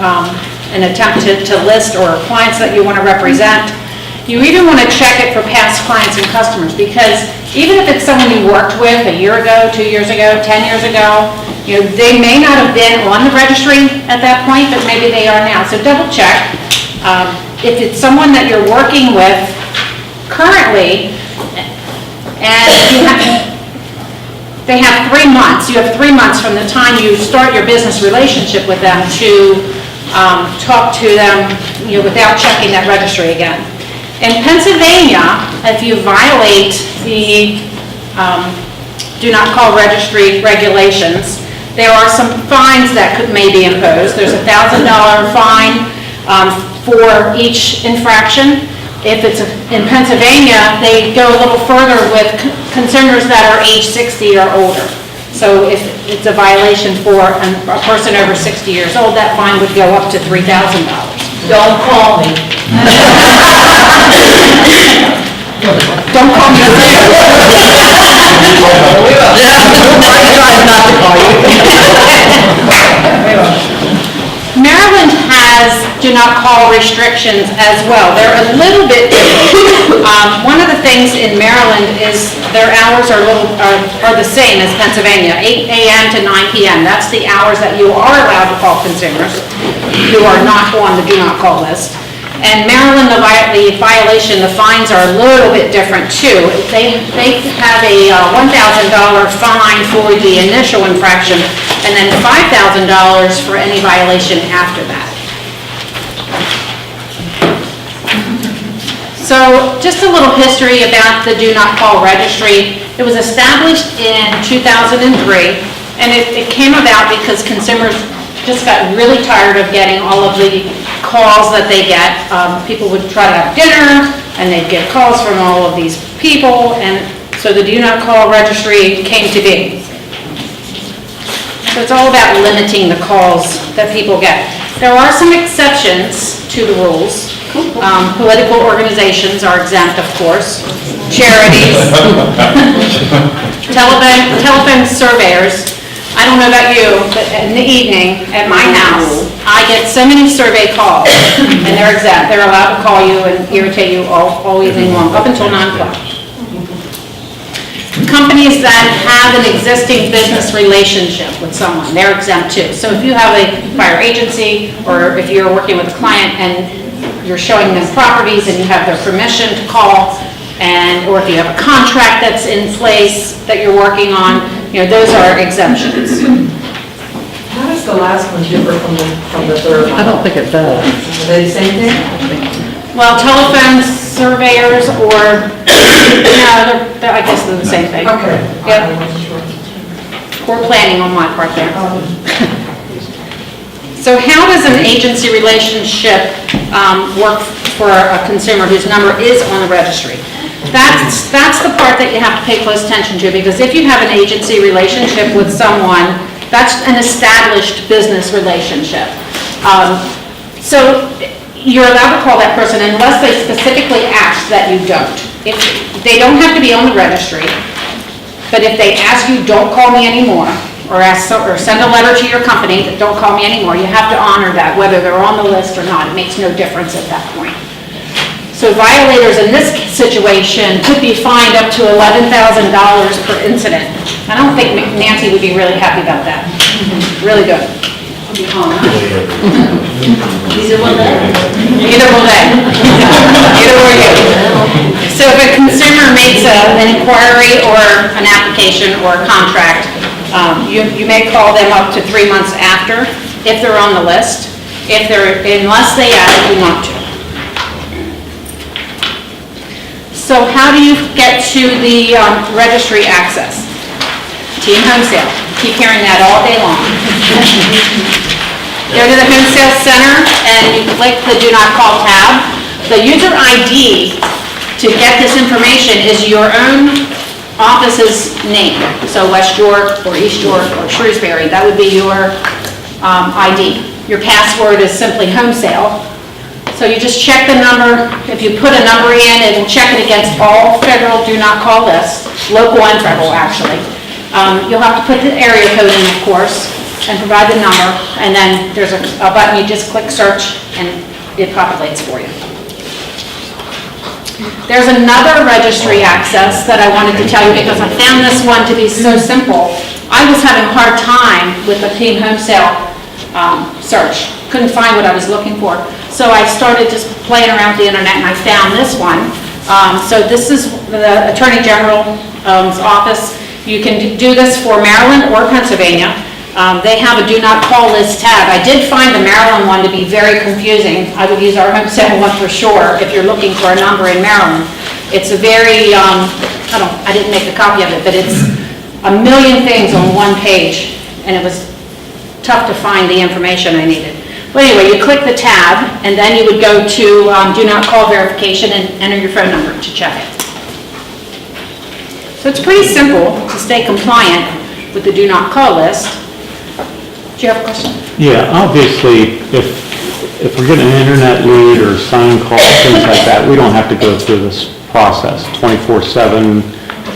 Speaker 3: an attempt to list, or clients that you want to represent. You even want to check it for past clients and customers, because even if it's someone you worked with a year ago, 2 years ago, 10 years ago, you know, they may not have been on the registry at that point, but maybe they are now. So double check. If it's someone that you're working with currently,
Speaker 18: And they have 3 months, you have 3 months from the time you start your business relationship with them to talk to them, without checking that registry again. In Pennsylvania, if you violate the do not call registry regulations, there are some fines that may be imposed. There's a $1,000 fine for each infraction. If it's in Pennsylvania, they go a little further with consumers that are age 60 or older. So if it's a violation for a person over 60 years old, that fine would go up to $3,000.
Speaker 15: Don't call me.
Speaker 18: Don't call me. Maryland has do not call restrictions as well. They're a little bit different. One of the things in Maryland is their hours are the same as Pennsylvania, 8 a.m. to 9 p.m. That's the hours that you are allowed to call consumers who are not on the do not call list. And Maryland, the violation, the fines are a little bit different too. They have a $1,000 fine for the initial infraction and then $5,000 for any violation after that. So just a little history about the Do Not Call Registry. It was established in 2003 and it came about because consumers just got really tired of getting all of the calls that they get. People would try to have dinner, and they'd get calls from all of these people, and so the Do Not Call Registry came to be. So it's all about limiting the calls that people get. There are some exceptions to the rules. Political organizations are exempt, of course. Charities. Telephone surveyors. I don't know about you, but in the evening at my house, I get so many survey calls, and they're exempt. They're allowed to call you and irritate you all evening long, up until 9 o'clock. Companies that have an existing business relationship with someone, they're exempt too. So if you have a fire agency, or if you're working with a client and you're showing them properties and you have their permission to call, or if you have a contract that's in place that you're working on, those are exemptions.
Speaker 17: How does the last one differ from the third one?
Speaker 20: I don't think it does.
Speaker 17: Are they the same thing?
Speaker 18: Well, telephone surveyors I guess they're the same thing.
Speaker 17: Okay.
Speaker 18: Yep. Poor planning on my part there. So how does an agency relationship work for a consumer whose number is on the registry? That's the part that you have to pay close attention to, because if you have an agency relationship with someone, that's an established business relationship. So you're allowed to call that person unless they specifically ask that you don't. They don't have to be on the registry, but if they ask you, don't call me anymore, or send a letter to your company that don't call me anymore, you have to honor that, whether they're on the list or not. It makes no difference at that point. So violators in this situation could be fined up to $11,000 per incident. I don't think Nancy would be really happy about that. Really good.
Speaker 15: Either will they.
Speaker 18: Either will they. Either will you. So if a consumer makes an inquiry or an application or a contract, you may call them up to 3 months after if they're on the list, unless they ask you not to. So how do you get to the registry access? Team Home Sale. Keep hearing that all day long. Go to the Home Sale Center and you click the Do Not Call tab. The user ID to get this information is your own office's name. So West York or East York or Shrewsbury, that would be your ID. Your password is simply Home Sale. So you just check the number. If you put a number in, it will check it against all federal do not call lists, local and federal actually. You'll have to put the area code in, of course, and provide the number, and then there's a button, you just click search, and it populates for you. There's another registry access that I wanted to tell you because I found this one to be so simple. I was having a hard time with the Team Home Sale search. Couldn't find what I was looking for. So I started just playing around with the internet and I found this one. So this is the Attorney General office. You can do this for Maryland or Pennsylvania. They have a do not call list tab. I did find the Maryland one to be very confusing. I would use our home center one for sure if you're looking for a number in Maryland. It's a very, I didn't make a copy of it, but it's a million things on one page, and it was tough to find the information I needed. But anyway, you click the tab, and then you would go to do not call verification and enter your phone number to check it. So it's pretty simple to stay compliant with the do not call list. Do you have a question?
Speaker 10: Yeah, obviously, if we're getting an internet lead or sign call, things like that, we don't have to go through this process 24/7.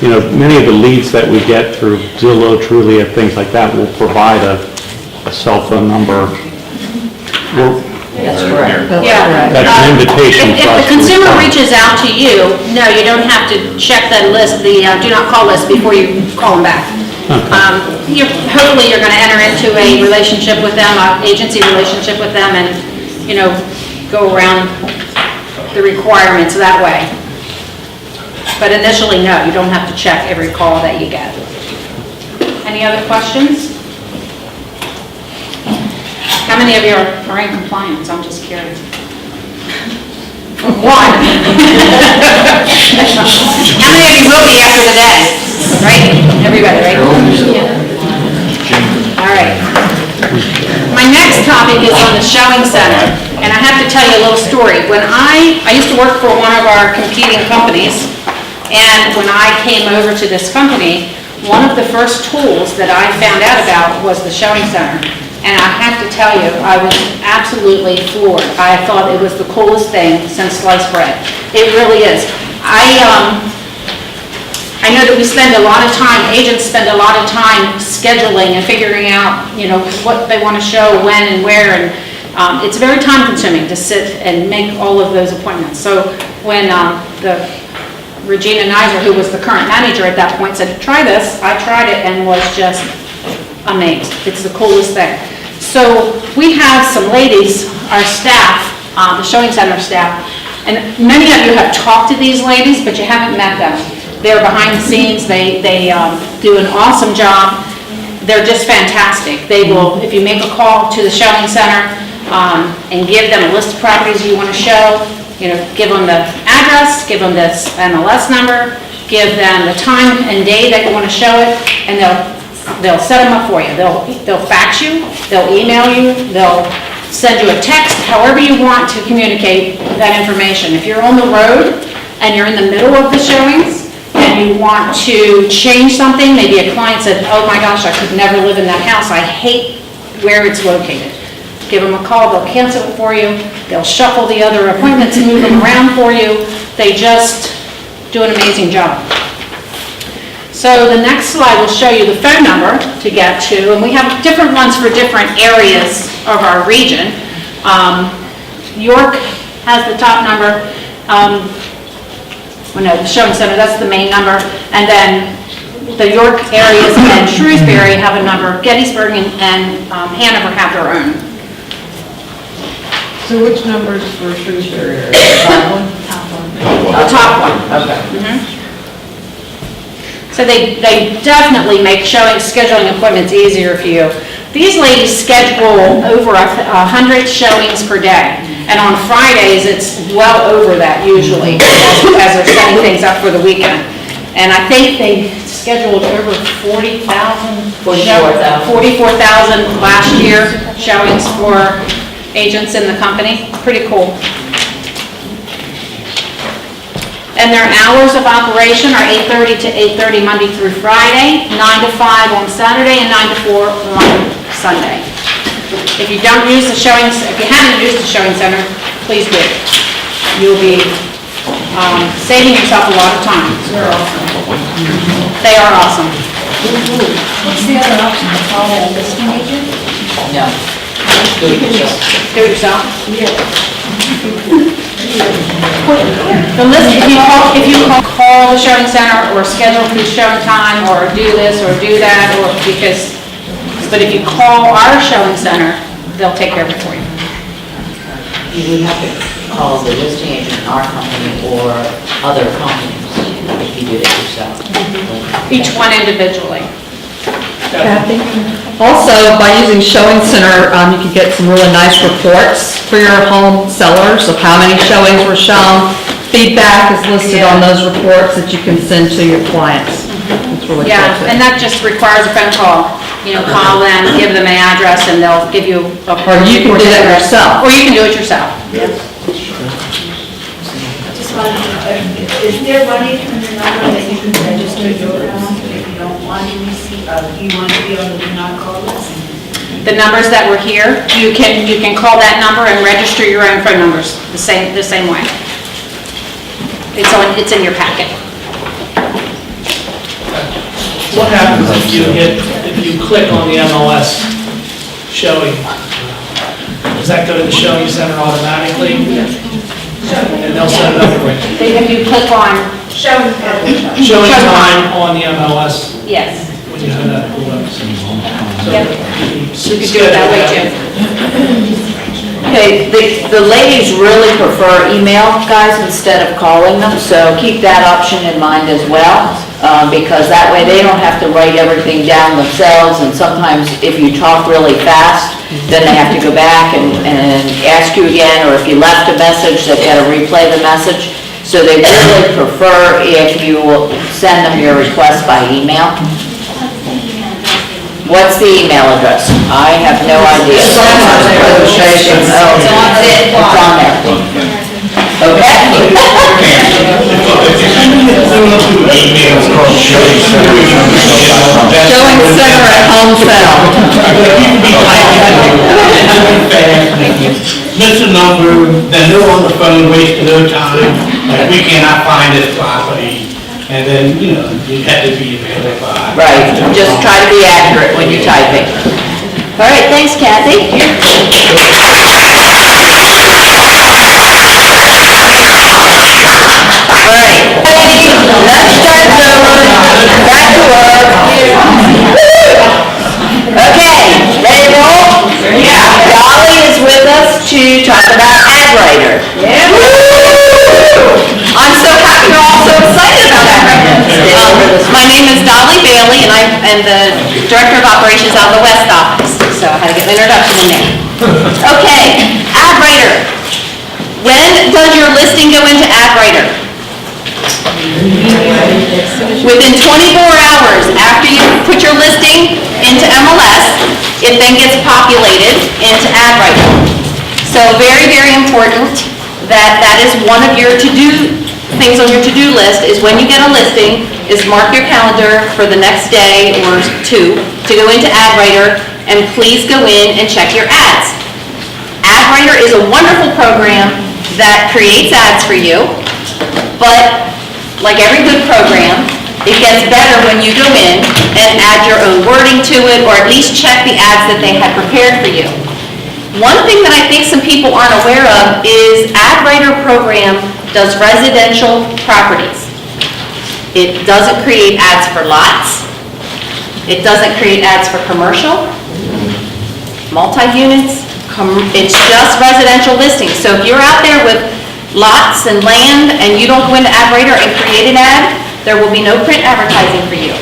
Speaker 10: You know, many of the leads that we get through Zillow, Trulia, things like that will provide a cell phone number.
Speaker 1: That's correct.
Speaker 18: Yeah.
Speaker 10: That's an invitation
Speaker 18: If
Speaker 10: for us
Speaker 18: the
Speaker 10: to
Speaker 18: consumer
Speaker 10: respond.
Speaker 18: reaches out to you, no, you don't have to check that list, the do not call list, before you call them back. Hopefully, you're going to enter into a relationship with them, an agency relationship with them, and, go around the requirements that way. But initially, no, you don't have to check every call that you get. Any other questions? How many of you are in compliance? I'm just curious. One. How many of you will be after the day? Right? Everybody, right? All right. My next topic is on the showing center, and I have to tell you a little story. When I used to work for one of our competing companies, and when I came over to this company, one of the first tools that I found out about was the showing center. And I have to tell you, I was absolutely floored. I thought it was the coolest thing since sliced bread. It really is. I know that we spend a lot of time, agents spend a lot of time scheduling and figuring out, what they want to show, when and where, and it's very time consuming to sit and make all of those appointments. So when Regina Nizer, who was the current manager at that point, said, try this, I tried it and was just amazed. It's the coolest thing. So we have some ladies, our staff, the showing center staff, and many of you have talked to these ladies, but you haven't met them. They're behind the scenes. They do an awesome job. They're just fantastic. They will, if you make a call to the showing center and give them a list of properties you want to show, give them the address, give them this MLS number, give them the time and day that you want to show it, and they'll set them up for you. They'll fax you, they'll email you, they'll send you a text, however you want to communicate that information. If you're on the road and you're in the middle of the showings and you want to change something, maybe a client said, oh my gosh, I could never live in that house, I hate where it's located. Give them a call, they'll cancel it for you, they'll shuffle the other appointments and move them around for you. They just do an amazing job. So the next slide will show you the phone number to get to, and we have different ones for different areas of our region. York has the top number, the showing center, that's the main number, and then the York areas and Shrewsbury have a number, Gettysburg and Hanover have their own.
Speaker 17: So which numbers for Shrewsbury? The top one?
Speaker 18: The top one. Okay. So they definitely make scheduling appointments easier for you. These ladies schedule over 100 showings per day, and on Fridays, it's well over that usually, as they're setting things up for the weekend. And I think they scheduled over 44,000 last year showings for agents in the company. Pretty cool. And their hours of operation are 8:30 to 8:30 Monday through Friday, 9 to 5 on Saturday, and 9 to 4 on Sunday. If you haven't used the showing center, please do. You'll be saving yourself a lot of time. They're awesome. They are awesome.
Speaker 13: What's the other option, to call a listing agent?
Speaker 1: No. Do it yourself.
Speaker 18: Do it yourself?
Speaker 13: Yeah.
Speaker 18: The list, if you call the showing center or schedule for showing time or do this or do that, but if you call our showing center, they'll take care of it for you.
Speaker 1: You would have to call the listing agent in our company or other companies. You do that yourself.
Speaker 3: Each one individually.
Speaker 20: Kathy? Also, by using Showing Center, you can get some really nice reports for your home sellers of how many showings were shown. Feedback is listed on those reports that you can send to your clients. It's really cool
Speaker 3: Yeah,
Speaker 20: too.
Speaker 3: and that just requires a phone call. You know, call them, give them an address, and they'll give you a...
Speaker 20: Or you can do that yourself.
Speaker 3: Or you can do it yourself.
Speaker 13: Just wanted to know, is there money from your number that you can register your own if you don't want to receive, you want to be on the do not call list?
Speaker 3: The numbers that were here, you can call that number and register your own phone numbers the same way. It's in your packet.
Speaker 14: What happens if you click on the MLS showing? Does that go to the showing center automatically? And they'll set it up for you?
Speaker 3: If you click on
Speaker 14: Showing time on the MLS
Speaker 3: yes.
Speaker 14: when you have that pulled up. So
Speaker 3: Yep.
Speaker 14: you
Speaker 3: You can do it that way too.
Speaker 1: Okay, the ladies really prefer email, guys, instead of calling them, so keep that option in mind as well, because that way they don't have to write everything down themselves, and sometimes if you talk really fast, then they have to go back and ask you again, or if you left a message, they've got to replay the message. So they really prefer if you will send them your request by email. What's the email address? I have no idea.
Speaker 20: It's on the registration.
Speaker 1: Oh, it's on there. Okay.
Speaker 20: Showing Center at home sale.
Speaker 16: Miss a number, then they're on the phone wasting their time, like, we cannot find this property, and then, you know, you have to be verified.
Speaker 1: Right, just try to be accurate when you type it. All right, thanks, Kathy. All right, let's start over, back to work. Okay, ready to roll? Yeah. Dolly is with us to talk about AdWriter.
Speaker 3: I'm so happy you're all so excited about that. My name is Dolly Bailey, and I am the Director of Operations out of the West Office, so I had to get an introduction in there. Okay, AdWriter. When does your listing go into AdWriter? Within 24 hours after you put your listing into MLS, it then gets populated into AdWriter. So very, very important that is one of your things on your to-do list is when you get a listing, is mark your calendar for the next day or two to go into AdWriter, and please go in and check your ads. AdWriter is a wonderful program that creates ads for you, but like every good program, it gets better when you go in and add your own wording to it, or at least check the ads that they have prepared for you. One thing that I think some people aren't aware of is AdWriter program does residential properties. It doesn't create ads for lots. It doesn't create ads for commercial, multi-units. It's just residential listings. So if you're out there with lots and land and you don't go into AdWriter and create an ad, there will be no print advertising for you.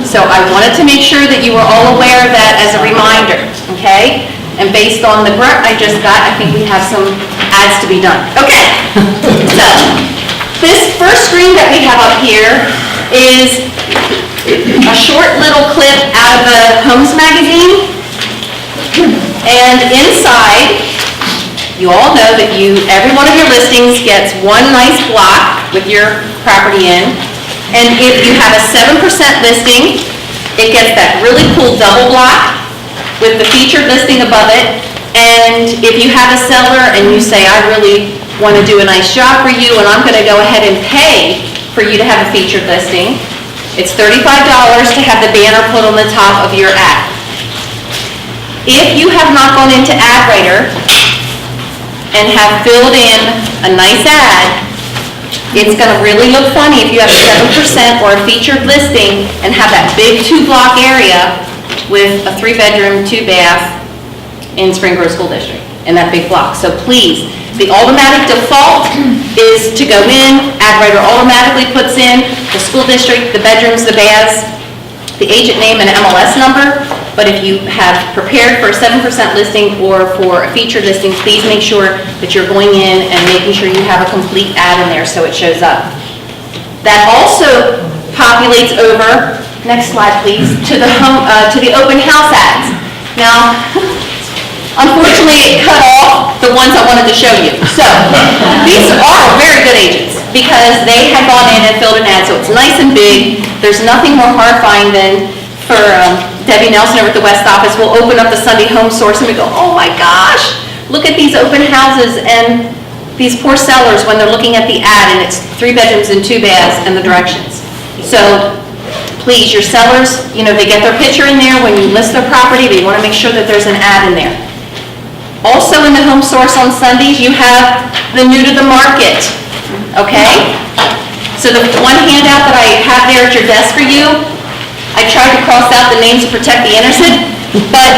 Speaker 3: So I wanted to make sure that you were all aware of that as a reminder, okay? And based on the grant I just got, I think we have some ads to be done. Okay, so this first screen that we have up here is a short little clip out of the Homes magazine. And inside, you all know that every one of your listings gets one nice block with your property in. And if you have a 7% listing, it gets that really cool double block with the featured listing above it. And if you have a seller and you say, I really want to do a nice job for you and I'm going to go ahead and pay for you to have a featured listing, it's $35 to have the banner put on the top of your ad. If you have not gone into AdWriter and have filled in a nice ad, it's going to really look funny if you have a 7% or a featured listing and have that big 2-block area with a 3-bedroom, 2-bath in Spring Grove School District in that big block. So please, the automatic default is to go in, AdWriter automatically puts in the school district, the bedrooms, the baths, the agent name and MLS number, but if you have prepared for a 7% listing or for a featured listing, please make sure that you're going in and making sure you have a complete ad in there so it shows up. That also populates over, next slide please, to the open house ads. Now, unfortunately, it cut off the ones I wanted to show you. So, these are very good agents because they had gone in and filled an ad, so it's nice and big. There's nothing more horrifying than for Debbie Nelson over at the West office, we'll open up the Sunday Home Source and we go, oh my gosh, look at these open houses and these poor sellers when they're looking at the ad and it's 3 bedrooms and 2 baths and the directions. So, please, your sellers, they get their picture in there. When you list their property, they want to make sure that there's an ad in there. Also in the Home Source on Sundays, you have the new to the market, okay? So the one handout that I have there at your desk for you, I tried to cross out the names to protect the innocent, but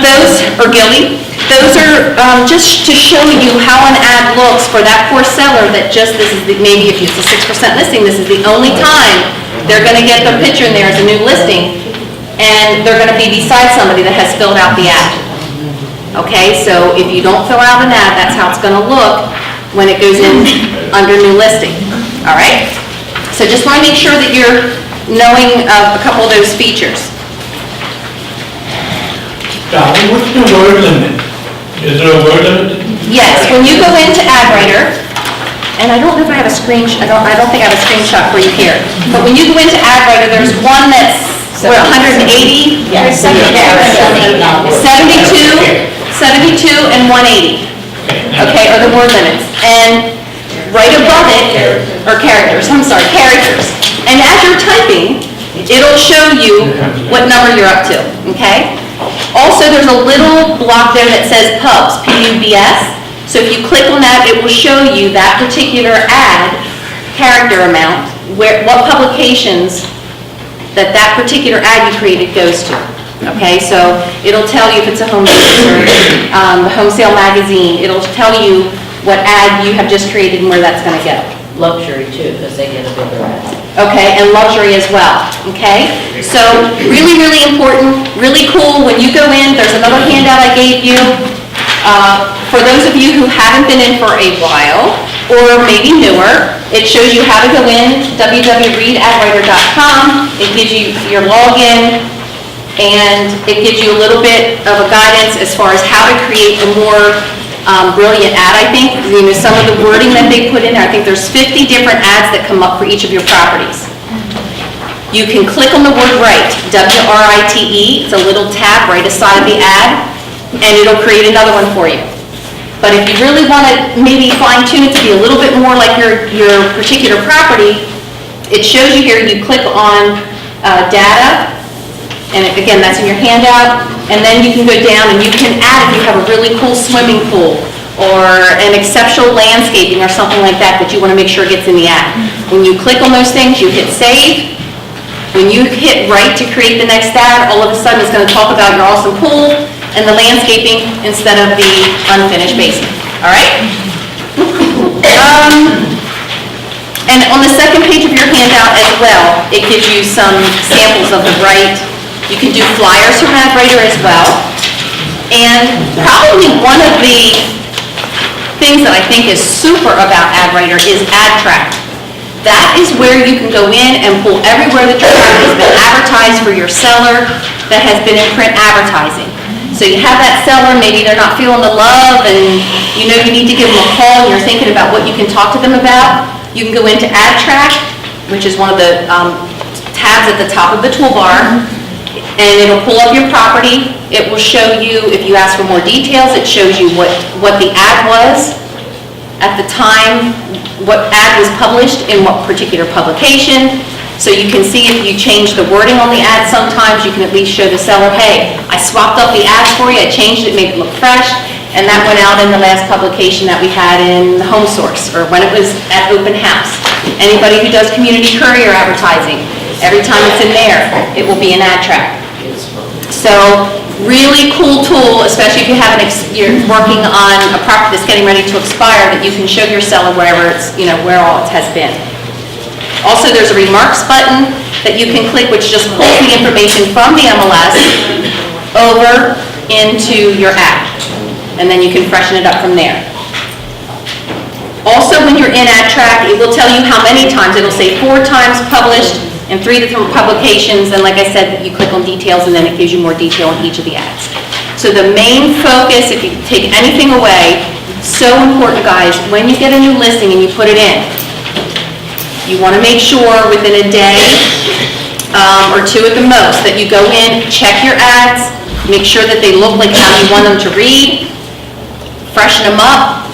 Speaker 3: those are guilty. Those are just to show you how an ad looks for that poor seller that maybe if it's a 6% listing, this is the only time they're going to get their picture in there as a new listing, and they're going to be beside somebody that has filled out the ad. Okay, so if you don't fill out an ad, that's how it's going to look when it goes in under new listing. All right? So just want to make sure that you're knowing a couple of those features.
Speaker 16: Darling, what's the word limit? Is there a word limit?
Speaker 3: Yes, when you go into AdWriter, and I don't know if I have a screenshot, I don't think I have a screenshot for you here, but when you go into AdWriter, there's one that's, 180?
Speaker 1: Yes.
Speaker 3: 72, and 180. Okay, are the word limits. And right above it, or characters. And as you're typing, it'll show you what number you're up to, okay? Also, there's a little block there that says pubs, P-U-B-S. So if you click on that, it will show you that particular ad, character amount, what publications that particular ad you created goes to. Okay, so it'll tell you if it's a home sale, the Home Sale Magazine. It'll tell you what ad you have just created and where that's going to go.
Speaker 1: Luxury too, because they get a bigger ad.
Speaker 3: Okay, and luxury as well, okay? So really, really important, really cool. When you go in, there's another handout I gave you. For those of you who haven't been in for a while, or maybe newer, it shows you how to go in, www.readadwriter.com. It gives you your login, and it gives you a little bit of a guidance as far as how to create a more brilliant ad, I think. Some of the wording that they put in there, I think there's 50 different ads that come up for each of your properties. You can click on the word write, W-R-I-T-E, it's a little tab right aside of the ad, and it'll create another one for you. But if you really want to maybe fine tune it to be a little bit more like your particular property, it shows you here, you click on data, and again, that's in your handout, and then you can go down and you can add if you have a really cool swimming pool or an exceptional landscaping or something like that you want to make sure gets in the ad. When you click on those things, you hit save. When you hit write to create the next ad, all of a sudden it's going to talk about your awesome pool and the landscaping instead of the unfinished basement. All right? And on the second page of your handout as well, it gives you some samples of the write. You can do flyers from AdWriter as well. And probably one of the things that I think is super about AdWriter is AdTrack. That is where you can go in and pull everywhere that your property has been advertised for your seller that has been in print advertising. So you have that seller, maybe they're not feeling the love and you know you need to give them a call and you're thinking about what you can talk to them about. You can go into AdTrack, which is one of the tabs at the top of the toolbar, and it'll pull up your property. It will show you, if you ask for more details, it shows you what the ad was at the time, what ad was published in what particular publication. So you can see if you change the wording on the ad sometimes, you can at least show the seller, hey, I swapped up the ads for you, I changed it, made it look fresh, and that went out in the last publication that we had in the Home Source, or when it was at Open House. Anybody who does community courier advertising, every time it's in there, it will be an AdTrack. So really cool tool, especially if you have you're working on a property that's getting ready to expire, that you can show your seller wherever it's, where all it has been. Also, there's a remarks button that you can click, which just pulls the information from the MLS over into your app, and then you can freshen it up from there. Also, when you're in AdTrack, it will tell you how many times. It'll say 4 times published in 3 different publications, and like I said, you click on details, and then it gives you more detail on each of the ads. So the main focus, if you take anything away, so important, guys, when you get a new listing and you put it in, you want to make sure within a day or 2 at the most that you go in, check your ads, make sure that they look like how you want them to read, freshen them up.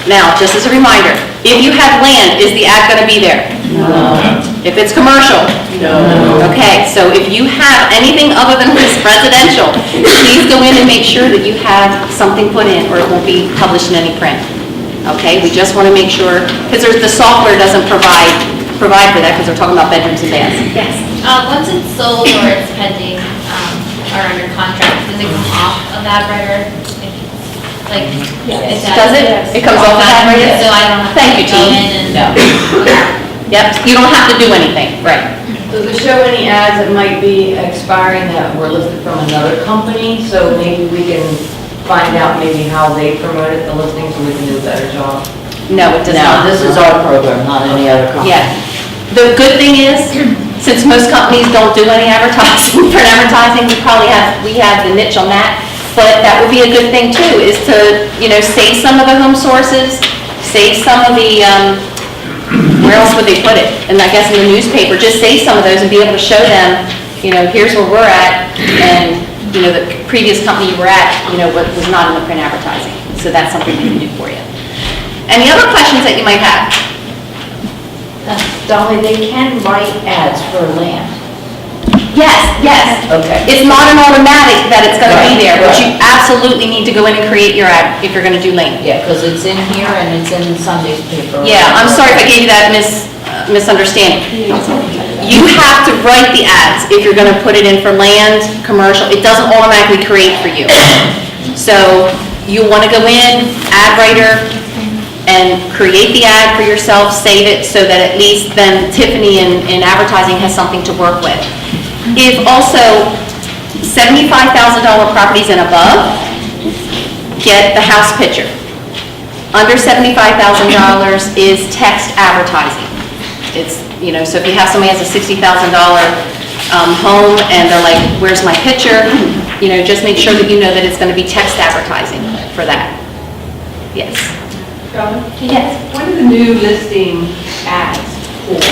Speaker 3: Now, just as a reminder, if you have land, is the ad going to be there? No. If it's commercial? No. Okay, so if you have anything other than this residential, please go in and make sure that you have something put in, or it won't be published in any print. Okay, we just want to make sure, because the software doesn't provide for that, because we're talking about bedrooms and baths. Yes?
Speaker 21: Once it's sold or it's pending, or under contract, does it come off of that writer? Like, it
Speaker 3: Does it? It comes off of that right?
Speaker 21: So I don't have
Speaker 3: Thank you,
Speaker 21: to go
Speaker 3: Jean.
Speaker 21: in and...
Speaker 3: No. Yep, you don't have to do anything, right.
Speaker 1: Does it show any ads that might be expiring that were listed from another company? So maybe we can find out maybe how they promoted the listing so we can do a better job?
Speaker 3: No, it does not.
Speaker 1: Now, this is our program, not any other company.
Speaker 3: Yeah. The good thing is, since most companies don't do any advertising, print advertising, we have the niche on that. But that would be a good thing too, is to, save some of the home sources, save some of the, where else would they put it? And I guess in the newspaper, just save some of those and be able to show them, here's where we're at, and, the previous company you were at, was not in the print advertising. So that's something we can do for you. Any other questions that you might have?
Speaker 1: Dolly, they can write ads for land.
Speaker 3: Yes.
Speaker 1: Okay.
Speaker 3: It's not an automatic that it's going to be there, but
Speaker 1: Right.
Speaker 3: you absolutely need to go in and create your ad if you're going to do land.
Speaker 1: Yeah, because it's in here and it's in Sunday's paper.
Speaker 3: Yeah, I'm sorry if I gave you that misunderstanding. You have to write the ads if you're going to put it in for land, commercial. It doesn't automatically create for you. So you want to go in, ad writer, and create the ad for yourself, save it, so that at least then Tiffany in advertising has something to work with. If also $75,000 properties and above, get the house picture. Under $75,000 is text advertising. It's, so if you have somebody has a $60,000 home and they're like, where's my picture? Just make sure that you know that it's going to be text advertising for that. Yes. Yes.
Speaker 22: When are the new listing ads pulled?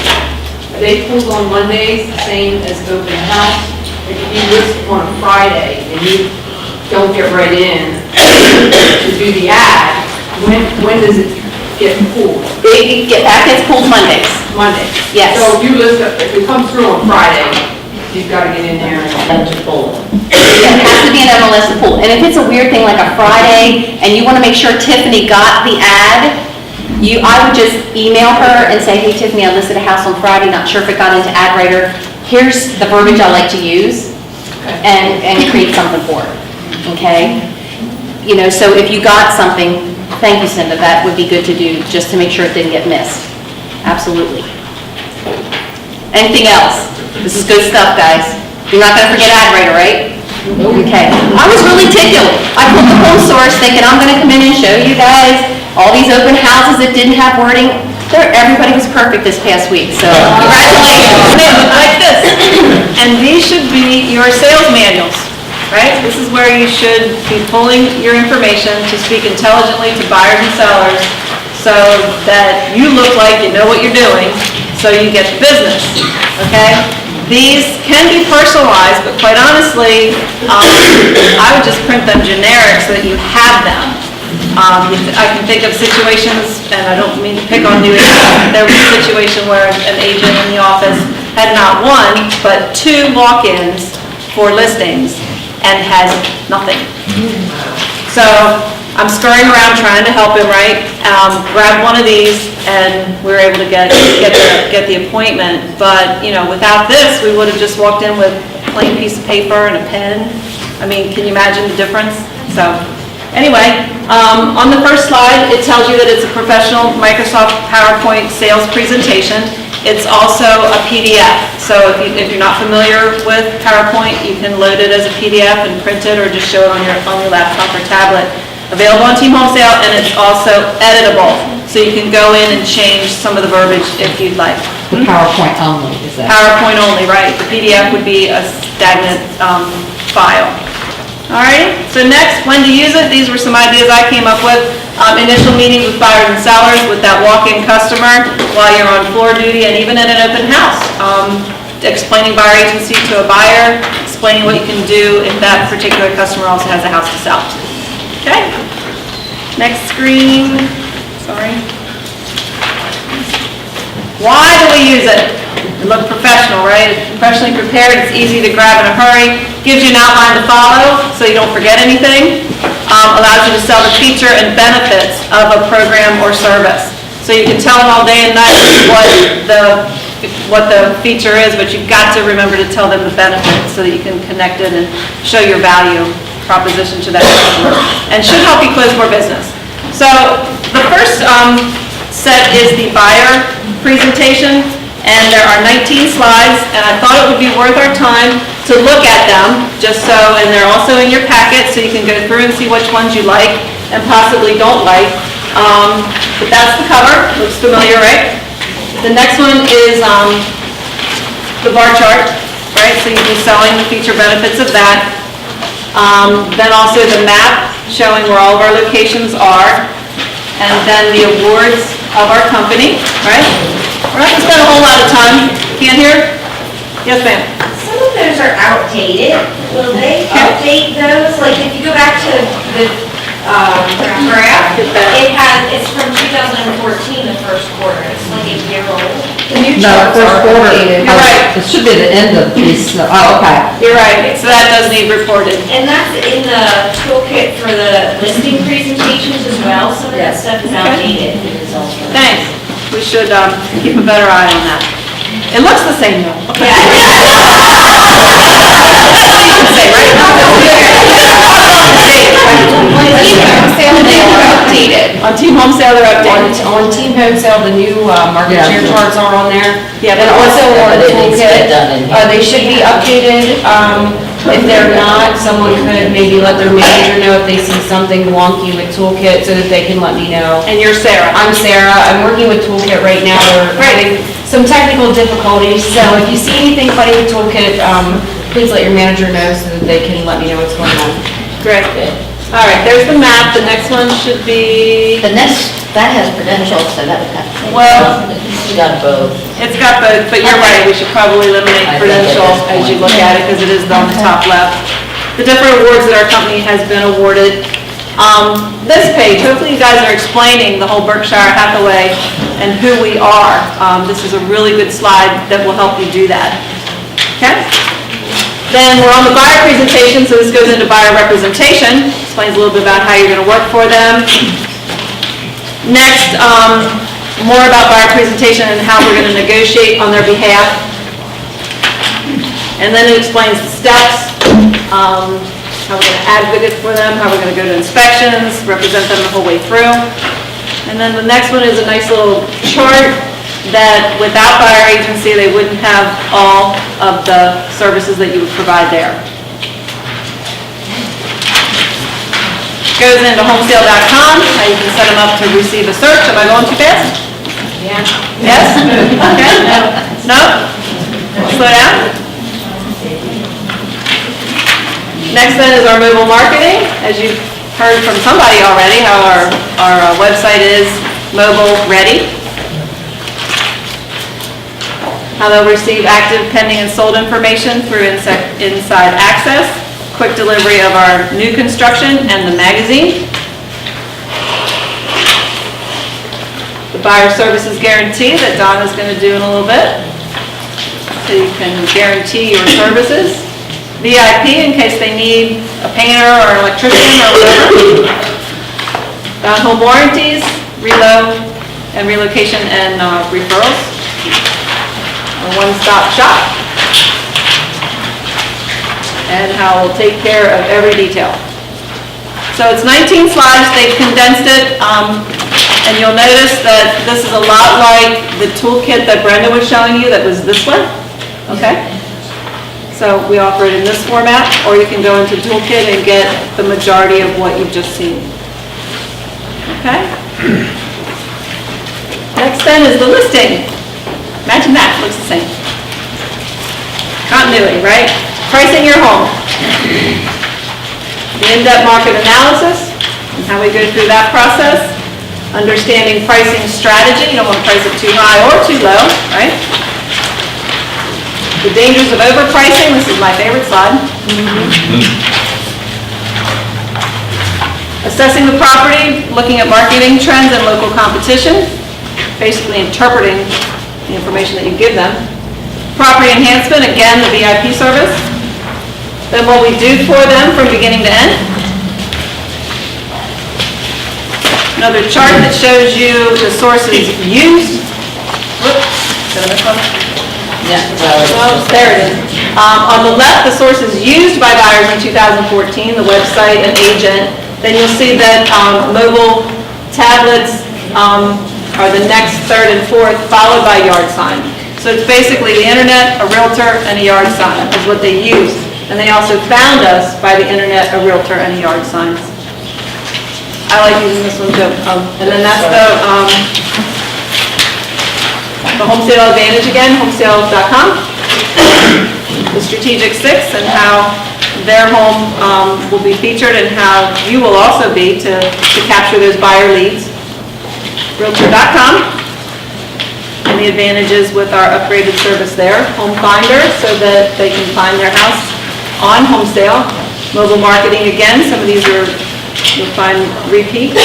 Speaker 22: Are they pulled on Mondays, the same as open house? Like if you list on a Friday and you don't get right in to do the ad, when does it get pulled?
Speaker 3: That gets pulled Mondays.
Speaker 22: Monday?
Speaker 3: Yes.
Speaker 22: So if you list, if it comes through on Friday, you've got to get in there and to pull it.
Speaker 3: It has to be an MLS to pull. And if it's a weird thing like a Friday, and you want to make sure Tiffany got the ad, I would just email her and say, hey Tiffany, I listed a house on Friday, not sure if it got into Ad Writer. Here's the verbiage I like to use, and create something for her, okay? So if you got something, thank you, Cinda, that would be good to do, just to make sure it didn't get missed. Absolutely. Anything else? This is good stuff, guys. You're not gonna forget Ad Writer, right? Okay. I was really tickled. I pulled the home source thinking I'm gonna come in and show you guys all these open houses that didn't have wording. Everybody was perfect this past week, so congratulations.
Speaker 23: They look like this. And these should be your sales manuals, right? This is where you should be pulling your information to speak intelligently to buyers and sellers so that you look like you know what you're doing, so you get the business, okay? These can be personalized, but quite honestly, I would just print them generic so that you have them. I can think of situations, and I don't mean to pick on new agents, but there was a situation where an agent in the office had not one, but 2 walk-ins for listings and has nothing. So I'm scurrying around trying to help him, right? Grabbed one of these, and we were able to get the appointment. But, without this, we would have just walked in with plain piece of paper and a pen. I mean, can you imagine the difference? So, anyway, on the first slide, it tells you that it's a professional Microsoft PowerPoint sales presentation. It's also a PDF, so if you're not familiar with PowerPoint, you can load it as a PDF and print it, or just show it on your laptop or tablet. Available on Team Home Sale, and it's also editable, so you can go in and change some of the verbiage if you'd like.
Speaker 20: The PowerPoint only, is that?
Speaker 23: PowerPoint only, right. The PDF would be a stagnant file. All right, so next, when to use it. These were some ideas I came up with. Initial meetings with buyers and sellers with that walk-in customer while you're on floor duty, and even at an open house. Explaining buyer agency to a buyer, explaining what you can do if that particular customer also has a house to sell. Okay, next screen, sorry. Why do we use it? It looks professional, right? It's professionally prepared, it's easy to grab in a hurry, gives you an outline to follow so you don't forget anything, allows you to sell the feature and benefits of a program or service. So you can tell them all day and night what the feature is, but you've got to remember to tell them the benefits so that you can connect it and show your value proposition to that customer, and should help you close more business. So the first set is the buyer presentation, and there are 19 slides, and I thought it would be worth our time to look at them, just so, and they're also in your packet, so you can go through and see which ones you like and possibly don't like. But that's the cover, looks familiar, right? The next one is the bar chart, right? So you'll be selling the feature benefits of that. Then also the map showing where all of our locations are, and then the awards of our company, right? We're not going to spend a whole lot of time. Can't hear? Yes, ma'am.
Speaker 13: Some of those are outdated. Will they update those? Like, if you go back to the graph, it's from 2014, the first quarter. It's like a year old.
Speaker 20: The new charts are updated.
Speaker 23: You're right.
Speaker 20: It should be the end of this, oh, okay.
Speaker 23: You're right, so that does need reported.
Speaker 13: And that's in the toolkit for the listing presentations as well. Some of that stuff is outdated.
Speaker 23: Thanks. We should keep a better eye on that. It looks the same though. Okay. On Team Home Sale, they're updated.
Speaker 5: On Team Home Sale, the new market share charts are on there.
Speaker 23: Yeah,
Speaker 5: And also on the toolkit, they should be updated. If they're not, someone could maybe let their manager know if they see something wonky with toolkit, so that they can let me know.
Speaker 23: And you're Sarah?
Speaker 5: I'm Sarah. I'm working with toolkit right now. We're having some technical difficulties, so if you see anything funny with toolkit, please let your manager know so that they can let me know what's going on.
Speaker 23: Great. All right, there's the map. The next one should be...
Speaker 1: The next, that has credentials, so that would have...
Speaker 23: Well,
Speaker 1: it's got both.
Speaker 23: It's got both, but you're right, we should probably eliminate
Speaker 1: I think it
Speaker 23: credential
Speaker 1: is
Speaker 23: as you
Speaker 1: fine.
Speaker 23: look at it, because it is on the top left. The different awards that our company has been awarded. This page, hopefully you guys are explaining the whole Berkshire Hathaway and who we are. This is a really good slide that will help you do that. Okay? Then we're on the buyer presentation, so this goes into buyer representation. Explains a little bit about how you're going to work for them. Next, more about buyer presentation and how we're going to negotiate on their behalf. And then it explains the steps, how we're going to advocate for them, how we're going to go to inspections, represent them the whole way through. And then the next one is a nice little chart that without buyer agency, they wouldn't have all of the services that you would provide there. Goes into homesale.com, how you can set them up to receive a search. Am I going too fast?
Speaker 5: Yeah.
Speaker 23: Yes? Okay. No? Slow down. Next then is our mobile marketing. As you've heard from somebody already, how our website is mobile ready. How they'll receive active, pending, and sold information through Inside Access, quick delivery of our new construction and the magazine. The buyer services guarantee that Don is going to do in a little bit. So you can guarantee your services. VIP in case they need a painter or an electrician or whatever. Home warranties, relocation and referrals. A one-stop shop. and how we'll take care of every detail. So it's 19 slides, they've condensed it, and you'll notice that this is a lot like the toolkit that Brenda was showing you that was this one, okay? So we offer it in this format, or you can go into toolkit and get the majority of what you've just seen. Okay? Next then is the listing. Imagine that, looks the same. Continuity, right? Pricing your home. The in-depth market analysis, and how we go through that process. Understanding pricing strategy, you don't want to price it too high or too low, right? The dangers of overpricing, this is my favorite slide. Assessing the property, looking at marketing trends and local competition, basically interpreting the information that you give them. Property enhancement, again, the VIP service. Then what we do for them from beginning to end. Another chart that shows you the sources used. Whoops, go to this one.
Speaker 1: Yeah,
Speaker 23: Well, there it is. On the left, the sources used by buyers in 2014, the website and agent. Then you'll see that mobile tablets are the next third and fourth, followed by yard sign. So it's basically the internet, a realtor, and a yard sign is what they use. And they also found us by the internet, a realtor, and a yard sign. I like using this one too. And then that's the Home Sale Advantage again, homesale.com. The Strategic Six and how their home will be featured and how you will also be to capture those buyer leads. Realtor.com. And the advantages with our upgraded service there. Home Finder, so that they can find their house on home sale. Mobile marketing again, some of these you'll find repeat.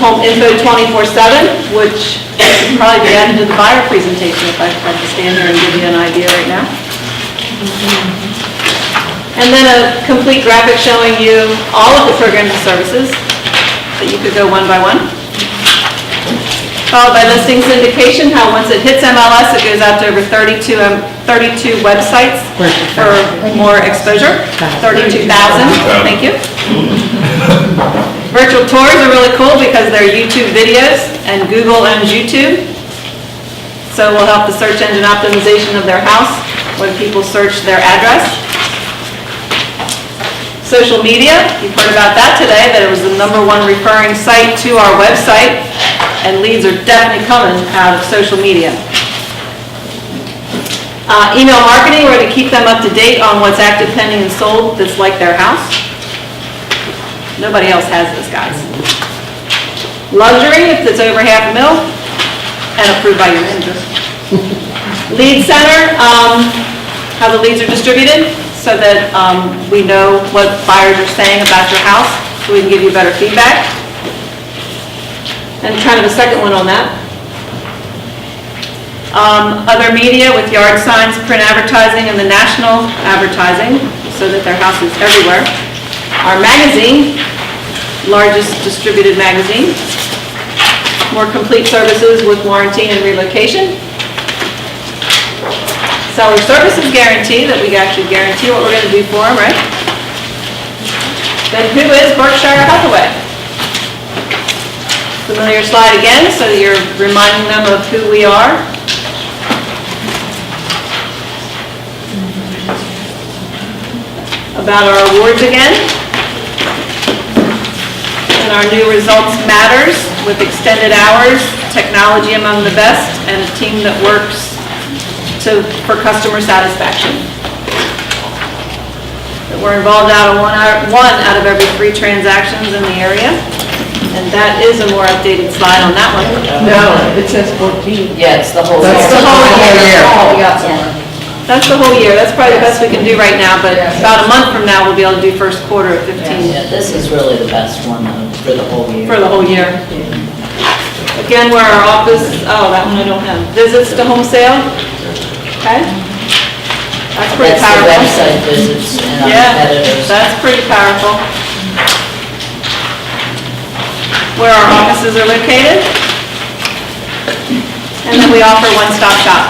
Speaker 23: Home Info 24/7, which should probably be added to the buyer presentation if I had to stand here and give you an idea right now. And then a complete graphic showing you all of the programs and services that you could go one by one. Followed by listing syndication, how once it hits MLS, it goes out to over 32 websites for more exposure. 32,000, thank you. Virtual tours are really cool because they're YouTube videos and Google owns YouTube. So we'll help the search engine optimization of their house when people search their address. Social media, you've heard about that today, that it was the #1 referring site to our website, and leads are definitely coming out of social media. Email marketing, we're going to keep them up to date on what's active, pending, and sold that's like their house. Nobody else has this, guys. Luxury, if it's over $500,000, and approved by your manager. Lead center, how the leads are distributed, so that we know what buyers are saying about your house, so we can give you better feedback. And kind of a second one on that. Other media with yard signs, print advertising, and the national advertising, so that their house is everywhere. Our magazine, largest distributed magazine. More complete services with warranty and relocation. Seller services guarantee, that we actually guarantee what we're going to do for them, right? Then who is Berkshire Hathaway? Familiar slide again, so that you're reminding them of who we are. About our awards again. And our new results matters, with extended hours, technology among the best, and a team that works for customer satisfaction. That we're involved out of one out of every 3 transactions in the area. And that is a more updated slide on that one.
Speaker 15: No, it says 14. Yeah, it's the whole year.
Speaker 23: That's the whole year.
Speaker 15: Oh, we got somewhere.
Speaker 23: That's the whole year. That's probably the best we can do right now, but about a month from now, we'll be able to do first quarter of 15.
Speaker 1: Yeah, this is really the best one for the whole year.
Speaker 23: For the whole year. Again, where our office, oh, that one I don't have. Visits to home sale. Okay? That's pretty powerful.
Speaker 1: That's the website visits and our
Speaker 23: Yeah,
Speaker 1: competitors.
Speaker 23: that's pretty powerful. Where our offices are located. And then we offer one-stop shop.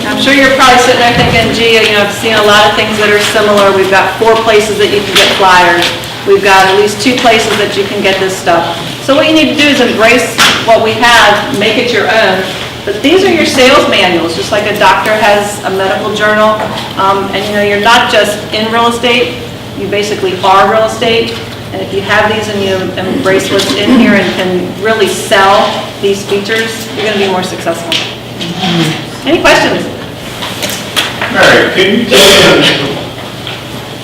Speaker 23: I'm sure you're probably sitting there thinking, gee, I've seen a lot of things that are similar. We've got 4 places that you can get flyers. We've got at least 2 places that you can get this stuff. So what you need to do is embrace what we have, make it your own. But these are your sales manuals, just like a doctor has a medical journal. And you're not just in real estate, you basically are real estate. And if you have these and you embrace what's in here and can really sell these features, you're going to be more successful. Any questions?
Speaker 6: Mary, can you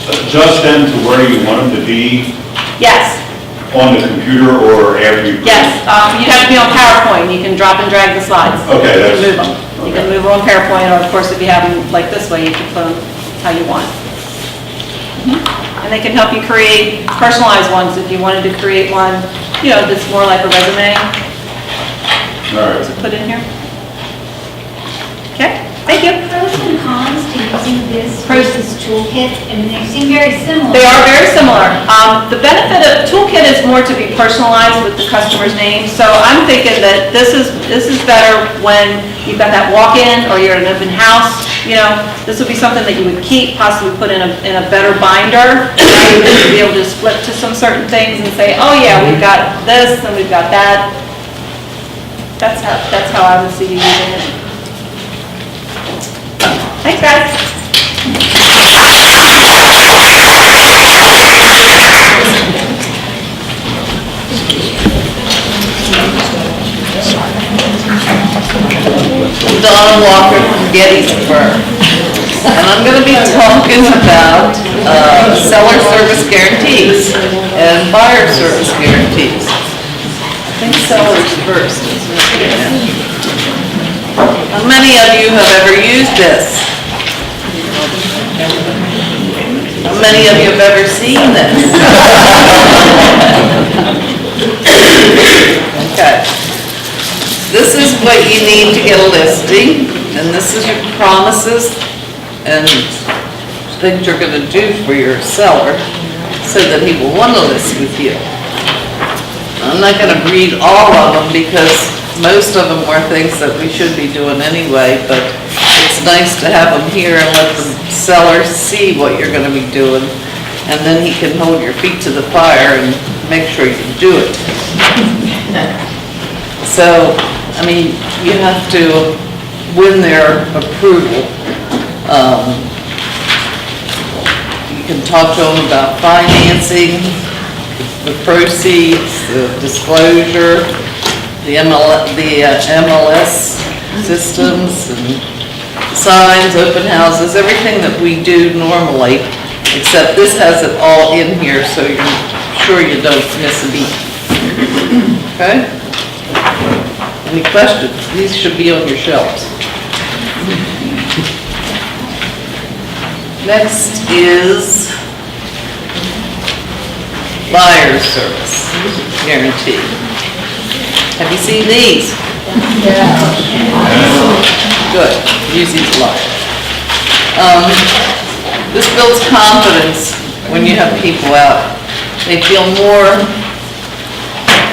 Speaker 6: adjust them to where you want them to be
Speaker 23: Yes,
Speaker 6: on the computer or after you?
Speaker 23: yes. You have to be on PowerPoint. You can drop and drag the slides.
Speaker 6: Okay,
Speaker 23: You
Speaker 6: that's.
Speaker 23: can move them. You can move them on PowerPoint, or of course, if you have them like this way, you can put them how you want. And they can help you create personalized ones if you wanted to create one, that's more like a resume
Speaker 6: All right.
Speaker 23: to put in here. Okay, thank you.
Speaker 13: Pros and cons to using this versus Toolkit, I mean, they seem very similar.
Speaker 23: They are very similar. The benefit of Toolkit is more to be personalized with the customer's name. So I'm thinking that this is better when you've got that walk-in or you're at an open house. This would be something that you would keep, possibly put in a better binder. You would be able to just flip to some certain things and say, oh yeah, we've got this and we've got that. That's how I would see you using it. Thanks, guys.
Speaker 15: Donna Walker from Gettysburg. And I'm going to be talking about seller service guarantees and buyer service guarantees. I think sellers first, isn't it? How many of you have ever used this? How many of you have ever seen this? Okay. This is what you need to get a listing, and this is your promises and things you're going to do for your seller so that he will want to list with you. I'm not going to read all of them because most of them were things that we should be doing anyway, but it's nice to have them here and let the seller see what you're going to be doing, and then he can hold your feet to the fire and make sure you do it. So, you have to win their approval. You can talk to them about financing, the proceeds, the disclosure, the MLS systems, and signs, open houses, everything that we do normally, except this has it all in here, so you're sure you don't miss a beat. Okay? Any questions? These should be on your shelves. Next is buyer service guarantee. Have you seen these? Good, use these a lot. This builds confidence when you have people out. They feel more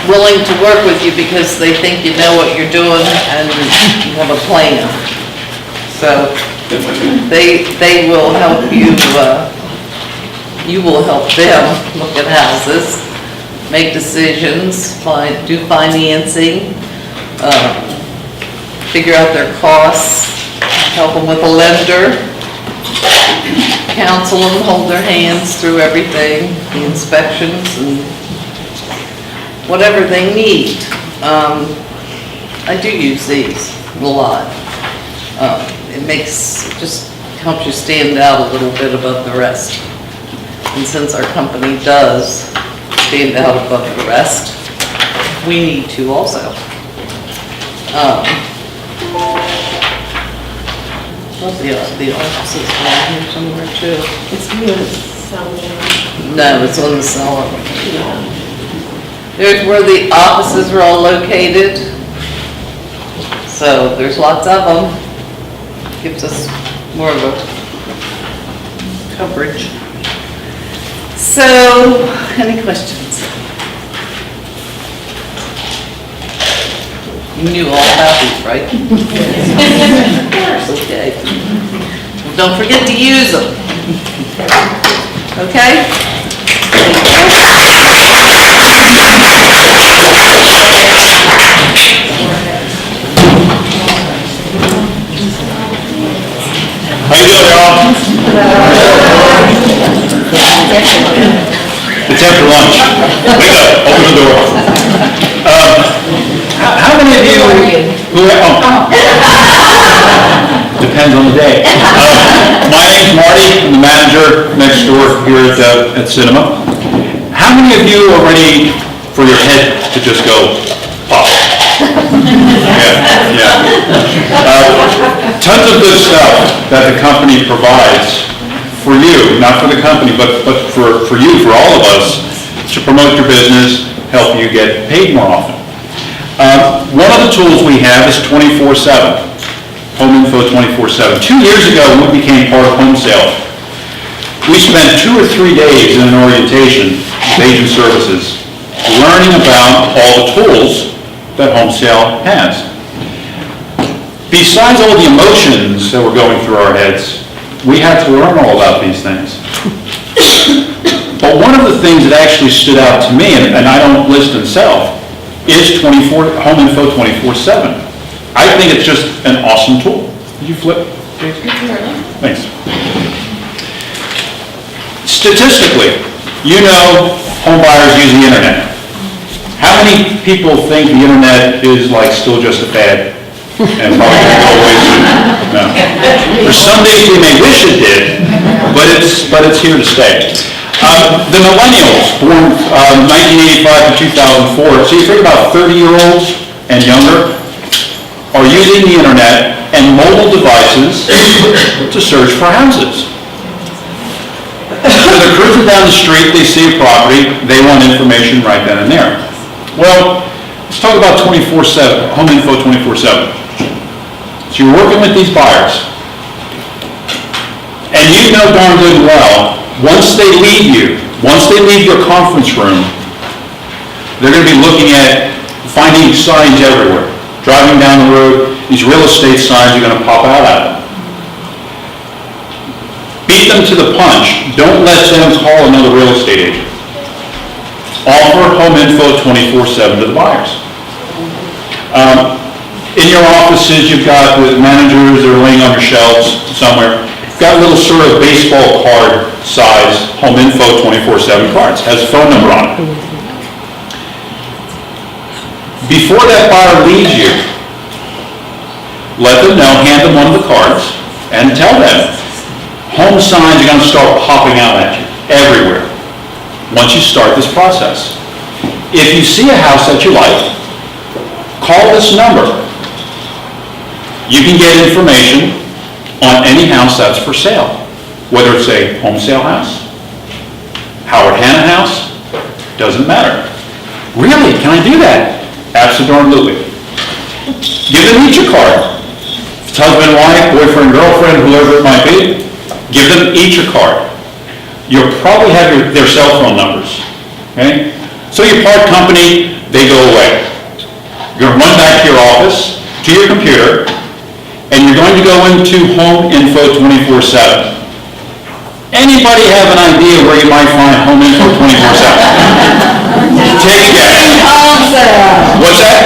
Speaker 15: willing to work with you because they think you know what you're doing and you have a plan. So they will help you, you will help them look at houses, make decisions, do financing, figure out their costs, help them with a lender, counsel them, hold their hands through everything, the inspections and whatever they need. I do use these a lot. It just helps you stand out a little bit above the rest. And since our company does stand out above the rest, we need to also. The office is down here somewhere too.
Speaker 17: It's near the cellar.
Speaker 15: No, it's on the cellar. There's where the offices are all located. So there's lots of them. Gives us more of a coverage. So, any questions? You knew all about these, right? Okay. Well, don't forget to use them. Okay?
Speaker 6: How you doing, y'all? It's after lunch. Wake up, open the door. How many of you who, depends on the day. My name's Marty, I'm the manager next door here at Cinema. How many of you are ready for your head to just go pop? Yeah. Tons of good stuff that the company provides for you, not for the company, but for you, for all of us, to promote your business, help you get paid more often. One of the tools we have is 24/7, Home Info 24/7. 2 years ago, when we became part of Home Sale, we spent 2 or 3 days in an orientation with Agent Services, learning about all the tools that Home Sale has. Besides all the emotions that were going through our heads, we had to learn all about these things. But one of the things that actually stood out to me, and I don't list and sell, is Home Info 24/7. I think it's just an awesome tool. Did you flip? Thanks. Statistically, you know home buyers use the internet. How many people think the internet is like still just a fad? And probably going to go away soon? No. For some days we may wish it did, but it's here to stay. The millennials, born 1985 to 2004, so you think about 30-year-olds and younger, are using the internet and mobile devices to search for houses. So they're cruising down the street, they see a property, they want information right then and there. Well, let's talk about 24/7, Home Info 24/7. So you're working with these buyers, and you know darn good and well, once they leave your conference room, they're going to be looking at finding signs everywhere. Driving down the road, these real estate signs are going to pop out at them. Beat them to the punch. Don't let them call another real estate agent. Offer Home Info 24/7 to the buyers. In your offices, you've got the managers that are laying on your shelves somewhere. You've got little sort of baseball card size Home Info 24/7 cards. Has a phone number on it. Before that buyer leaves you, let them know, hand them one of the cards, and tell them, home signs are going to start popping out at you everywhere once you start this process. If you see a house that you like, call this number. You can get information on any house that's for sale, whether it's a home sale house, Howard Hanna house, doesn't matter. Really, can I do that? Absolutely. Give them each a card. If it's husband, wife, boyfriend, girlfriend, whoever it might be, give them each a card. You'll probably have their cell phone numbers, okay? So your part company, they go away. You're going to run back to your office, to your computer, and you're going to go into Home Info 24/7. Anybody have an idea where you might find Home Info 24/7? Take a guess. What's that? That's right.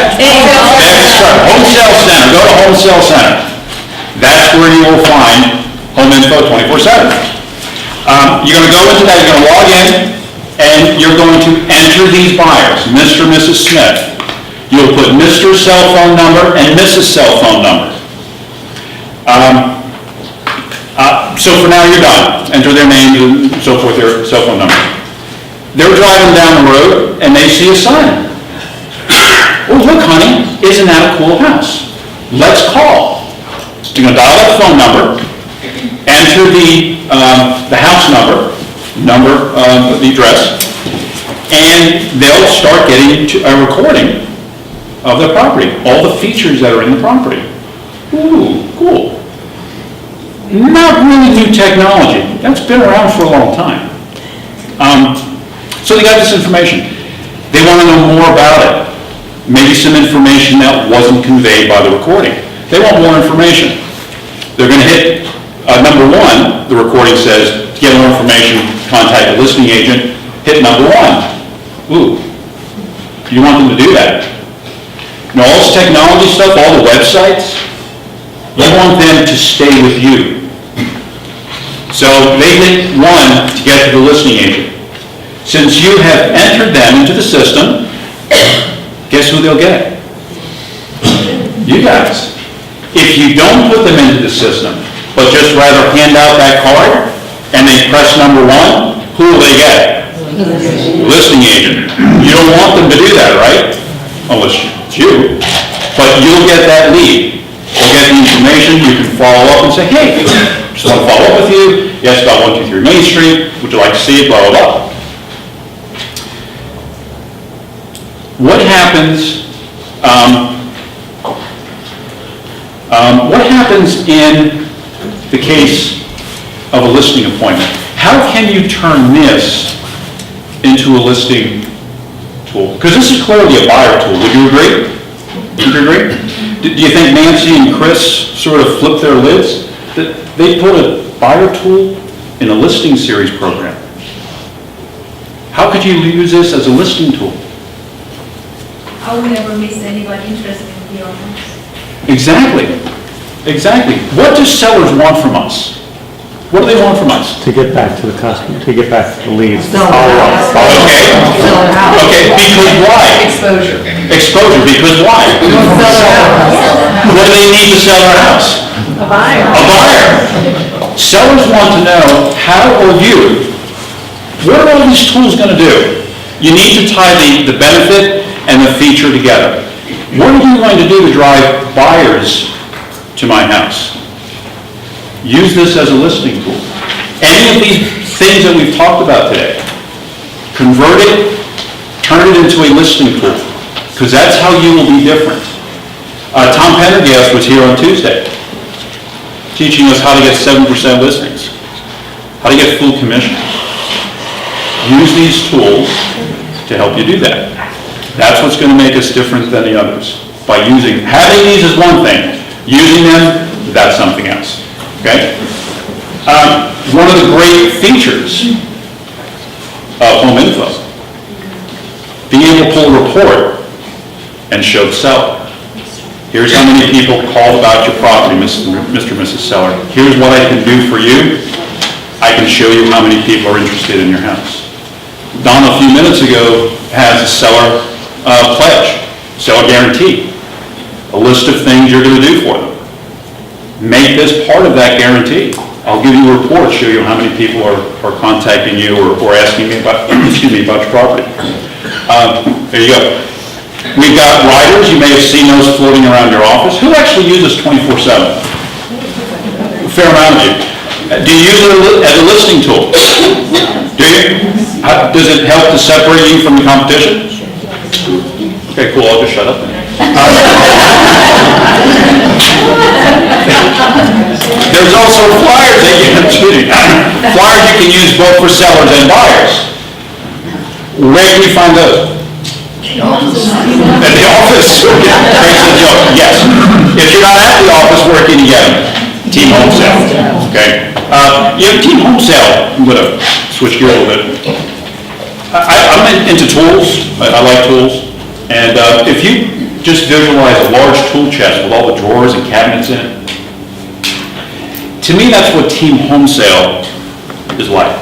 Speaker 6: Home Sale Center. Go to Home Sale Center. That's where you will find Home Info 24/7. You're going to go into that, you're going to log in, and you're going to enter these buyers, Mr. and Mrs. Smith. You'll put Mr.'s cell phone number and Mrs. cell phone number. So for now, you're done. Enter their names and so forth, their cell phone number. They're driving down the road, and they see a sign. Oh, look, honey, isn't that a cool house? Let's call. You're going to dial that phone number, enter the house number, the address, and they'll start getting a recording of the property, all the features that are in the property. Ooh, cool. Not really new technology. That's been around for a long time. So they got this information. They want to know more about it. maybe some information that wasn't conveyed by the recording. They want more information. They're gonna hit, number one, the recording says, to get more information, contact the listing agent, hit number one. Ooh, you want them to do that. And all this technology stuff, all the websites, you want them to stay with you. So they hit one to get to the listing agent. Since you have entered them into the system, guess who they'll get? You guys. If you don't put them into the system, but just rather hand out that card, and they press number one, who will they get? Listing agent. You don't want them to do that, right? Unless it's you. But you'll get that lead. You'll get the information, you can follow up and say, hey, just want to follow up with you. Yes, about 123 Main Street, would you like to see it, blah, blah, blah. What happens, in the case of a listing appointment? How can you turn this into a listing tool? Because this is clearly a buyer tool, would you agree? Would you agree? Do you think Nancy and Chris sort of flipped their lids? They put a buyer tool in a listing series program. How could you use this as a listing tool?
Speaker 11: I will never miss anybody interested in your house.
Speaker 6: Exactly. Exactly. What do sellers want from us? What do they want from us?
Speaker 10: To get back to the customer, to get back to the leads.
Speaker 6: Okay. Okay, because why?
Speaker 5: Exposure.
Speaker 6: Exposure, because why? What do they need to sell their house?
Speaker 23: A buyer.
Speaker 6: A buyer. Sellers want to know how or you, what are all these tools going to do? You need to tie the benefit and the feature together. What are you going to do to drive buyers to my house? Use this as a listing tool. Any of these things that we've talked about today, convert it, turn it into a listing tool, because that's how you will be different. Tom Pendergast was here on Tuesday, teaching us how to get 7% listings, how to get full commission. Use these tools to help you do that. That's what's going to make us different than the others. By having these is one thing, using them, that's something else. Okay? One of the great features of Home Info, being able to pull a report and show the seller. Here's how many people called about your property, Mr. and Mrs. Seller. Here's what I can do for you. I can show you how many people are interested in your house. Don, a few minutes ago, has a seller pledge, seller guarantee, a list of things you're going to do for them. Make this part of that guarantee. I'll give you a report, show you how many people are contacting you or asking me about, about your property. There you go. We've got riders, you may have seen those floating around your office. Who actually uses 24/7? A fair amount of you. Do you use it as a listing tool? Do you? Does it help to separate you from the competition? Okay, cool, I'll just shut up then. There's also flyers that flyers you can use both for sellers and buyers. Where can you find those? At the office. Yes. If you're not at the office, where can you get them? Team Home Sale. Okay. Team Home Sale. I'm going to switch gears a little bit. I'm into tools. I like tools. And if you just visualize a large tool chest with all the drawers and cabinets in it, to me, that's what Team Home Sale is like.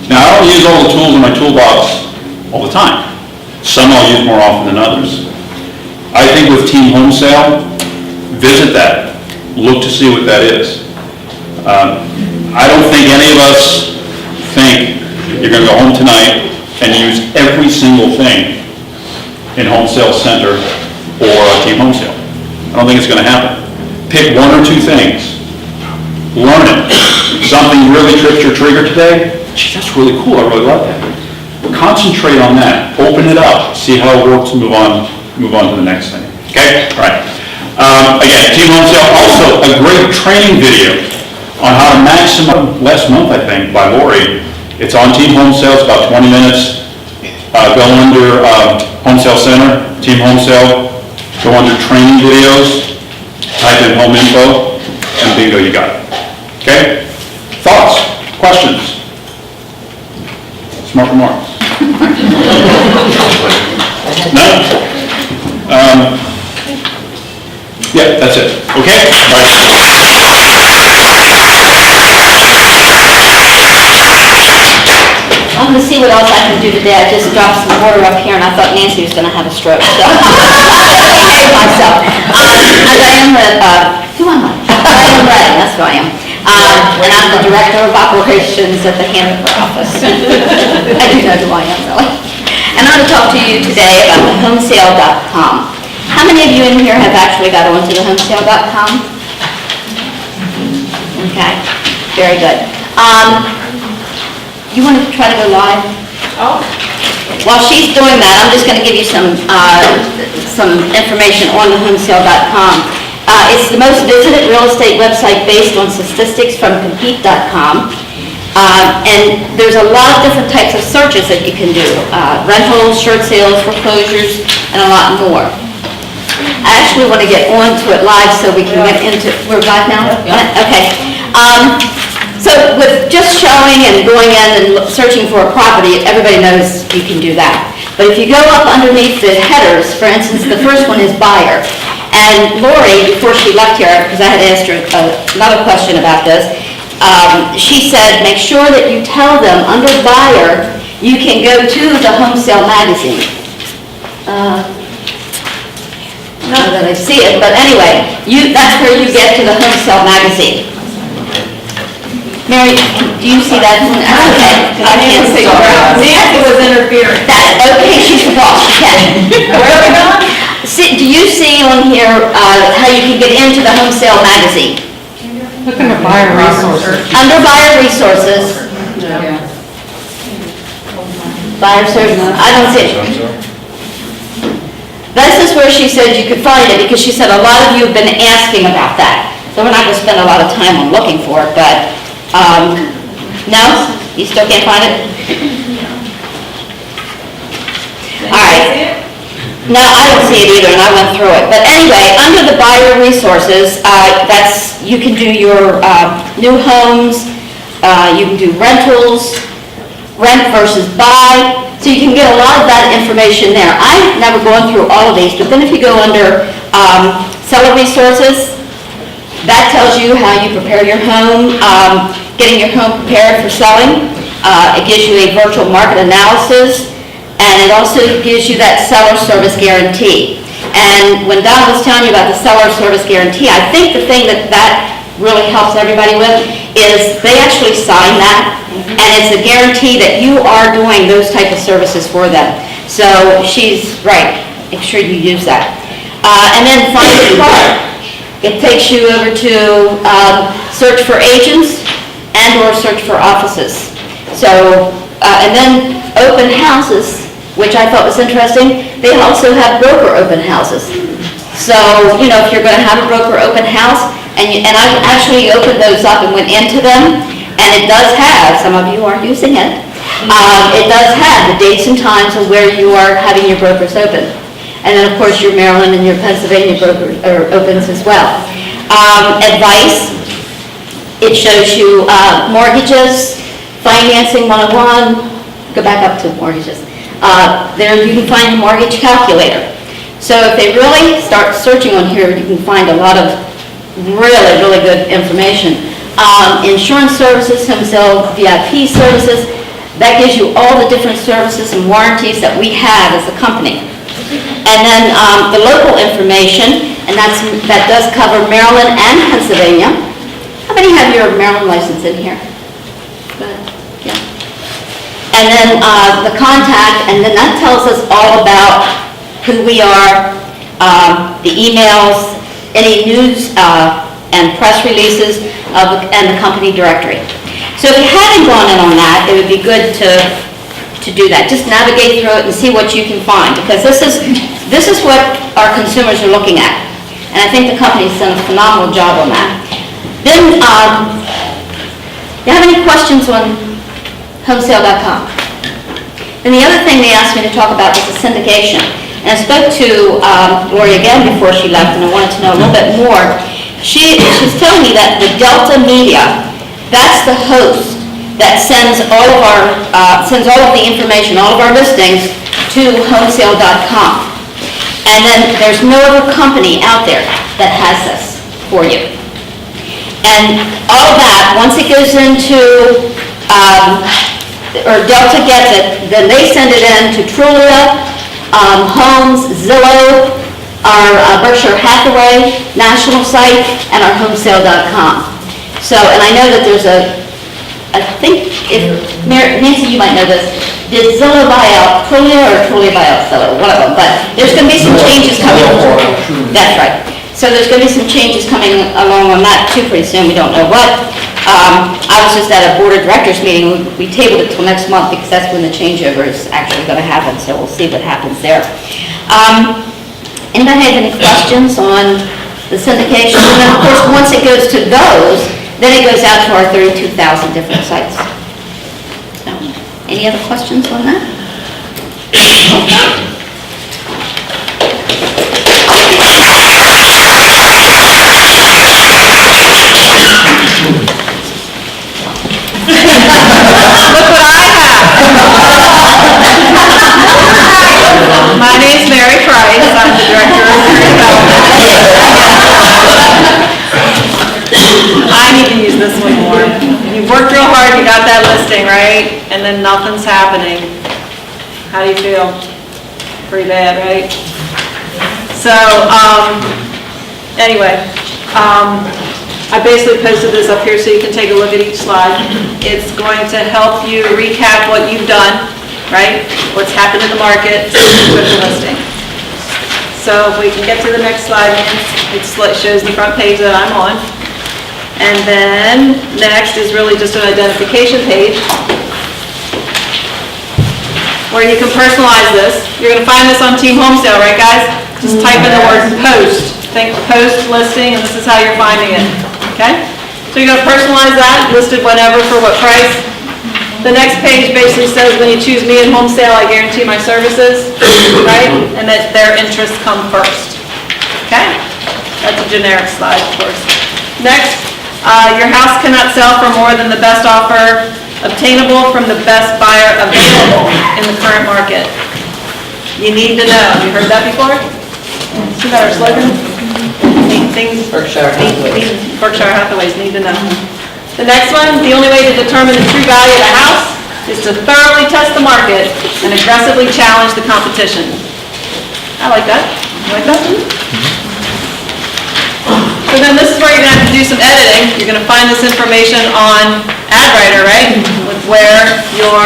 Speaker 6: Now, I don't use all the tools in my toolbox all the time. Some I'll use more often than others. I think with Team Home Sale, visit that. Look to see what that is. I don't think any of us think you're going to go home tonight and use every single thing in Home Sale Center or Team Home Sale. I don't think it's going to happen. Pick one or two things. Learn it. Something really tripped your trigger today? Gee, that's really cool. I really like that. Concentrate on that. Open it up. See how it works. Move on to the next thing. Okay? All right. Again, Team Home Sale. Also, a great training video on how to maximize, last month, I think, by Lori. It's on Team Home Sale. It's about 20 minutes. Go under Home Sale Center, Team Home Sale, go under Training Videos, type in Home Info, and bingo, you got it. Okay? Thoughts? Questions? Smart remarks? No? Yeah, that's it. Okay?
Speaker 1: I'm gonna see what else I can do today. I just dropped some water up here and I thought Nancy was gonna have a stroke, so. I saved myself. Who am I? Diane Redding, that's who I am. And I'm the Director of Operations at the Hanover office. I do know who I am, really. And I'm gonna talk to you today about the homesale.com. How many of you in here have actually got onto the homesale.com? Okay, very good. You want to try to go live? Oh. While she's doing that, I'm just going to give you some information on the homesale.com. It's the most visited real estate website based on statistics from Compete.com. And there's a lot of different types of searches that you can do. Rentals, short sales, foreclosures, and a lot more. I actually want to get onto it live so we can get into, we're live now? Okay. So with just showing and going in and searching for a property, everybody knows you can do that. But if you go up underneath the headers, for instance, the first one is buyer. And Lori, before she left here, because I had asked her another question about this, she said, make sure that you tell them under buyer, you can go to the Home Sale magazine. Not that I see it, but anyway, that's where you get to the Home Sale magazine. Mary, do you see that? Okay, because I can't see her.
Speaker 22: Nancy was interfering.
Speaker 1: Okay, she's the boss, she can. Where are we going? Do you see on here how you can get into the Home Sale magazine?
Speaker 20: Look under buyer resources.
Speaker 1: Under buyer resources. Buyer services, I don't see it. This is where she said you could find it, because she said a lot of you have been asking about that. So we're not going to spend a lot of time on looking for it, but, no? You still can't find it? All right. No, I don't see it either, and I went through it. But anyway, under the buyer resources, you can do your new homes, you can do rentals, rent versus buy. So you can get a lot of that information there. I've never gone through all of these, but then if you go under seller resources, that tells you how you prepare your home, getting your home prepared for selling. It gives you a virtual market analysis, and it also gives you that seller service guarantee. And when Donna was telling you about the seller service guarantee, I think the thing that really helps everybody with is they actually sign that, and it's a guarantee that you are doing those type of services for them. So she's right, make sure you use that. And then find a card. It takes you over to search for agents and or search for offices. So, and then open houses, which I thought was interesting, they also have broker open houses. So, you know, if you're going to have a broker open house, and I actually opened those up and went into them, and it does have, some of you are using it, it does have the dates and times of where you are having your brokers open. And then, of course, your Maryland and your Pennsylvania broker opens as well. Advice, it shows you mortgages, financing 101, go back up to mortgages. There you can find a mortgage calculator. So if they really start searching on here, you can find a lot of really, really good information. Insurance services, Home Sale VIP services, that gives you all the different services and warranties that we have as a company. And then the local information, and that does cover Maryland and Pennsylvania. How many have your Maryland license in here? Good, yeah. And then the contact, and then that tells us all about who we are, the emails, any news and press releases, and the company directory. So if you haven't gone in on that, it would be good to do that. Just navigate through it and see what you can find, because this is what our consumers are looking at. And I think the company's done a phenomenal job on that. Then, you have any questions on homesale.com?
Speaker 2: And the other thing they asked me to talk about was the syndication. And I spoke to Lori again before she left, and I wanted to know a little bit more. She's telling me that the Delta Media, that's the host that sends all of the information, all of our listings to homesale.com. And then there's no other company out there that has this for you. And all of that, once it goes into, or Delta gets it, then they send it in to Trulia, Homes, Zillow, our Berkshire Hathaway national site, and our homesale.com. So, and I know that there's I think, Nancy, you might know this, did Zillow buy out Trulia or Trulia buy out Zillow? One of them, but there's going to be some changes coming. That's right. So there's going to be some changes coming along on that too pretty soon, we don't know what. I was just at a board of directors meeting, we tabled it till next month because that's when the changeover is actually going to happen, so we'll see what happens there. Anybody have any questions on the syndication? And then of course, once it goes to those, then it goes out to our 32,000 different sites. So, any other questions on that?
Speaker 23: Look what I have. My name's Mary Price. I'm the director of Career Development. I need to use this one more. You've worked real hard, you got that listing, right? And then nothing's happening. How do you feel? Pretty bad, right? So, anyway, I basically posted this up here so you can take a look at each slide. It's going to help you recap what you've done, right? What's happened in the market with the listing. So if we can get to the next slide, it shows the front page that I'm on. And then next is really just an identification page where you can personalize this. You're going to find this on Team Home Sale, right guys? Just type in the word post. Think post listing, and this is how you're finding it. Okay? So you're going to personalize that, listed whenever for what price. The next page basically says when you choose me in Home Sale, I guarantee my services, right? And that their interests come first. Okay? That's a generic slide, of course. Next, your house cannot sell for more than the best offer obtainable from the best buyer available in the current market. You need to know. Have you heard that before? Isn't that our slogan? Berkshire Hathaways need to know. The next one, the only way to determine the true value of a house is to thoroughly test the market and aggressively challenge the competition. I like that. You like that? So then this is where you're going to have to do some editing. You're going to find this information on AdWriter, right? With where your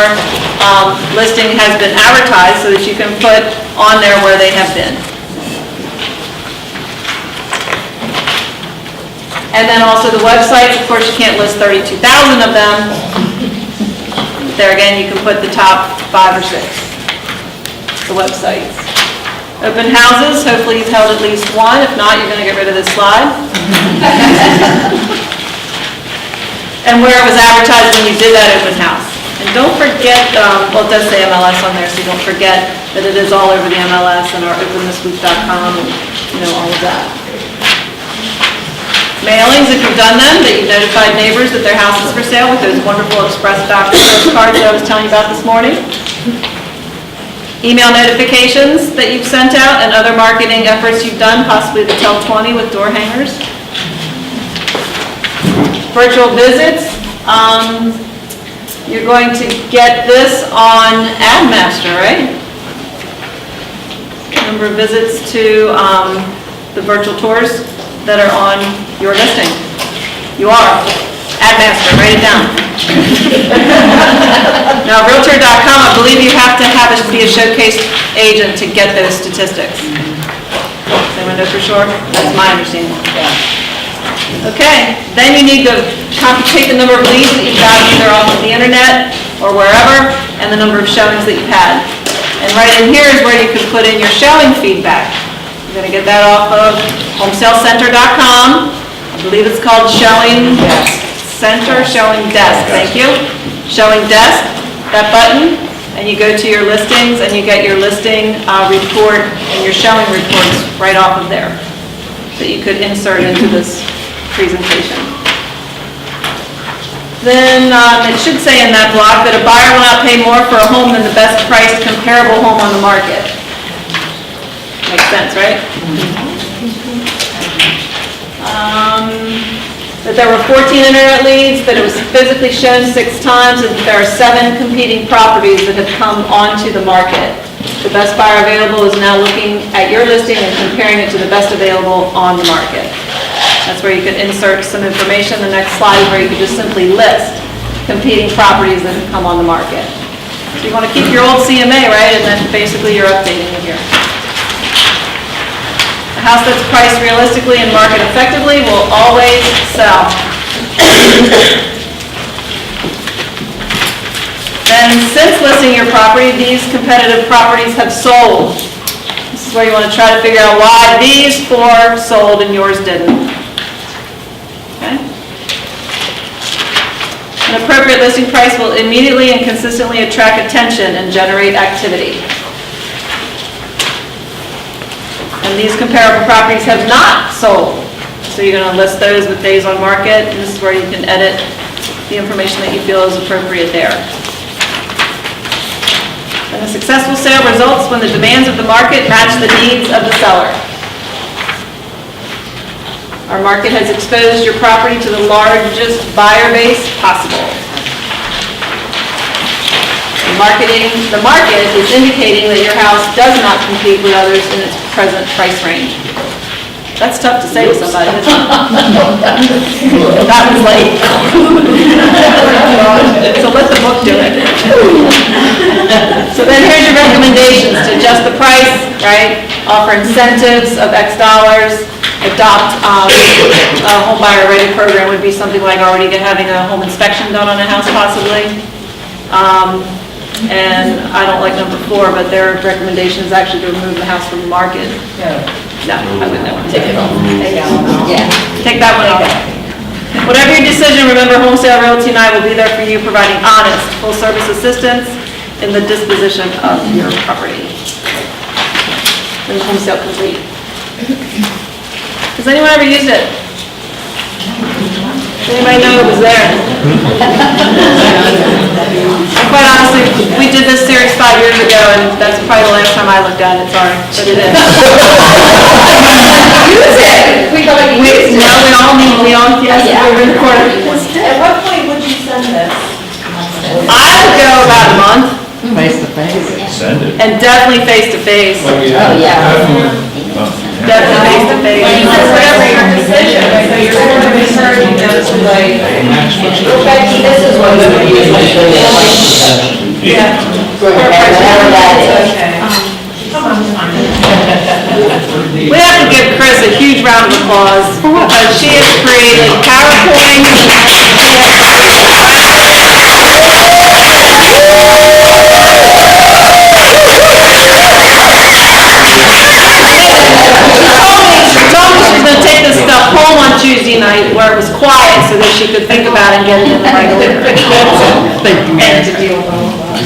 Speaker 23: listing has been advertised so that you can put on there where they have been. And then also the websites, of course, you can't list 32,000 of them. There again, you can put the top 5 or 6, the websites. Open houses, hopefully you've held at least one. If not, you're going to get rid of this slide. And where it was advertised when you did that open house. And don't forget, well, it does say MLS on there, so don't forget that it is all over the MLS and our openthisweek.com and, all of that. Mailings, if you've done them, that you've notified neighbors that their house is for sale with those wonderful express doc postcards that I was telling you about this morning. Email notifications that you've sent out and other marketing efforts you've done, possibly the Tell 20 with door hangers. Virtual visits, you're going to get this on AdMaster, right? Number of visits to the virtual tours that are on your listing. You are. AdMaster, write it down. Now, Realtor.com, I believe you have to be a showcase agent to get those statistics. Does anyone know for sure? That's my understanding. Okay, then you need to computate the number of leads that you've got either off of the internet or wherever, and the number of showings that you've had. And right in here is where you can put in your showing feedback. You're going to get that off of HomeSaleCenter.com. I believe it's called Showing Center, Showing Desk. Thank you. Showing Desk. That button and you go to your listings, and you get your listing report and your showing reports right off of there that you could insert into this presentation. Then it should say in that block that a buyer will not pay more for a home than the best priced comparable home on the market. Makes sense, right? That there were 14 internet leads, that it was physically shown 6 times, and that there are 7 competing properties that have come onto the market. The best buyer available is now looking at your listing and comparing it to the best available on the market. That's where you could insert some information. The next slide where you could just simply list competing properties that have come on the market. So you want to keep your old CMA, right, and then basically you're updating it here. A house that's priced realistically and market effectively will always sell. Then, since listing your property, these competitive properties have sold. This is where you want to try to figure out why these 4 sold and yours didn't. Okay? An appropriate listing price will immediately and consistently attract attention and generate activity. And these comparable properties have not sold. So you're going to list those with days on market, and this is where you can edit the information that you feel is appropriate there. And a successful sale results when the demands of the market match the needs of the seller. Our market has exposed your property to the largest buyer base possible. The market is indicating that your house does not compete with others in its present price range. That's tough to say to somebody, isn't it? That was late. So let the book do it. So then here's your recommendations: to adjust the price, right? Offer incentives of X dollars. Adopt a home buyer ready program would be something like already having a home inspection done on a house possibly. And I don't like number 4, but their recommendation is actually to remove the house from the market. No, I wouldn't want to take it off. Take that one off. Whatever your decision, remember Home Sale Realty and I will be there for you, providing honest, full-service assistance in the disposition of your property. And the home sale complete. Has anyone ever used it? Anybody know it was there? Quite honestly, we did this series 5 years ago, and that's probably the last time I looked at it, sorry, but it is. Use it! We all, yes, we're recording.
Speaker 17: At what point would you send this?
Speaker 23: I would go about a month.
Speaker 19: Face to face.
Speaker 6: Send it.
Speaker 23: And definitely face to face.
Speaker 19: Oh, yeah.
Speaker 23: Definitely face to face.
Speaker 17: Whatever your decision, so you're sort of encouraging them to like, Becky, this is what we're going to use.
Speaker 1: Yeah. Whatever that is.
Speaker 17: Okay.
Speaker 23: We have to give Chris a huge round of applause because she has created PowerPoint. She told me she was going to take this stuff home on Tuesday night where it was quiet so that she could think about it and get it in the right order. And to deal with all of us.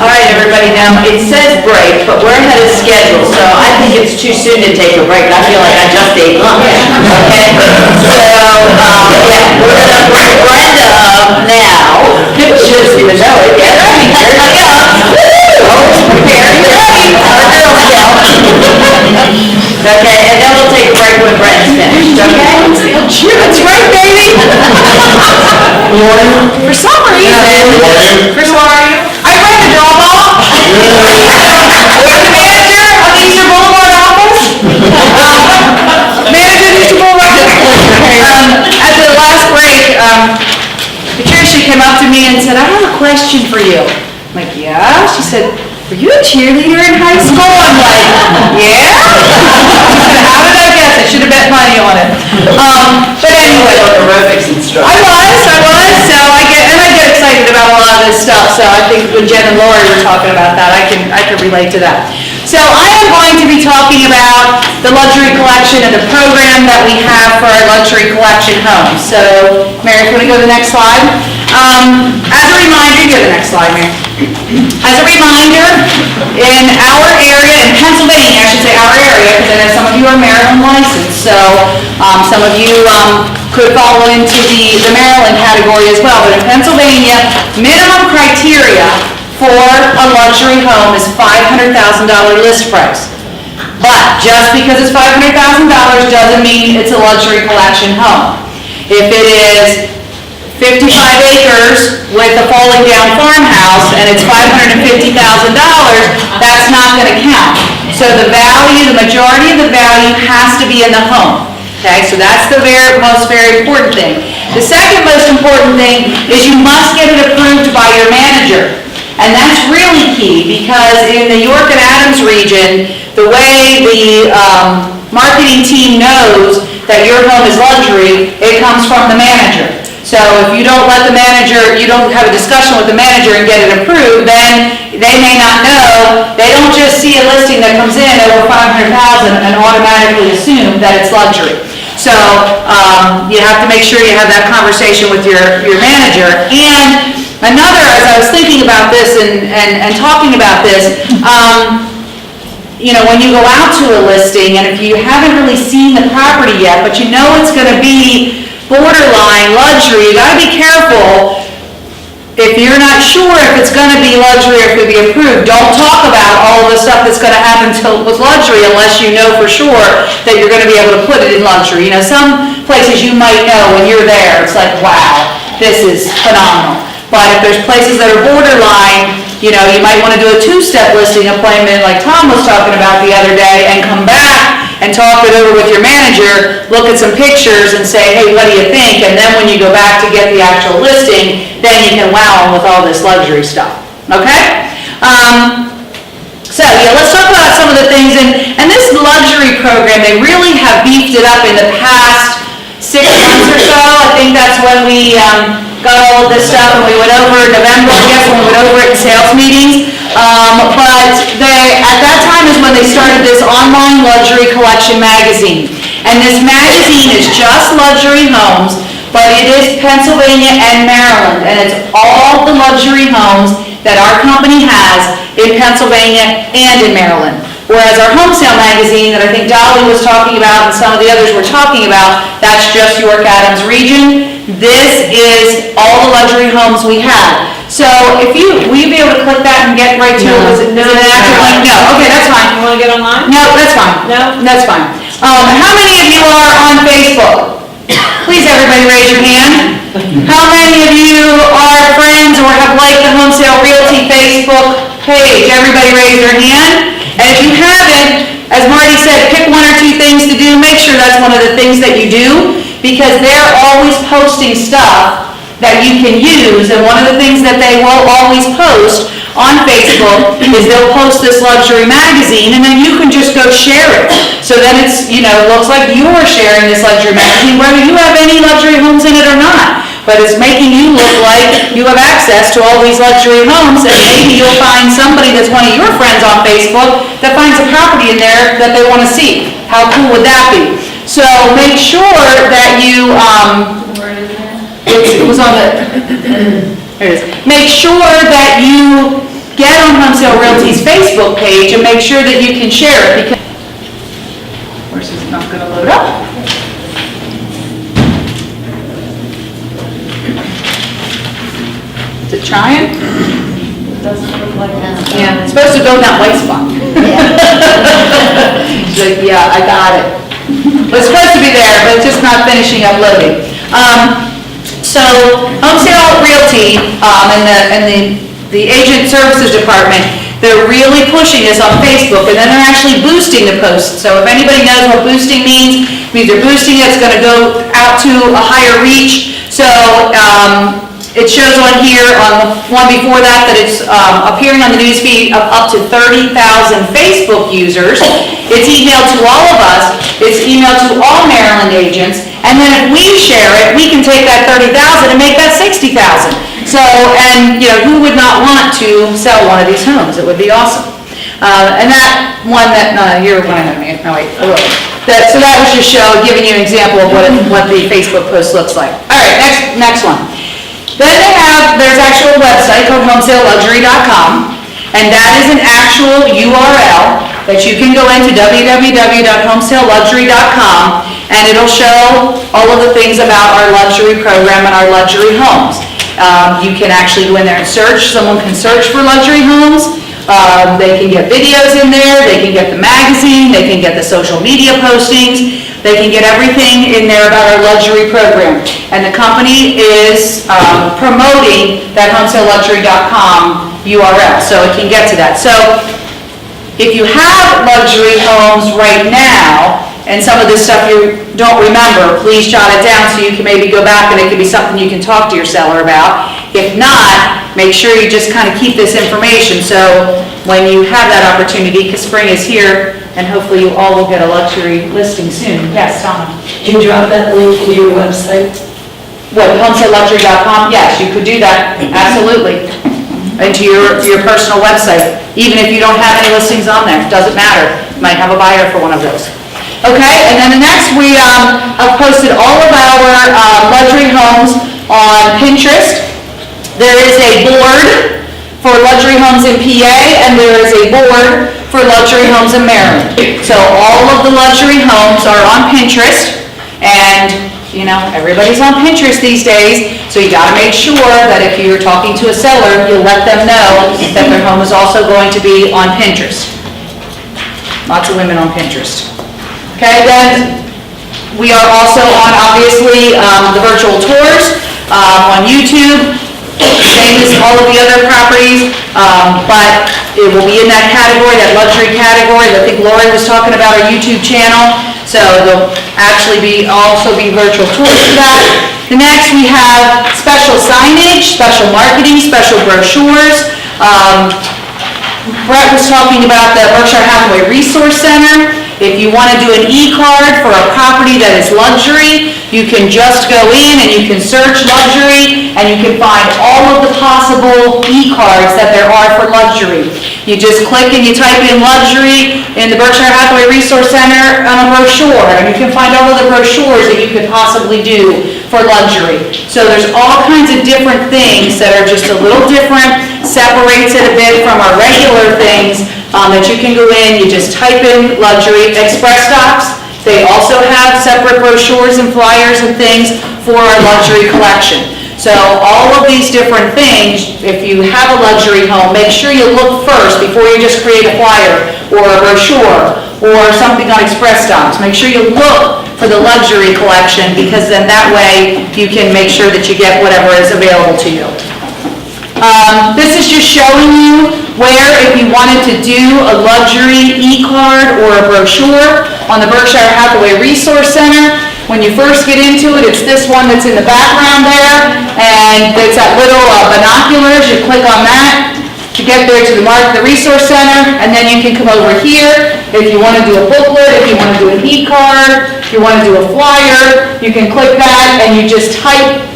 Speaker 1: All right, everybody, now, it says break, but we're ahead of schedule, so I think it's too soon to take a break. I feel like I just ate lunch, okay? So, yeah, we're gonna bring Brenda up now. She doesn't even know it yet. Here she comes. Always prepared, ready, our Girl Scout. Okay, and then we'll take a break when Brenda's finished, okay? That's right, baby. For some reason, I read the drama. The manager of Easter Boulevard office. Manager of Easter Boulevard. At the last break, Patricia came up to me and said, "I have a question for you." I'm like, "Yeah?" She said, "Were you a cheerleader in high school?" I'm like, "Yeah?" She said, "How did I guess? I should have bet money on it." But anyway. Aerobics instructor. I was, so I get excited about a lot of this stuff, so I think when Jen and Lori were talking about that, I can relate to that. So I am going to be talking about the luxury collection and the program that we have for our luxury collection homes. So, Mary, can we go to the next slide?
Speaker 18: As a reminder, go to the next slide, Mary. As a reminder, in our area, in Pennsylvania, I should say our area, because I know some of you are Maryland licensed, so some of you could fall into the Maryland category as well, but in Pennsylvania, minimum criteria for a luxury home is $500,000 list price. But just because it's $500,000 doesn't mean it's a luxury collection home. If it is 55 acres with a falling down farmhouse and it's $550,000, that's not going to count. So the value, the majority of the value has to be in the home. Okay, so that's the most very important thing. The second most important thing is you must get it approved by your manager. And that's really key because in the York and Adams region, the way the marketing team knows that your home is luxury, it comes from the manager. So if you don't let the manager, you don't have a discussion with the manager and get it approved, then they may not know. They don't just see a listing that comes in over $500,000 and automatically assume that it's luxury. So you have to make sure you have that conversation with your manager. And another, as I was thinking about this and talking about this, you know, when you go out to a listing and if you haven't really seen the property yet, but you know it's going to be borderline luxury, you got to be careful. If you're not sure if it's going to be luxury or if it'll be approved, don't talk about all of the stuff that's going to happen with luxury unless you know for sure that you're going to be able to put it in luxury. You know, some places you might know when you're there, it's like, wow, this is phenomenal. But if there's places that are borderline, you know, you might want to do a two-step listing appointment like Tom was talking about the other day and come back and talk it over with your manager, look at some pictures and say, hey, what do you think? And then when you go back to get the actual listing, then you can wow them with all this luxury stuff, okay? So yeah, let's talk about some of the things, and this luxury program, they really have beefed it up in the past 6 months or so. I think that's when we got all of this stuff and we went over in November, I guess, when we went over it in sales meetings. But at that time is when they started this online luxury collection magazine. And this magazine is just luxury homes, but it is Pennsylvania and Maryland. And it's all the luxury homes that our company has in Pennsylvania and in Maryland. Whereas our home sale magazine that I think Dolly was talking about and some of the others were talking about, that's just York Adams region. This is all the luxury homes we have. So if will you be able to click that and get right to it? Is it an active link? No, okay, that's fine.
Speaker 22: You want to get online?
Speaker 18: No, that's fine.
Speaker 22: No?
Speaker 18: That's fine. How many of you are on Facebook? Please, everybody raise your hand. How many of you are friends or have liked the Home Sale Realty Facebook page? Everybody raise their hand. And if you haven't, as Marty said, pick 1 or 2 things to do. Make sure that's one of the things that you do, because they're always posting stuff that you can use. And one of the things that they will always post on Facebook is they'll post this luxury magazine, and then you can just go share it. So then it's, you know, looks like you're sharing this luxury magazine, whether you have any luxury homes in it or not. But it's making you look like you have access to all these luxury homes, and maybe you'll find somebody that's one of your friends on Facebook that finds a property in there that they want to see. How cool would that be? So make sure that you, it was on the, there it is. Make sure that you get on Home Sale Realty's Facebook page and make sure that you can share it, because, of course, it's not going to load up. Is it trying?
Speaker 22: Doesn't look like that.
Speaker 18: Yeah, it's supposed to go in that white spot. She's like, yeah, I got it. Well, it's supposed to be there, but it's just not finishing uploading. So, Home Sale Realty and the Agent Services Department, they're really pushing this on Facebook, and then they're actually boosting the posts. So if anybody knows what boosting means, it means they're boosting it, it's going to go out to a higher reach. So, it shows on here, on the one before that it's appearing on the newsfeed of up to 30,000 Facebook users. It's emailed to all of us. It's emailed to all Maryland agents. And then if we share it, we can take that 30,000 and make that 60,000. So, and you know, who would not want to sell one of these homes? It would be awesome. And that one that, you're one ahead of me. No, wait. So that was just giving you an example of what the Facebook post looks like. All right, next one. Then there's actual website called homesaleluxury.com, and that is an actual URL that you can go into, www.homesaleluxury.com, and it'll show all of the things about our luxury program and our luxury homes. You can actually go in there and search. Someone can search for luxury homes. They can get videos in there. They can get the magazine. They can get the social media postings. They can get everything in there about our luxury program. And the company is promoting that homesaleluxury.com URL, so it can get to that. So if you have luxury homes right now, and some of this stuff you don't remember, please jot it down so you can maybe go back and it can be something you can talk to your seller about. If not, make sure you just kind of keep this information so when you have that opportunity, because spring is here, and hopefully you all will get a luxury listing soon. Yes, Donna?
Speaker 4: Can you drop that link into your website?
Speaker 18: What, homesaleluxury.com? Yes, you could do that, absolutely. Into your personal website, even if you don't have any listings on there, doesn't matter. You might have a buyer for one of those. Okay, and then the next, we have posted all of our luxury homes on Pinterest. There is a board for luxury homes in PA, and there is a board for luxury homes in Maryland. So all of the luxury homes are on Pinterest, and you know, everybody's on Pinterest these days, so you gotta make sure that if you're talking to a seller, you'll let them know that their home is also going to be on Pinterest. Lots of women on Pinterest. Okay, then we are also on, obviously, the virtual tours on YouTube, same as all of the other properties, but it will be in that category, that luxury category. I think Lori was talking about our YouTube channel, so there'll actually also be virtual tours for that. The next, we have special signage, special marketing, special brochures. Brett was talking about the Berkshire Hathaway Resource Center. If you want to do an e-card for a property that is luxury, you can just go in and you can search luxury and you can find all of the possible e-cards that there are for luxury. You just click and you type in luxury in the Berkshire Hathaway Resource Center on a brochure, and you can find all of the brochures that you could possibly do for luxury. So there's all kinds of different things that are just a little different, separates it a bit from our regular things that you can go in, you just type in luxury. Express Stocks, they also have separate brochures and flyers and things for our luxury collection. So all of these different things, if you have a luxury home, make sure you look first before you just create a flyer or a brochure or something on Express Stocks. Make sure you look for the luxury collection, because then that way you can make sure that you get whatever is available to you. This is just showing you where, if you wanted to do a luxury e-card or a brochure on the Berkshire Hathaway Resource Center, when you first get into it, it's this one that's in the background there, and it's that little binoculars. You click on that to get there to the Resource Center, and then you can come over here. If you want to do a booklet, if you want to do an e-card, if you want to do a flyer, you can click that and you just type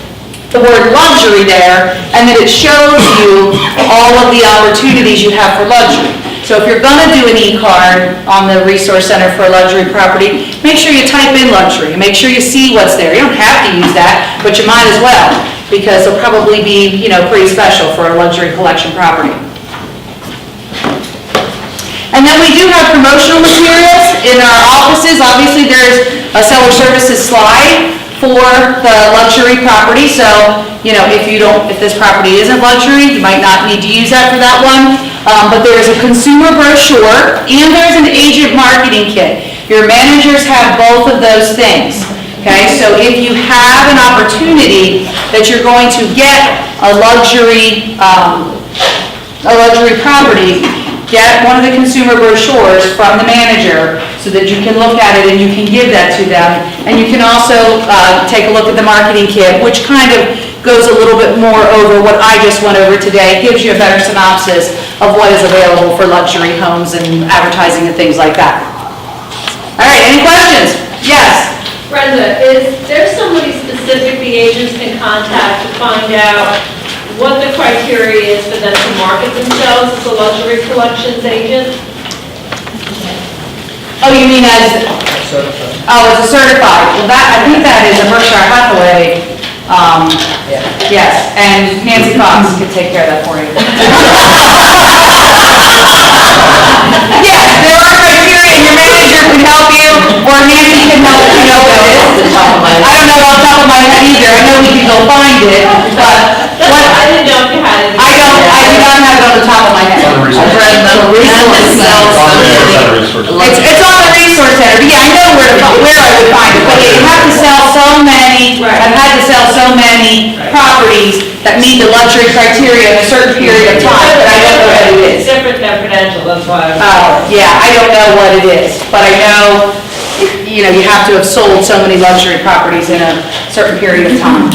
Speaker 18: the word luxury there, and then it shows you all of the opportunities you have for luxury. So if you're going to do an e-card on the Resource Center for a luxury property, make sure you type in luxury and make sure you see what's there. You don't have to use that, but you might as well, because it'll probably be, you know, pretty special for a luxury collection property. And then we do have promotional materials in our offices. Obviously, there's a seller services slide for the luxury property. So, you know, if this property isn't luxury, you might not need to use that for that one. But there's a consumer brochure and there's an agent marketing kit. Your managers have both of those things. Okay, so if you have an opportunity that you're going to get a luxury property, get one of the consumer brochures from the manager so that you can look at it and you can give that to them. And you can also take a look at the marketing kit, which kind of goes a little bit more over what I just went over today. It gives you a better synopsis of what is available for luxury homes and advertising and things like that. All right, any questions? Yes?
Speaker 8: Brenda, is there somebody specific the agents can contact to find out what the criteria is for them to market themselves as a luxury collections agent?
Speaker 18: Oh, you mean as a certified? Well, I think that is a Berkshire Hathaway Yes, and Nancy Fox could take care of that for you. Yes, there are criteria, and your manager can help you, or Nancy can help you know what it is. I don't know off the top of my head either, I know we can go find it, but what,
Speaker 8: I didn't know if you had it.
Speaker 18: I do not have it on the top of my head. It's on the resource center, but yeah, I know where I would find it, but you have to sell so many, I've had to sell so many properties that meet the luxury criteria in a certain period of time, but I don't know what it
Speaker 8: It's
Speaker 18: is.
Speaker 8: different than Prudential, that's why.
Speaker 18: Yeah, I don't know what it is, but I know, you know, you have to have sold so many luxury properties in a certain period of time.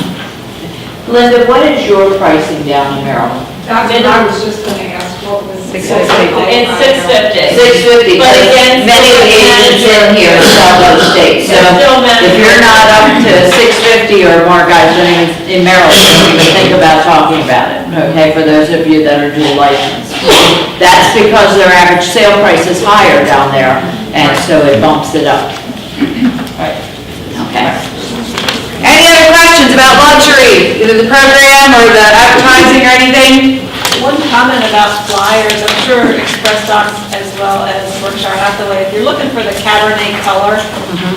Speaker 1: Linda, what is your pricing down in Maryland?
Speaker 17: That's what I was just gonna ask, what was.
Speaker 8: It's $650.
Speaker 1: $650,
Speaker 8: But
Speaker 1: but
Speaker 8: again,
Speaker 1: many of the agents in here sell those states, so
Speaker 8: Still many.
Speaker 1: if you're not up to $650 or more guys living in Maryland, you can think about talking about it, okay, for those of you that are dual licensed. That's because their average sale price is higher down there, and so it bumps it up. Right. Okay.
Speaker 18: Any other questions about luxury, either the program or the advertising or anything?
Speaker 8: One comment about flyers, I'm sure Express Docs as well as Berkshire Hathaway, if you're looking for the Cabernet color,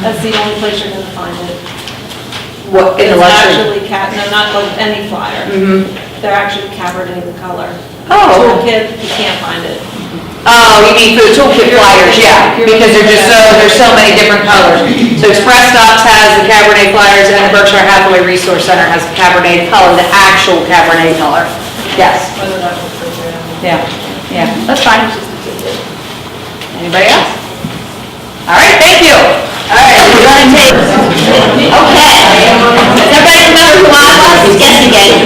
Speaker 8: that's the only place you're gonna find it.
Speaker 18: What, in the
Speaker 8: It's
Speaker 18: luxury?
Speaker 8: actually no, not any flyer. They're actually Cabernet the color.
Speaker 18: Oh.
Speaker 8: Toolkit, you can't find it.
Speaker 18: Oh, you mean for the toolkit flyers, yeah, because there's so many different colors. So Express Docs has the Cabernet flyers and the Berkshire Hathaway Resource Center has the Cabernet color, the actual Cabernet color. Yes.
Speaker 8: Whether that's what program.
Speaker 18: Yeah, that's fine. Anybody else? All right, thank you.
Speaker 1: All right, we're gonna take, okay. Does everybody remember who I was? Guess again.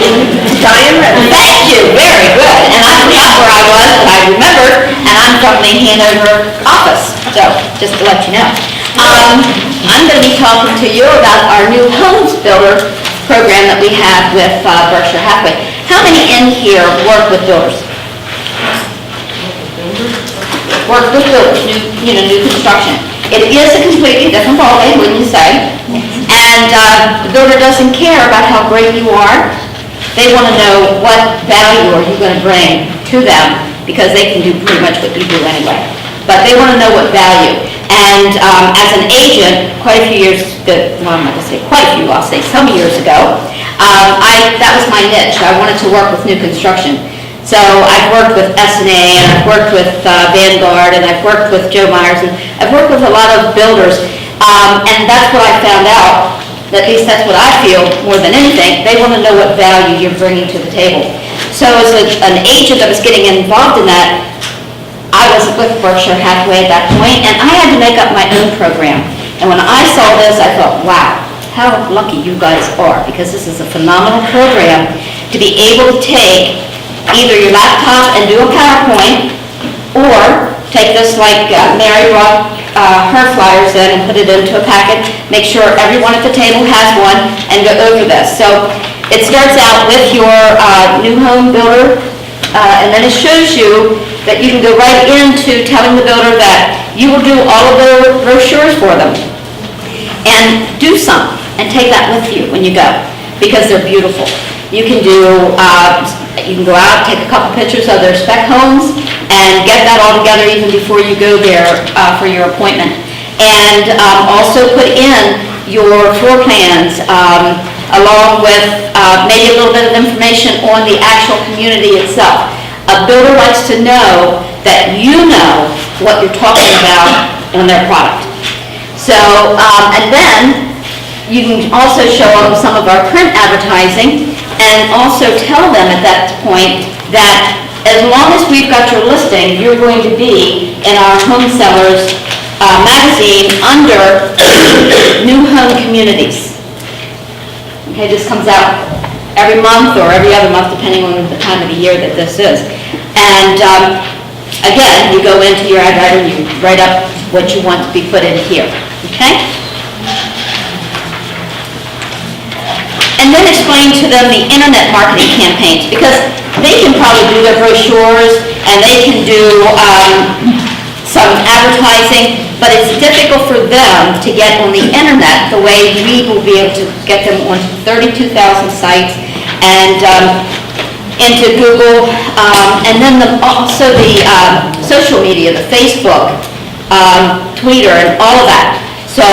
Speaker 1: Diane Redden. Thank you, very good. And I forgot where I was, but I remembered, and I'm from the Hanover office, so, just to let you know. I'm gonna be talking to you about our new homes builder program that we have with Berkshire Hathaway. How many in here work with builders? Work with builders, new construction. It is a completely different ballgame, wouldn't you say? And the builder doesn't care about how great you are. They want to know what value are you going to bring to them, because they can do pretty much what you do anyway. But they want to know what value. And as an agent, quite a few years, well, I'm not going to say quite a few, I'll say some years ago, that was my niche. I wanted to work with new construction. So I've worked with S&A, and I've worked with Vanguard, and I've worked with Joe Myers, and I've worked with a lot of builders. And that's what I found out, at least that's what I feel more than anything, they want to know what value you're bringing to the table. So as an agent that was getting involved in that, I was with Berkshire Hathaway at that point, and I had to make up my own program. And when I saw this, I thought, wow, how lucky you guys are, because this is a phenomenal program to be able to take either your laptop and do a PowerPoint, or take this like Mary wrote her flyers in and put it into a packet, make sure everyone at the table has one, and go over this. So it starts out with your new home builder, and then it shows you that you can go right into telling the builder that you will do all of their brochures for them. And do some, and take that with you when you go, because they're beautiful. You can do, you can go out, take a couple pictures of their spec homes, and get that all together even before you go there for your appointment. And also put in your floor plans, along with maybe a little bit of information on the actual community itself. A builder likes to know that you know what you're talking about on their product. So, and then you can also show them some of our print advertising, and also tell them at that point that as long as we've got your listing, you're going to be in our Home Sellers magazine under New Home Communities. Okay, this comes out every month or every other month, depending on the time of the year that this is. And again, you go into your ad writer and you write up what you want to be put in here. Okay? And then explain to them the internet marketing campaigns, because they can probably do their brochures and they can do some advertising,
Speaker 2: but it's difficult for them to get on the internet the way we will be able to get them on 32,000 sites and into Google, and then also the social media, the Facebook, Twitter, and all of that. So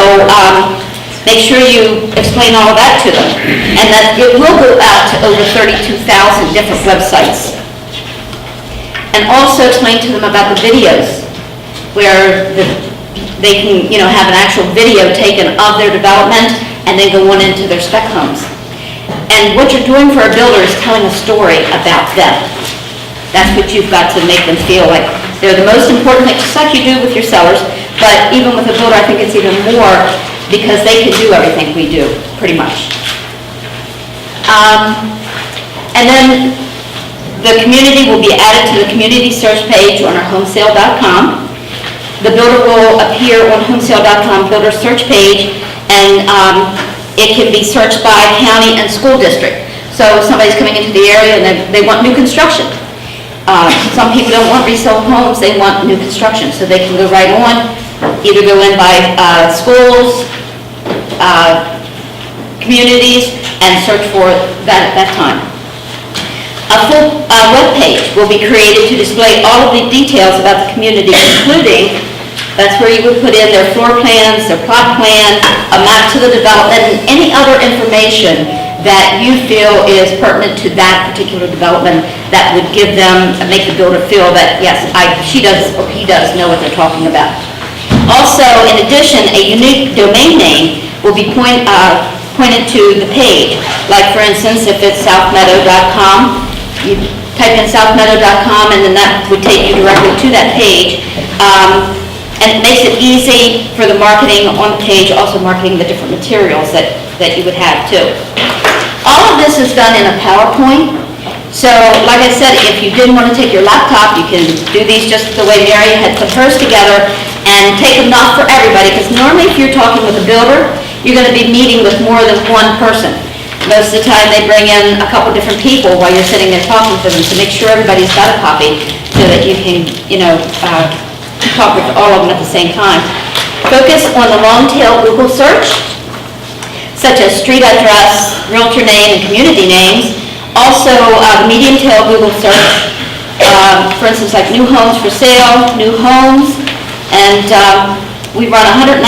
Speaker 2: make sure you explain all of that to them, and that it will go out to over 32,000 different websites. And also explain to them about the videos, where they can, have an actual video taken of their development and then go on into their spec homes. And what you're doing for a builder is telling a story about them. That's what you've got to make them feel like they're the most important thing, just like you do with your sellers, but even with a builder, I think it's even more because they can do everything we do, pretty much. And then the community will be added to the community search page on our homesale.com. The builder will appear on homesale.com builder search page, and it can be searched by county and school district. So if somebody's coming into the area and they want new construction. Some people don't want resale homes, they want new construction, so they can go right on, either go in by schools, communities, and search for that at that time. A full web page will be created to display all of the details about the community, including, that's where you would put in their floor plans, their plot plan, a map to the development, and any other information that you feel is pertinent to that particular development that would give them, make the builder feel that, yes, she does or he does know what they're talking about. Also, in addition, a unique domain name will be pointed to the page. Like, for instance, if it's southmeadow.com, you type in southmeadow.com, and then that would take you directly to that page. And it makes it easy for the marketing on the page, also marketing the different materials that you would have too. All of this is done in a PowerPoint. So, like I said, if you didn't want to take your laptop, you can do these just the way Mary had put hers together and take them not for everybody, because normally if you're talking with a builder, you're going to be meeting with more than one person. Most of the time, they bring in a couple different people while you're sitting there talking to them, to make sure everybody's got a copy, so that you can, talk with all of them at the same time. Focus on the long-tail Google search, such as street address, realtor name, and community names. Also, medium-tail Google search, for instance, like new homes for sale, new homes, and we run 199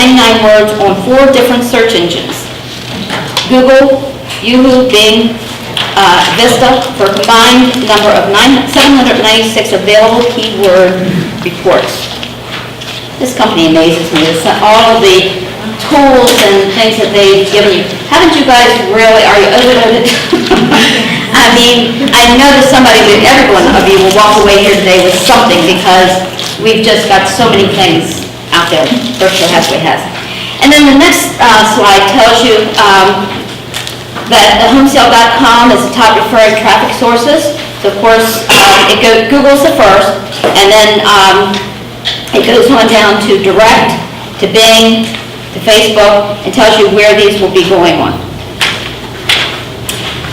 Speaker 2: words on 4 different search engines. Google, Yahoo, Bing, Vista, for a combined number of 796 available keyword reports. This company amazes me. It's all of the tools and things that they've given you. Haven't you guys really, are you overloaded? I mean, I know that every one of you will walk away here today with something, because we've just got so many things out there. Berkshire Hathaway has. And then the next slide tells you that homesale.com is the top referring traffic sources. So of course, Google's the first, and then it goes on down to Direct, to Bing, to Facebook, and tells you where these will be going on.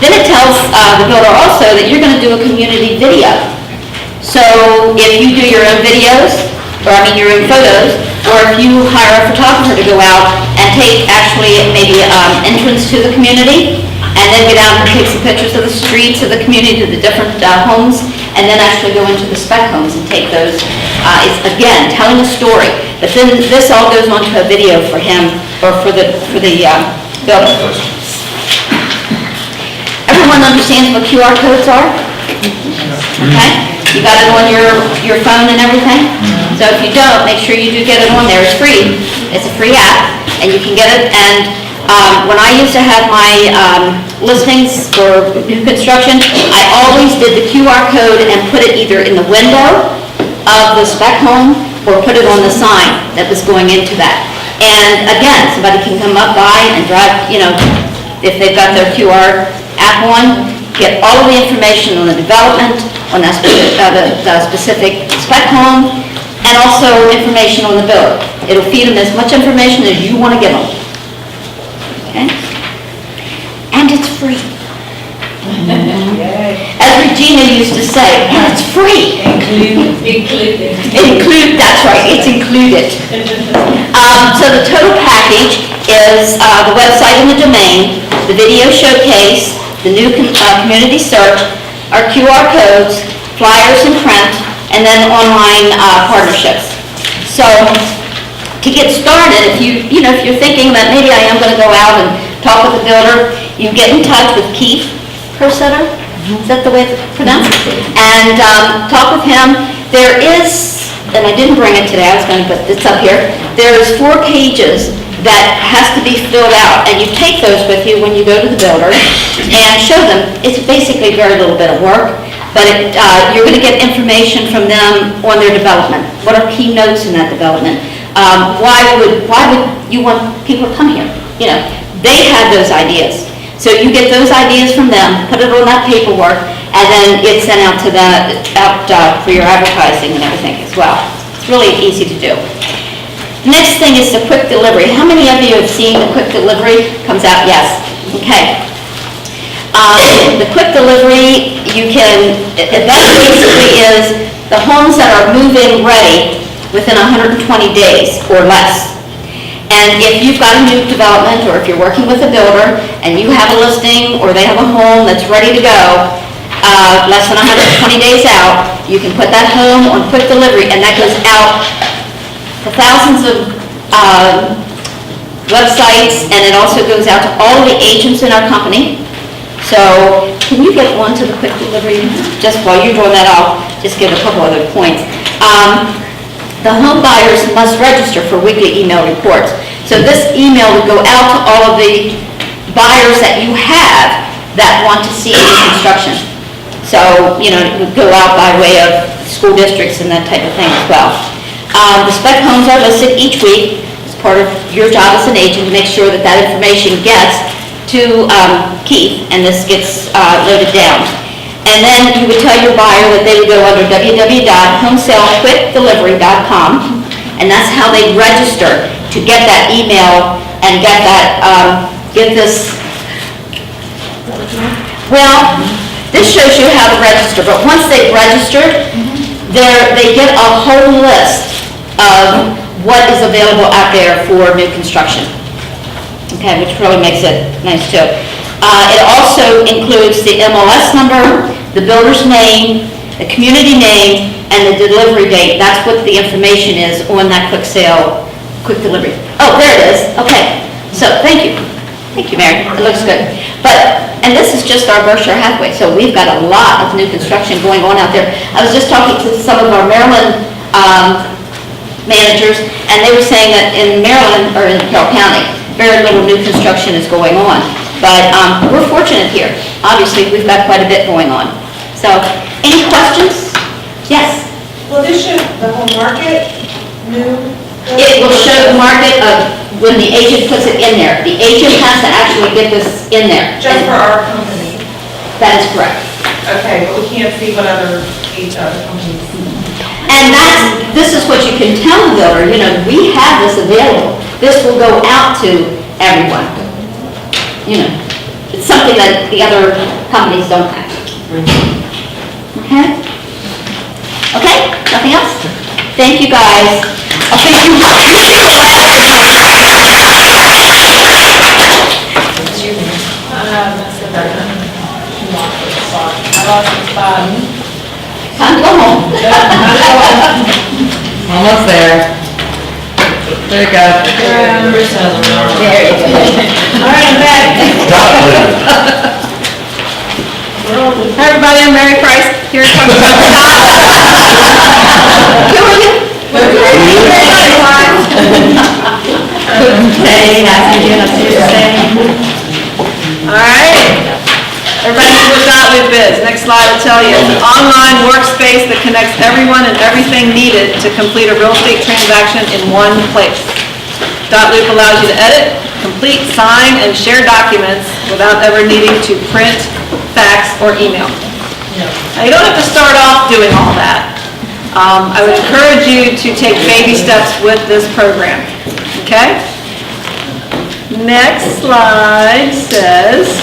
Speaker 2: Then it tells the builder also that you're going to do a community video. So if you do your own videos, your own photos, or if you hire a photographer to go out and take actually maybe entrance to the community, and then get out and take some pictures of the streets of the community, of the different homes, and then actually go into the spec homes and take those. It's, again, telling a story. But then this all goes onto a video for him, or for the builder. Everyone understands what QR codes are? Okay? You got it on your phone and everything? So if you don't, make sure you do get it on there. It's free. It's a free app, and you can get it. And when I used to have my listings for new construction, I always did the QR code and put it either in the window of the spec home or put it on the sign that was going into that. And again, somebody can come up by and drive, if they've got their QR app on, get all of the information on the development, on the specific spec home, and also information on the builder. It'll feed them as much information as you want to give them. Okay? And it's free. As Regina used to say, and it's free. Include, that's right, it's included. So the total package is the website and the domain, the video showcase, the new community search, our QR codes, flyers and print, and then online partnerships. So to get started, if you're thinking that maybe I am going to go out and talk with the builder, you get in touch with Keith Persetter, is that the way it's pronounced? And talk with him. There is, and I didn't bring it today, I was going to, but it's up here. There's 4 pages that has to be filled out, and you take those with you when you go to the builder and show them. It's basically very little bit of work, but you're going to get information from them on their development. What are key notes in that development? Why would you want people to come here? They had those ideas. So you get those ideas from them, put it on that paperwork, and then it's sent out for your advertising and everything as well. It's really easy to do. Next thing is the quick delivery. How many of you have seen the quick delivery? Comes out, yes. Okay. The quick delivery, that basically is the homes that are move-in ready within 120 days or less. And if you've got a new development, or if you're working with a builder, and you have a listing, or they have a home that's ready to go, less than 120 days out, you can put that home on quick delivery, and that goes out to thousands of websites, and it also goes out to all of the agents in our company. So, can you get one to the quick delivery? Just while you're doing that, I'll just give a couple other points. The home buyers must register for weekly email reports. So this email would go out to all of the buyers that you have that want to see new construction. So, it would go out by way of school districts and that type of thing as well. The spec homes are listed each week. It's part of your job as an agent to make sure that that information gets to Keith, and this gets loaded down. And then you would tell your buyer that they would go under www.homesalequickdelivery.com, and that's how they register to get that email and get this. Well, this shows you how to register, but once they've registered, they get a whole list of what is available out there for new construction. Okay, which really makes it nice too. It also includes the MLS number, the builder's name, the community name, and the delivery date. That's what the information is on that quick delivery. Oh, there it is. Okay. So, thank you. Thank you, Mary. It looks good. And this is just our Berkshire Hathaway, so we've got a lot of new construction going on out there. I was just talking to some of our Maryland managers, and they were saying that in Maryland, or in Carroll County, very little new construction is going on. But we're fortunate here. Obviously, we've got quite a bit going on. So, any questions? Yes?
Speaker 17: Will this show the whole market, new?
Speaker 2: It will show the market of when the agent puts it in there. The agent has to actually get this in there.
Speaker 17: Just for our company?
Speaker 2: That is correct.
Speaker 17: Okay, but we can't see what each other companies see.
Speaker 2: And this is what you can tell the builder, we have this available. This will go out to everyone. It's something that the other companies don't have. Okay? Okay, nothing else? Thank you, guys. Okay, time to go home.
Speaker 20: Almost there. There you go.
Speaker 2: There you go.
Speaker 23: All right, I'm back. Hi, everybody, I'm Mary Price, here to talk about All right. Everybody knows what Dotloop is. Next slide will tell you. It's an online workspace that connects everyone and everything needed to complete a real estate transaction in one place. Dotloop allows you to edit, complete, sign, and share documents without ever needing to print, fax, or email. Now, you don't have to start off doing all that. I would encourage you to take baby steps with this program, okay? Next slide says,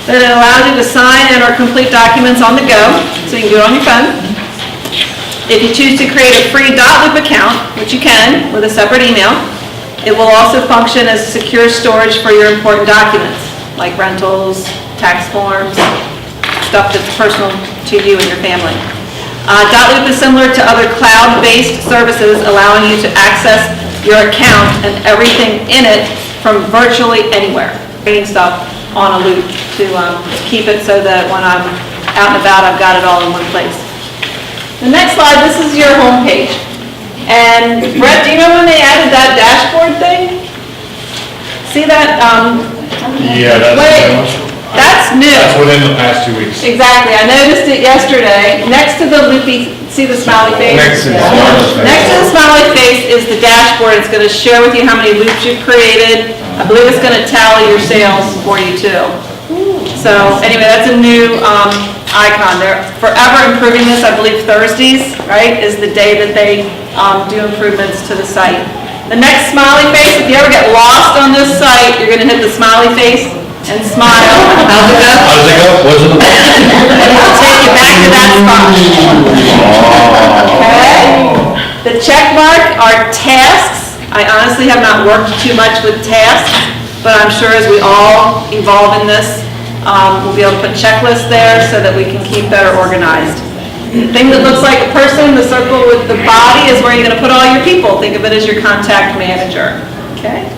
Speaker 23: Then it allows you to sign and or complete documents on the go, so you can do it on your phone. If you choose to create a free .loop account, which you can with a separate email, it will also function as secure storage for your important documents, like rentals, tax forms, stuff that's personal to you and your family. .loop is similar to other cloud-based services, allowing you to access your account and everything in it from virtually anywhere. Creating stuff on a loop to keep it so that when I'm out and about, I've got it all in one place. The next slide, this is your home page. And Brett, do you know when they added that dashboard thing? See that?
Speaker 7: Yeah,
Speaker 23: That's new.
Speaker 7: That's within the past 2 weeks.
Speaker 23: Exactly, I noticed it yesterday. Next to the loopy, see the smiley face?
Speaker 7: Next to the smiley face.
Speaker 23: Next to the smiley face is the dashboard. It's going to share with you how many loops you've created. I believe it's going to tally your sales for you too. So anyway, that's a new icon. They're forever improving this. I believe Thursdays, right, is the day that they do improvements to the site. The next smiley face, if you ever get lost on this site, you're going to hit the smiley face and smile. How's it go?
Speaker 7: How does it go? What's it?
Speaker 23: It'll take you back to that spot. Okay? The check mark are tasks. I honestly have not worked too much with tasks, but I'm sure as we all evolve in this, we'll be able to put checklists there so that we can keep better organized. The thing that looks like a person, the circle with the body, is where you're going to put all your people. Think of it as your contact manager. Okay?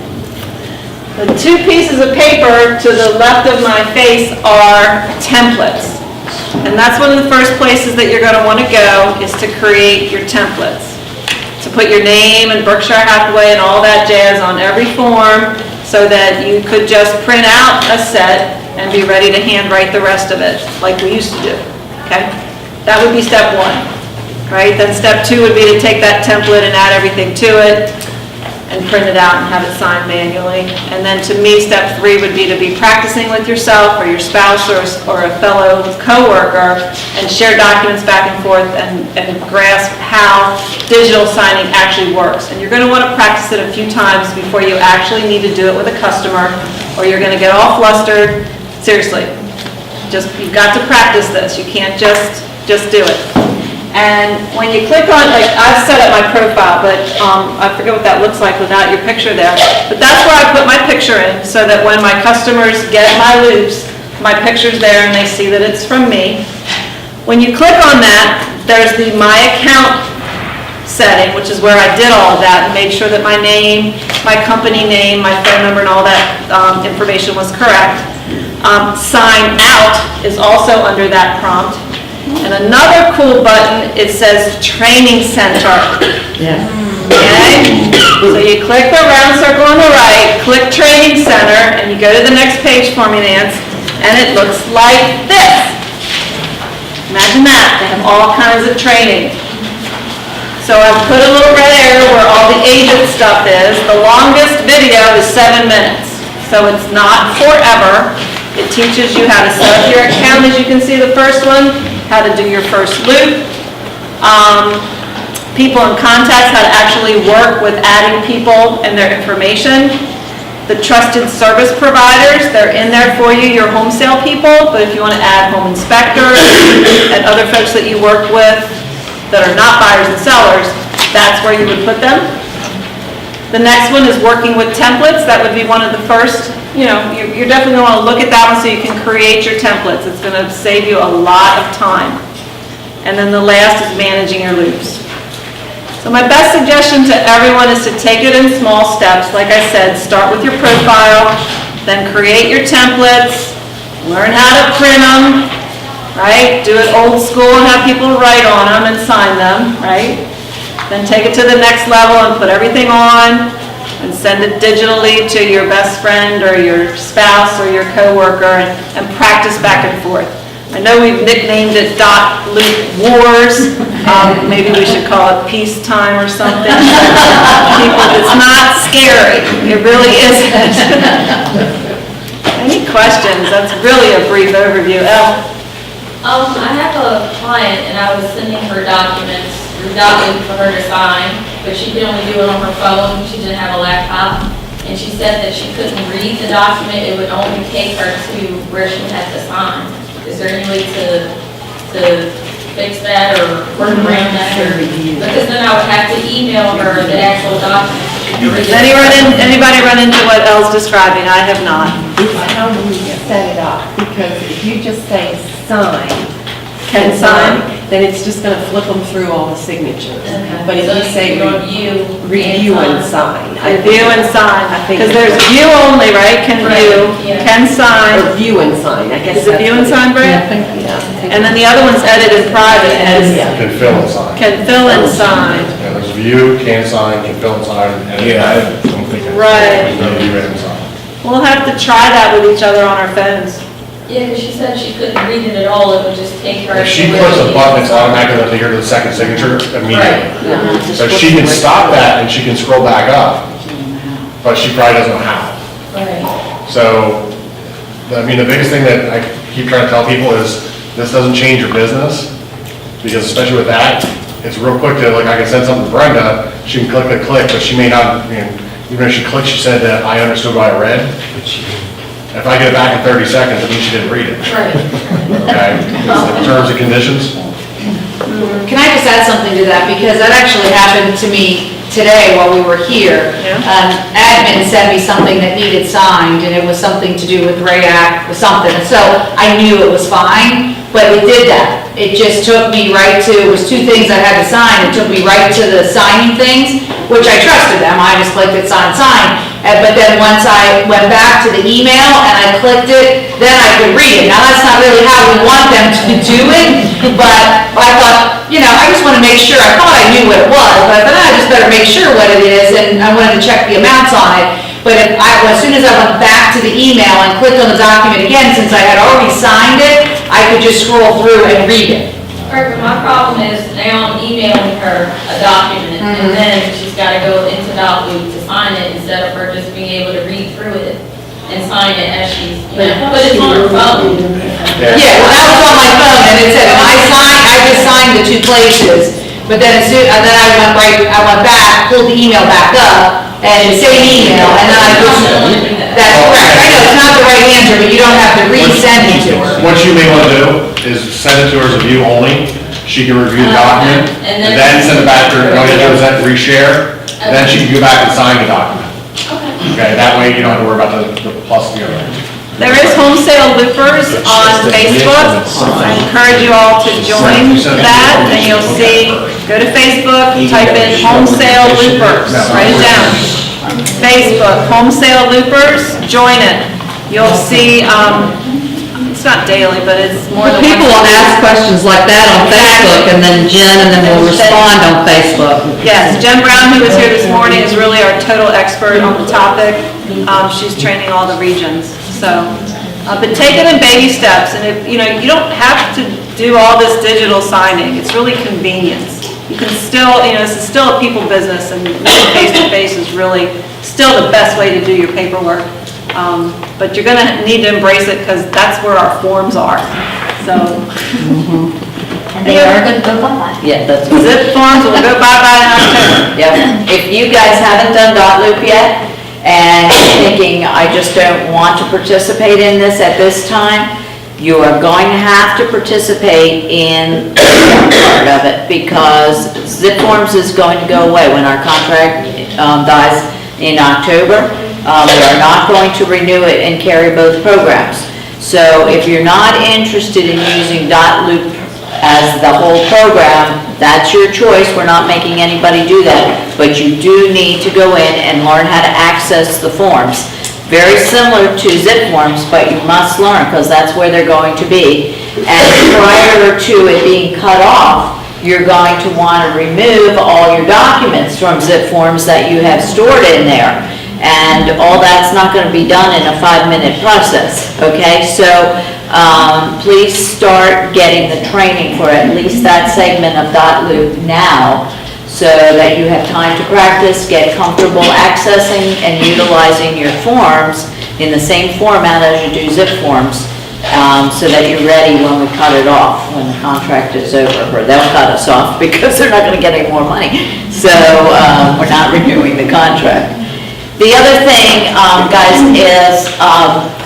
Speaker 23: The two pieces of paper to the left of my face are templates. And that's one of the first places that you're going to want to go, is to create your templates. To put your name and Berkshire Hathaway and all that jazz on every form so that you could just print out a set and be ready to handwrite the rest of it, like we used to do. Okay? That would be step one. Right? Then step two would be to take that template and add everything to it and print it out and have it signed manually. And then to me, step three would be to be practicing with yourself or your spouse or a fellow coworker and share documents back and forth and grasp how digital signing actually works. And you're going to want to practice it a few times before you actually need to do it with a customer, or you're going to get all flustered. Seriously, you've got to practice this. You can't just do it. And when you click on, like, I've set up my profile, but I forget what that looks like without your picture there. But that's where I put my picture in, so that when my customers get my loops, my picture's there and they see that it's from me. When you click on that, there's the My Account setting, which is where I did all of that and made sure that my name, my company name, my phone number, and all that information was correct. Sign Out is also under that prompt. And another cool button, it says Training Center.
Speaker 1: Yeah.
Speaker 23: Okay? So you click the round circle on the right, click Training Center, and you go to the next page for me, Nance, and it looks like this. Imagine that. They have all kinds of training. So I've put a little red arrow where all the agent stuff is. The longest video is 7 minutes. So it's not forever. It teaches you how to set up your account, as you can see the first one, how to do your first loop, people and contacts, how to actually work with adding people and their information. The trusted service providers, they're in there for you, your home sale people, but if you want to add home inspectors and other folks that you work with that are not buyers and sellers, that's where you would put them. The next one is working with templates. That would be one of the first, you're definitely going to want to look at that one so you can create your templates. It's going to save you a lot of time. And then the last is managing your loops. So my best suggestion to everyone is to take it in small steps. Like I said, start with your profile, then create your templates, learn how to print them, right? Do it old school and have people write on them and sign them, right? Then take it to the next level and put everything on and send it digitally to your best friend or your spouse or your coworker and practice back and forth. I know we've nicknamed it .loop wars. Maybe we should call it peacetime or something. People, it's not scary. It really isn't. Any questions? That's really a brief overview. Elle?
Speaker 21: I have a client and I was sending her documents through .loop for her to sign, but she could only do it on her phone. She didn't have a laptop. and she said that she couldn't read the document, it would only take her to where she had to sign. Is there any way to fix that or work around that? Because then I would have to email her the actual document.
Speaker 23: Does anybody run into what Elle's describing? I have not.
Speaker 17: How do we set it up? Because if you just say sign,
Speaker 23: Can sign?
Speaker 17: then it's just gonna flip them through all the signatures. But if
Speaker 21: So
Speaker 17: you say review and sign. I think-
Speaker 23: Review and sign,
Speaker 17: I think
Speaker 23: because there's view only, right? Can view,
Speaker 21: Yeah.
Speaker 23: can sign.
Speaker 17: Or view and sign, I guess.
Speaker 23: Is it view and sign, Brett?
Speaker 17: Yeah.
Speaker 23: And then the other one's edited private as
Speaker 7: Can fill and sign.
Speaker 23: can fill and sign.
Speaker 7: Yeah, there's view, can sign, can fill and sign, and I don't think.
Speaker 23: Right.
Speaker 7: There's no view and sign.
Speaker 23: We'll have to try that with each other on our phones.
Speaker 21: Yeah, because she said she couldn't read it at all, it would just take her.
Speaker 7: If she
Speaker 21: to where
Speaker 7: clicks a
Speaker 21: she-
Speaker 7: button, it's automatically going to take her to the second signature immediately. So she can stop that and she can scroll back up, but she probably doesn't know how.
Speaker 21: Right.
Speaker 7: So, I mean, the biggest thing that I keep trying to tell people is, this doesn't change your business, because especially with that, it's real quick to, like, I can send something to Brenda, she can click, but she may not, I mean, even if she clicked, she said that I understood what I read. If I get it back in 30 seconds, it means she didn't read it.
Speaker 21: Right.
Speaker 7: Okay? In terms of conditions.
Speaker 18: Can I just add something to that? Because that actually happened to me today while we were here. Admin sent me something that needed signed, and it was something to do with RAAC or something. So I knew it was fine, but it did that. It just took me right to, it was two things I had to sign. It took me right to the signing things, which I trusted them. I just clicked it, sign. But then once I went back to the email and I clicked it, then I could read it. Now, that's not really how we want them to do it, but I thought, I just want to make sure. I thought I knew what it was, but I thought, I just better make sure what it is, and I wanted to check the amounts on it. But as soon as I went back to the email and clicked on the document again, since I had already signed it, I could just scroll through and read it.
Speaker 21: Right, but my problem is now I'm emailing her a document, and then she's gotta go into Dotloop to sign it instead of her just being able to read through it and sign it as she's, but it's on her phone.
Speaker 18: Yeah, well, that was on my phone, and it said, I just signed the two places, but then I went back, pulled the email back up, and the same email, and then that's correct. I know, it's not the right answer, but you don't have to resend it to her.
Speaker 7: What you may want to do is send it to her as a view only. She can review the document,
Speaker 21: And
Speaker 7: and
Speaker 21: then-
Speaker 7: then send it back to her. All you do is then reshare, and then she can go back and sign the document. Okay, that way you don't have to worry about the plus the other.
Speaker 23: There is Home Sale Loopers on Facebook. I encourage you all to join that, and you'll see, go to Facebook, type in Home Sale Loopers, write it down. Facebook, Home Sale Loopers, join it. You'll see, it's not daily, but it's more than.
Speaker 20: People will ask questions like that on Facebook, and then Jen, and then we'll respond on Facebook.
Speaker 23: Yes, Jen Brown, who was here this morning, is really our total expert on the topic. She's training all the regions, so. But take it in baby steps, and if, you don't have to do all this digital signing. It's really convenience. You can still, this is still a people business, and face-to-face is really still the best way to do your paperwork. But you're gonna need to embrace it, because that's where our forms are, so.
Speaker 2: And they are going to go bye-bye.
Speaker 1: Yeah, that's.
Speaker 23: Zip forms will go bye-bye in October.
Speaker 1: Yep. If you guys haven't done Dotloop yet, and you're thinking, I just don't want to participate in this at this time, you are going to have to participate in part of it, because Zip Forms is going to go away when our contract dies in October. We are not going to renew it and carry both programs. So if you're not interested in using Dotloop as the whole program, that's your choice. We're not making anybody do that. But you do need to go in and learn how to access the forms. Very similar to Zip Forms, but you must learn, because that's where they're going to be. And prior to it being cut off, you're going to want to remove all your documents from Zip Forms that you have stored in there. And all that's not going to be done in a 5-minute process, okay? So please start getting the training for at least that segment of Dotloop now, so that you have time to practice, get comfortable accessing and utilizing your forms in the same format as you do Zip Forms, so that you're ready when we cut it off, when the contract is over, or they'll cut us off because they're not going to get any more money. So we're not renewing the contract. The other thing, guys, is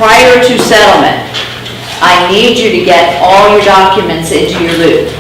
Speaker 1: prior to settlement, I need you to get all your documents into your loop.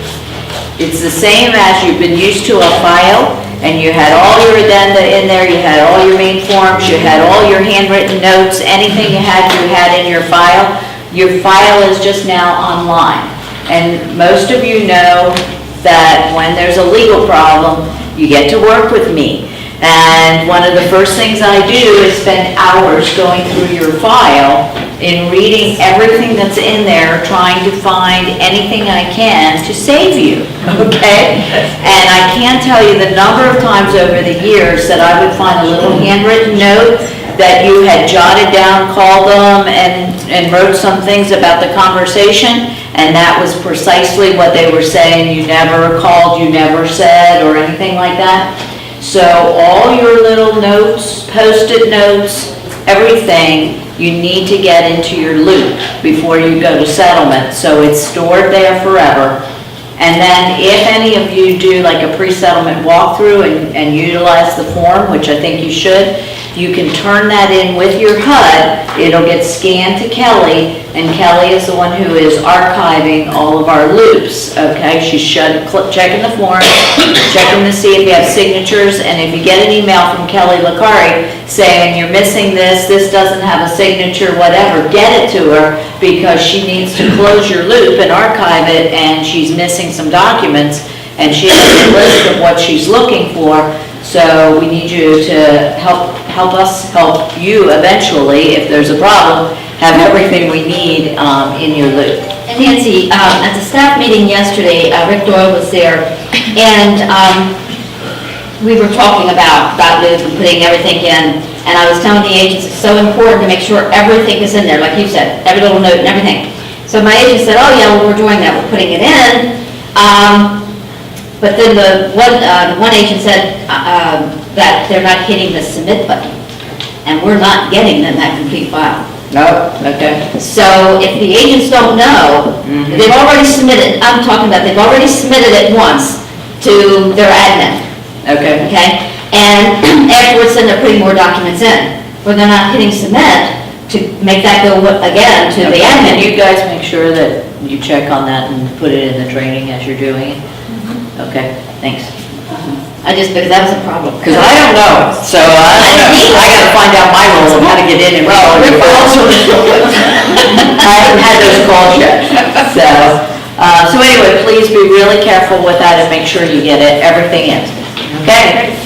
Speaker 1: It's the same as you've been used to a file, and you had all your addenda in there, you had all your main forms, you had all your handwritten notes, anything you had in your file. Your file is just now online. And most of you know that when there's a legal problem, you get to work with me. And one of the first things I do is spend hours going through your file and reading everything that's in there, trying to find anything I can to save you, okay? And I can't tell you the number of times over the years that I would find a little handwritten note that you had jotted down, called them, and wrote some things about the conversation, and that was precisely what they were saying. You never called, you never said, or anything like that. So all your little notes, Post-it notes, everything, you need to get into your loop before you go to settlement, so it's stored there forever. And then if any of you do like a pre-settlement walkthrough and utilize the form, which I think you should, you can turn that in with your HUD. It'll get scanned to Kelly, and Kelly is the one who is archiving all of our loops, okay? She's checking the form, checking to see if you have signatures, and if you get an email from Kelly Licari saying you're missing this doesn't have a signature, whatever, get it to her, because she needs to close your loop and archive it, and she's missing some documents, and she has a list of what she's looking for. So we need you to help us help you eventually, if there's a problem, have everything we need in your loop.
Speaker 2: And Nancy, at the staff meeting yesterday, Rick Doyle was there, and we were talking about loop and putting everything in, and I was telling the agents it's so important to make sure everything is in there, like you said, every little note and everything. So my agent said, oh yeah, well, we're doing that, we're putting it in. But then the one agent said that they're not hitting the submit button, and we're not getting them that complete file.
Speaker 1: No, okay.
Speaker 2: So if the agents don't know, they've already submitted, I'm talking about, they've already submitted it once to their admin,
Speaker 1: Okay.
Speaker 2: okay? And afterwards, then they're putting more documents in, but they're not hitting submit to make that go again to the
Speaker 1: And
Speaker 2: admin.
Speaker 1: you guys make sure that you check on that and put it in the training as you're doing it? Okay, thanks.
Speaker 2: Because that was a problem.
Speaker 1: Because I don't know, so I gotta find out my rules of how to get in and roll. I haven't had those calls yet, so anyway, please be really careful with that and make sure you get everything in, okay?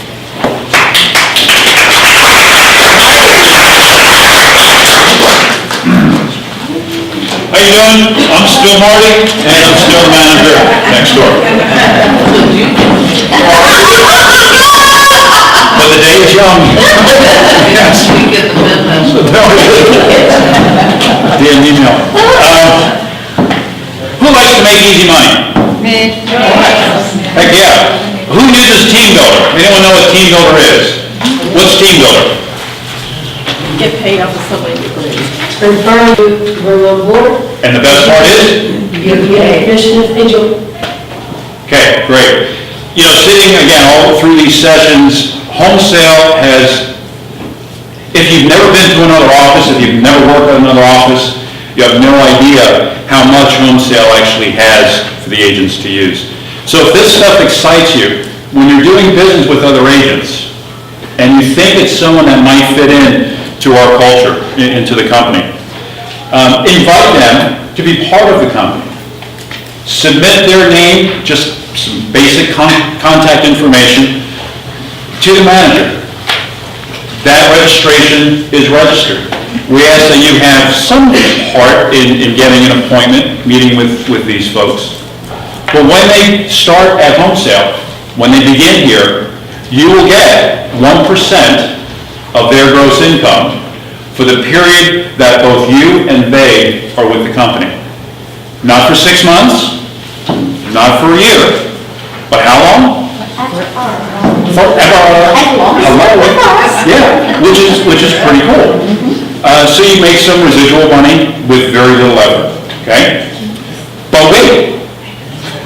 Speaker 6: How you doing? I'm still Marty, and I'm still the manager next door. But the day is young. Yes.
Speaker 15: We get the memo.
Speaker 6: Damn email. Who likes to make easy money?
Speaker 23: Me.
Speaker 6: Heck yeah. Who uses Team Builder? Anyone know what Team Builder is? What's Team Builder?
Speaker 15: Get paid off of somebody to believe.
Speaker 4: Confirm we're on board.
Speaker 6: And the best part is?
Speaker 4: You get efficient, enjoy.
Speaker 6: Okay, great. You know, sitting again all through these sessions, home sale has, if you've never been to another office, if you've never worked at another office, you have no idea how much home sale actually has for the agents to use. So if this stuff excites you, when you're doing business with other agents, and you think it's someone that might fit in to our culture, into the company, invite them to be part of the company. Submit their name, just some basic contact information, to the manager. That registration is registered. We ask that you have some part in getting an appointment, meeting with these folks. But when they start at home sale, when they begin here, you will get 1% of their gross income for the period that both you and they are with the company. Not for 6 months, not for a year, but how long? Forever. Yeah, which is pretty cool. So you make some residual money with very little effort, okay? But wait,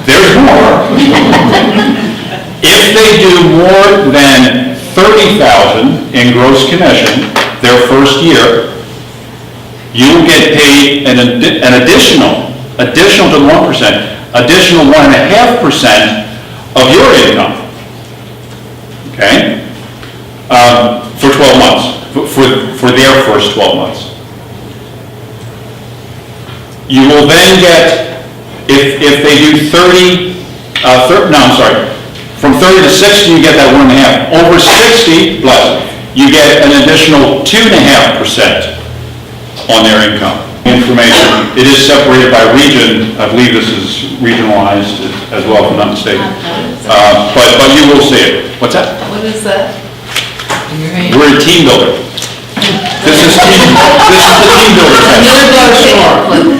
Speaker 6: there's more. If they do more than $30,000 in gross commission their first year, you will get paid an additional to the 1%, additional 1.5% of your income, okay? For 12 months, for their first 12 months. You will then get, if they do from 30 to 60, you get that 1.5. Over 60, you get an additional 2.5% on their income. Information, it is separated by region. I believe this is regionalized as well, if I'm not mistaken. But you will see it. What's that?
Speaker 15: What is that?
Speaker 6: We're a team builder. This is the team builder test.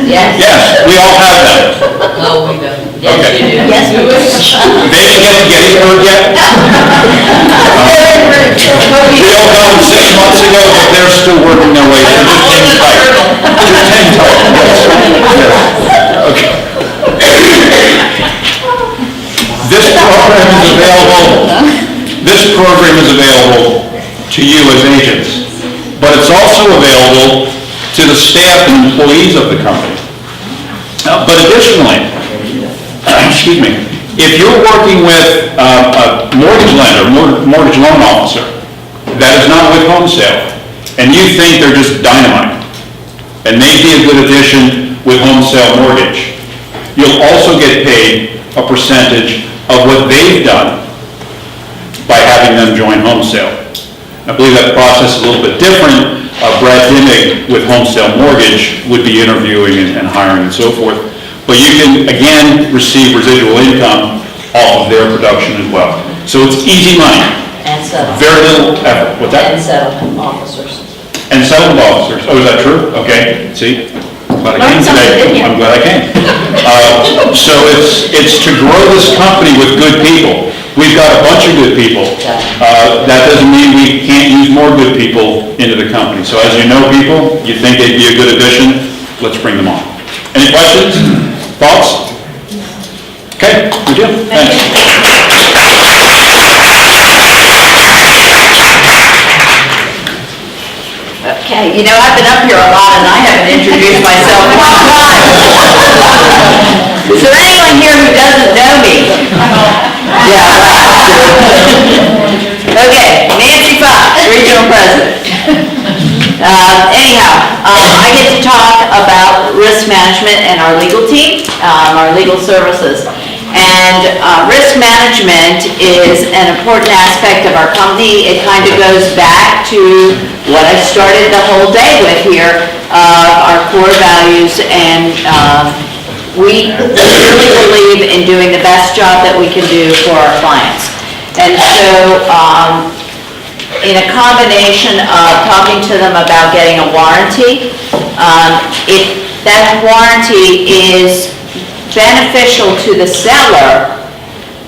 Speaker 1: Yes.
Speaker 6: Yes, we all have that.
Speaker 15: No, we don't.
Speaker 6: Okay.
Speaker 1: Yes, we wish.
Speaker 6: They didn't get to Gettysburg yet? We all got them 6 months ago, but they're still working their way. They're just 10 tight. They're 10 tight. Yes. Okay. This program is available to you as agents, but it's also available to the staff and employees of the company. But additionally, excuse me, if you're working with a mortgage lender, mortgage loan officer, that is not with home sale, and you think they're just dynamite, and they'd be a good addition with home sale mortgage, you'll also get paid a percentage of what they've done by having them join home sale. I believe that process is a little bit different. Brad Dimmick with home sale mortgage would be interviewing and hiring and so forth. But you can, again, receive residual income off of their production as well. So it's easy money.
Speaker 1: And settlement.
Speaker 6: Very little effort. What's that?
Speaker 1: And settlement officers.
Speaker 6: And settlement officers. Oh, is that true? Okay, see? Glad I came today. I'm glad I came. So it's to grow this company with good people. We've got a bunch of good people. That doesn't mean we can't use more good people into the company. So as you know people, you think they'd be a good addition, let's bring them on. Any questions? Thoughts? Okay, good deal. Thanks.
Speaker 1: Okay, you know, I've been up here a lot and I haven't introduced myself one time. Is there anyone here who doesn't know me? Yeah, right. Okay, Nancy Fox, Regional President. Anyhow, I get to talk about risk management and our legal team, our legal services. And risk management is an important aspect of our company. It kind of goes back to what I started the whole day with here, our core values, and we really believe in doing the best job that we can do for our clients. And so, in a combination of talking to them about getting a warranty, that warranty is beneficial to the seller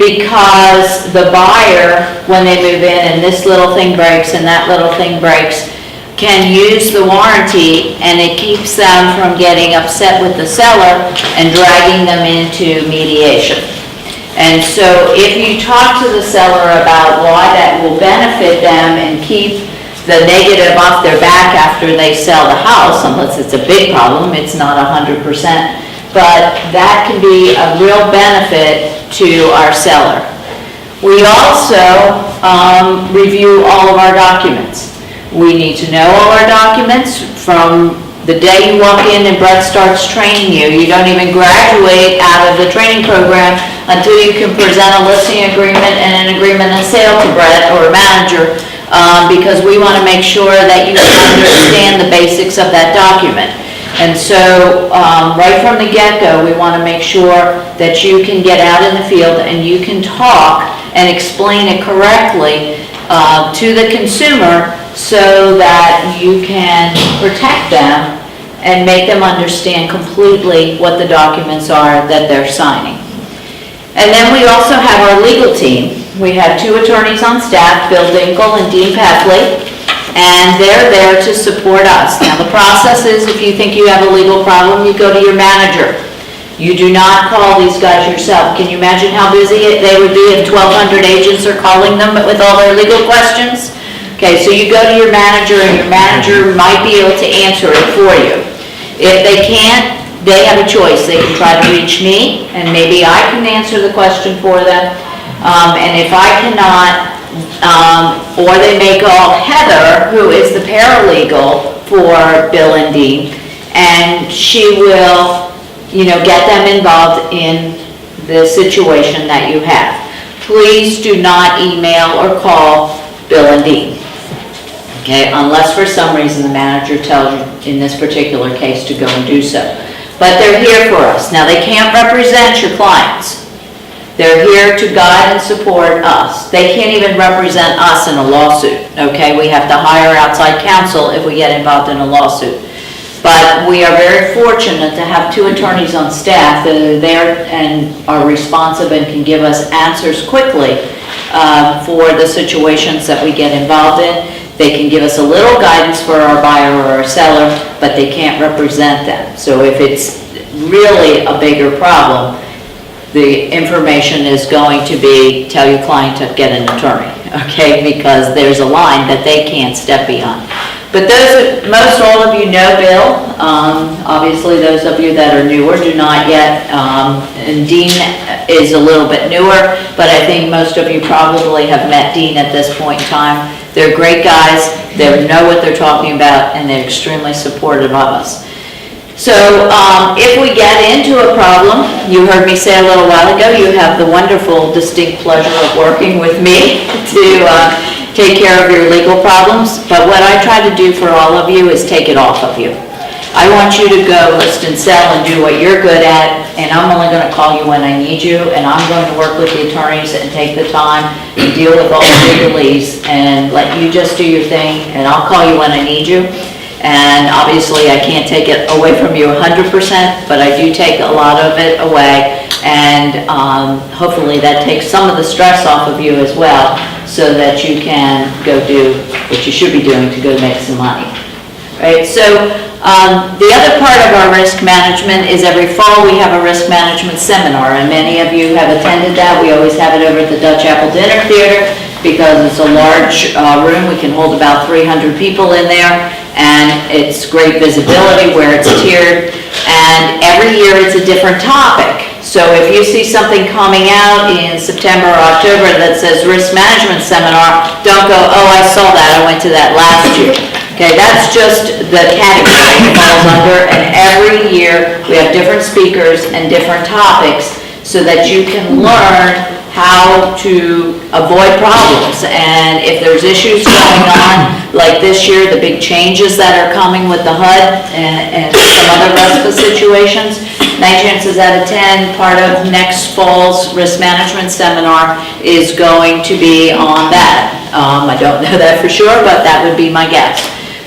Speaker 1: because the buyer, when they move in and this little thing breaks and that little thing breaks, can use the warranty, and it keeps them from getting upset with the seller and dragging them into mediation. And so if you talk to the seller about why that will benefit them and keep the negative off their back after they sell the house, unless it's a big problem, it's not 100%, but that can be a real benefit to our seller. We also review all of our documents. We need to know all our documents from the day you walk in and Brett starts training you. You don't even graduate out of the training program until you can present a listing agreement and an agreement of sale to Brett or a manager, because we want to make sure that you understand the basics of that document. And so, right from the get-go, we want to make sure that you can get out in the field and you can talk and explain it correctly to the consumer so that you can protect them and make them understand completely what the documents are that they're signing. And then we also have our legal team. We have 2 attorneys on staff, Bill Dinkle and Dean Peppley, and they're there to support us. Now, the process is if you think you have a legal problem, you go to your manager. You do not call these guys yourself. Can you imagine how busy they would be if 1,200 agents are calling them with all their legal questions? Okay, so you go to your manager, and your manager might be able to answer it for you. If they can't, they have a choice. They can try to reach me, and maybe I can answer the question for them. And if I cannot, or they may call Heather, who is the paralegal for Bill and Dean, and she will, get them involved in the situation that you have. Please do not email or call Bill and Dean. Okay, unless for some reason the manager tells you in this particular case to go and do so. But they're here for us. Now, they can't represent your clients. They're here to guide and support us. They can't even represent us in a lawsuit, okay? We have to hire outside counsel if we get involved in a lawsuit. But we are very fortunate to have 2 attorneys on staff that are there and are responsive and can give us answers quickly for the situations that we get involved in. They can give us a little guidance for our buyer or our seller, but they can't represent them. So if it's really a bigger problem, the information is going to be, tell your client to get an attorney, okay? Because there's a line that they can't step beyond. But most all of you know Bill. Obviously, those of you that are newer do not yet. And Dean is a little bit newer, but I think most of you probably have met Dean at this point in time. They're great guys. They know what they're talking about, and they're extremely supportive of us. So if we get into a problem, you heard me say a little while ago, you have the wonderful, distinct pleasure of working with me to take care of your legal problems. But what I try to do for all of you is take it off of you. I want you to go list and sell and do what you're good at, and I'm only going to call you when I need you, and I'm going to work with the attorneys and take the time and deal with all the legalese and let you just do your thing, and I'll call you when I need you. And obviously, I can't take it away from you 100%, but I do take a lot of it away, and hopefully that takes some of the stress off of you as well, so that you can go do what you should be doing to go make some money. Right? So the other part of our risk management is every fall we have a risk management seminar, and many of you have attended that. We always have it over at the Dutch Apple Dinner Theater because it's a large room. We can hold about 300 people in there, and it's great visibility where it's tiered, and every year it's a different topic. So if you see something coming out in September or October that says risk management seminar, don't go, oh, I saw that, I went to that last year. Okay, that's just the category it falls under, and every year we have different speakers and different topics so that you can learn how to avoid problems. And if there's issues going on, like this year, the big changes that are coming with the HUD and some other RESPA situations, 9 chances out of 10, part of next fall's risk management seminar is going to be on that. I don't know that for sure, but that would be my guess.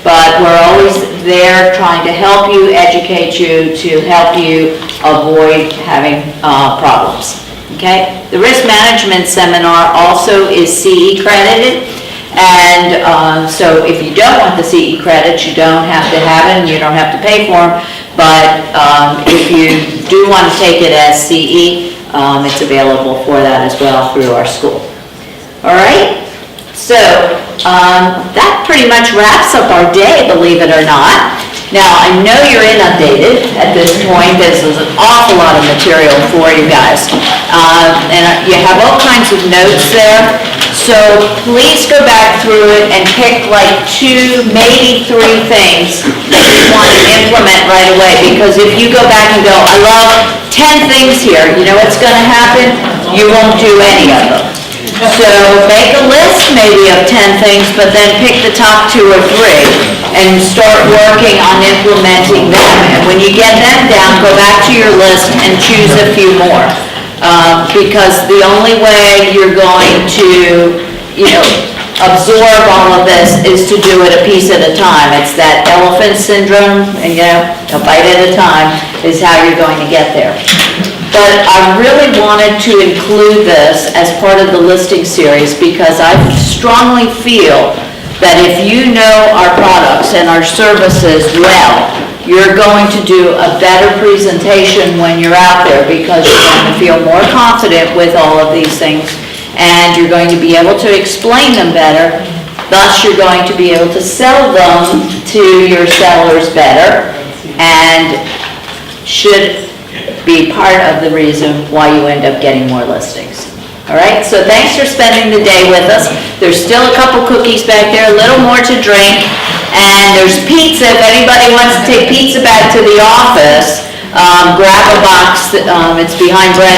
Speaker 1: But we're always there trying to help you, educate you, to help you avoid having problems. Okay? The risk management seminar also is CE credited, and so if you don't want the CE credits, you don't have to have it and you don't have to pay for them, but if you do want to take it as CE, it's available for that as well through our school. All right? So that pretty much wraps up our day, believe it or not. Now, I know you're inundated at this point. This is an awful lot of material for you guys. And you have all kinds of notes there. So please go back through it and pick like 2, maybe 3 things that you want to implement right away. Because if you go back and go, I love 10 things here, you know what's going to happen? You won't do any of them. So make a list maybe of 10 things, but then pick the top 2 or 3 and start working on implementing them. And when you get them down, go back to your list and choose a few more. Because the only way you're going to, absorb all of this is to do it a piece at a time. It's that elephant syndrome, and a bite at a time is how you're going to get there. But I really wanted to include this as part of the listing series because I strongly feel that if you know our products and our services well, you're going to do a better presentation when you're out there because you're going to feel more confident with all of these things and you're going to be able to explain them better. Thus, you're going to be able to sell them to your sellers better and should be part of the reason why you end up getting more listings. All right, so thanks for spending the day with us. There's still a couple cookies back there, a little more to drink, and there's pizza. If anybody wants to take pizza back to the office, grab a box, it's behind Brett.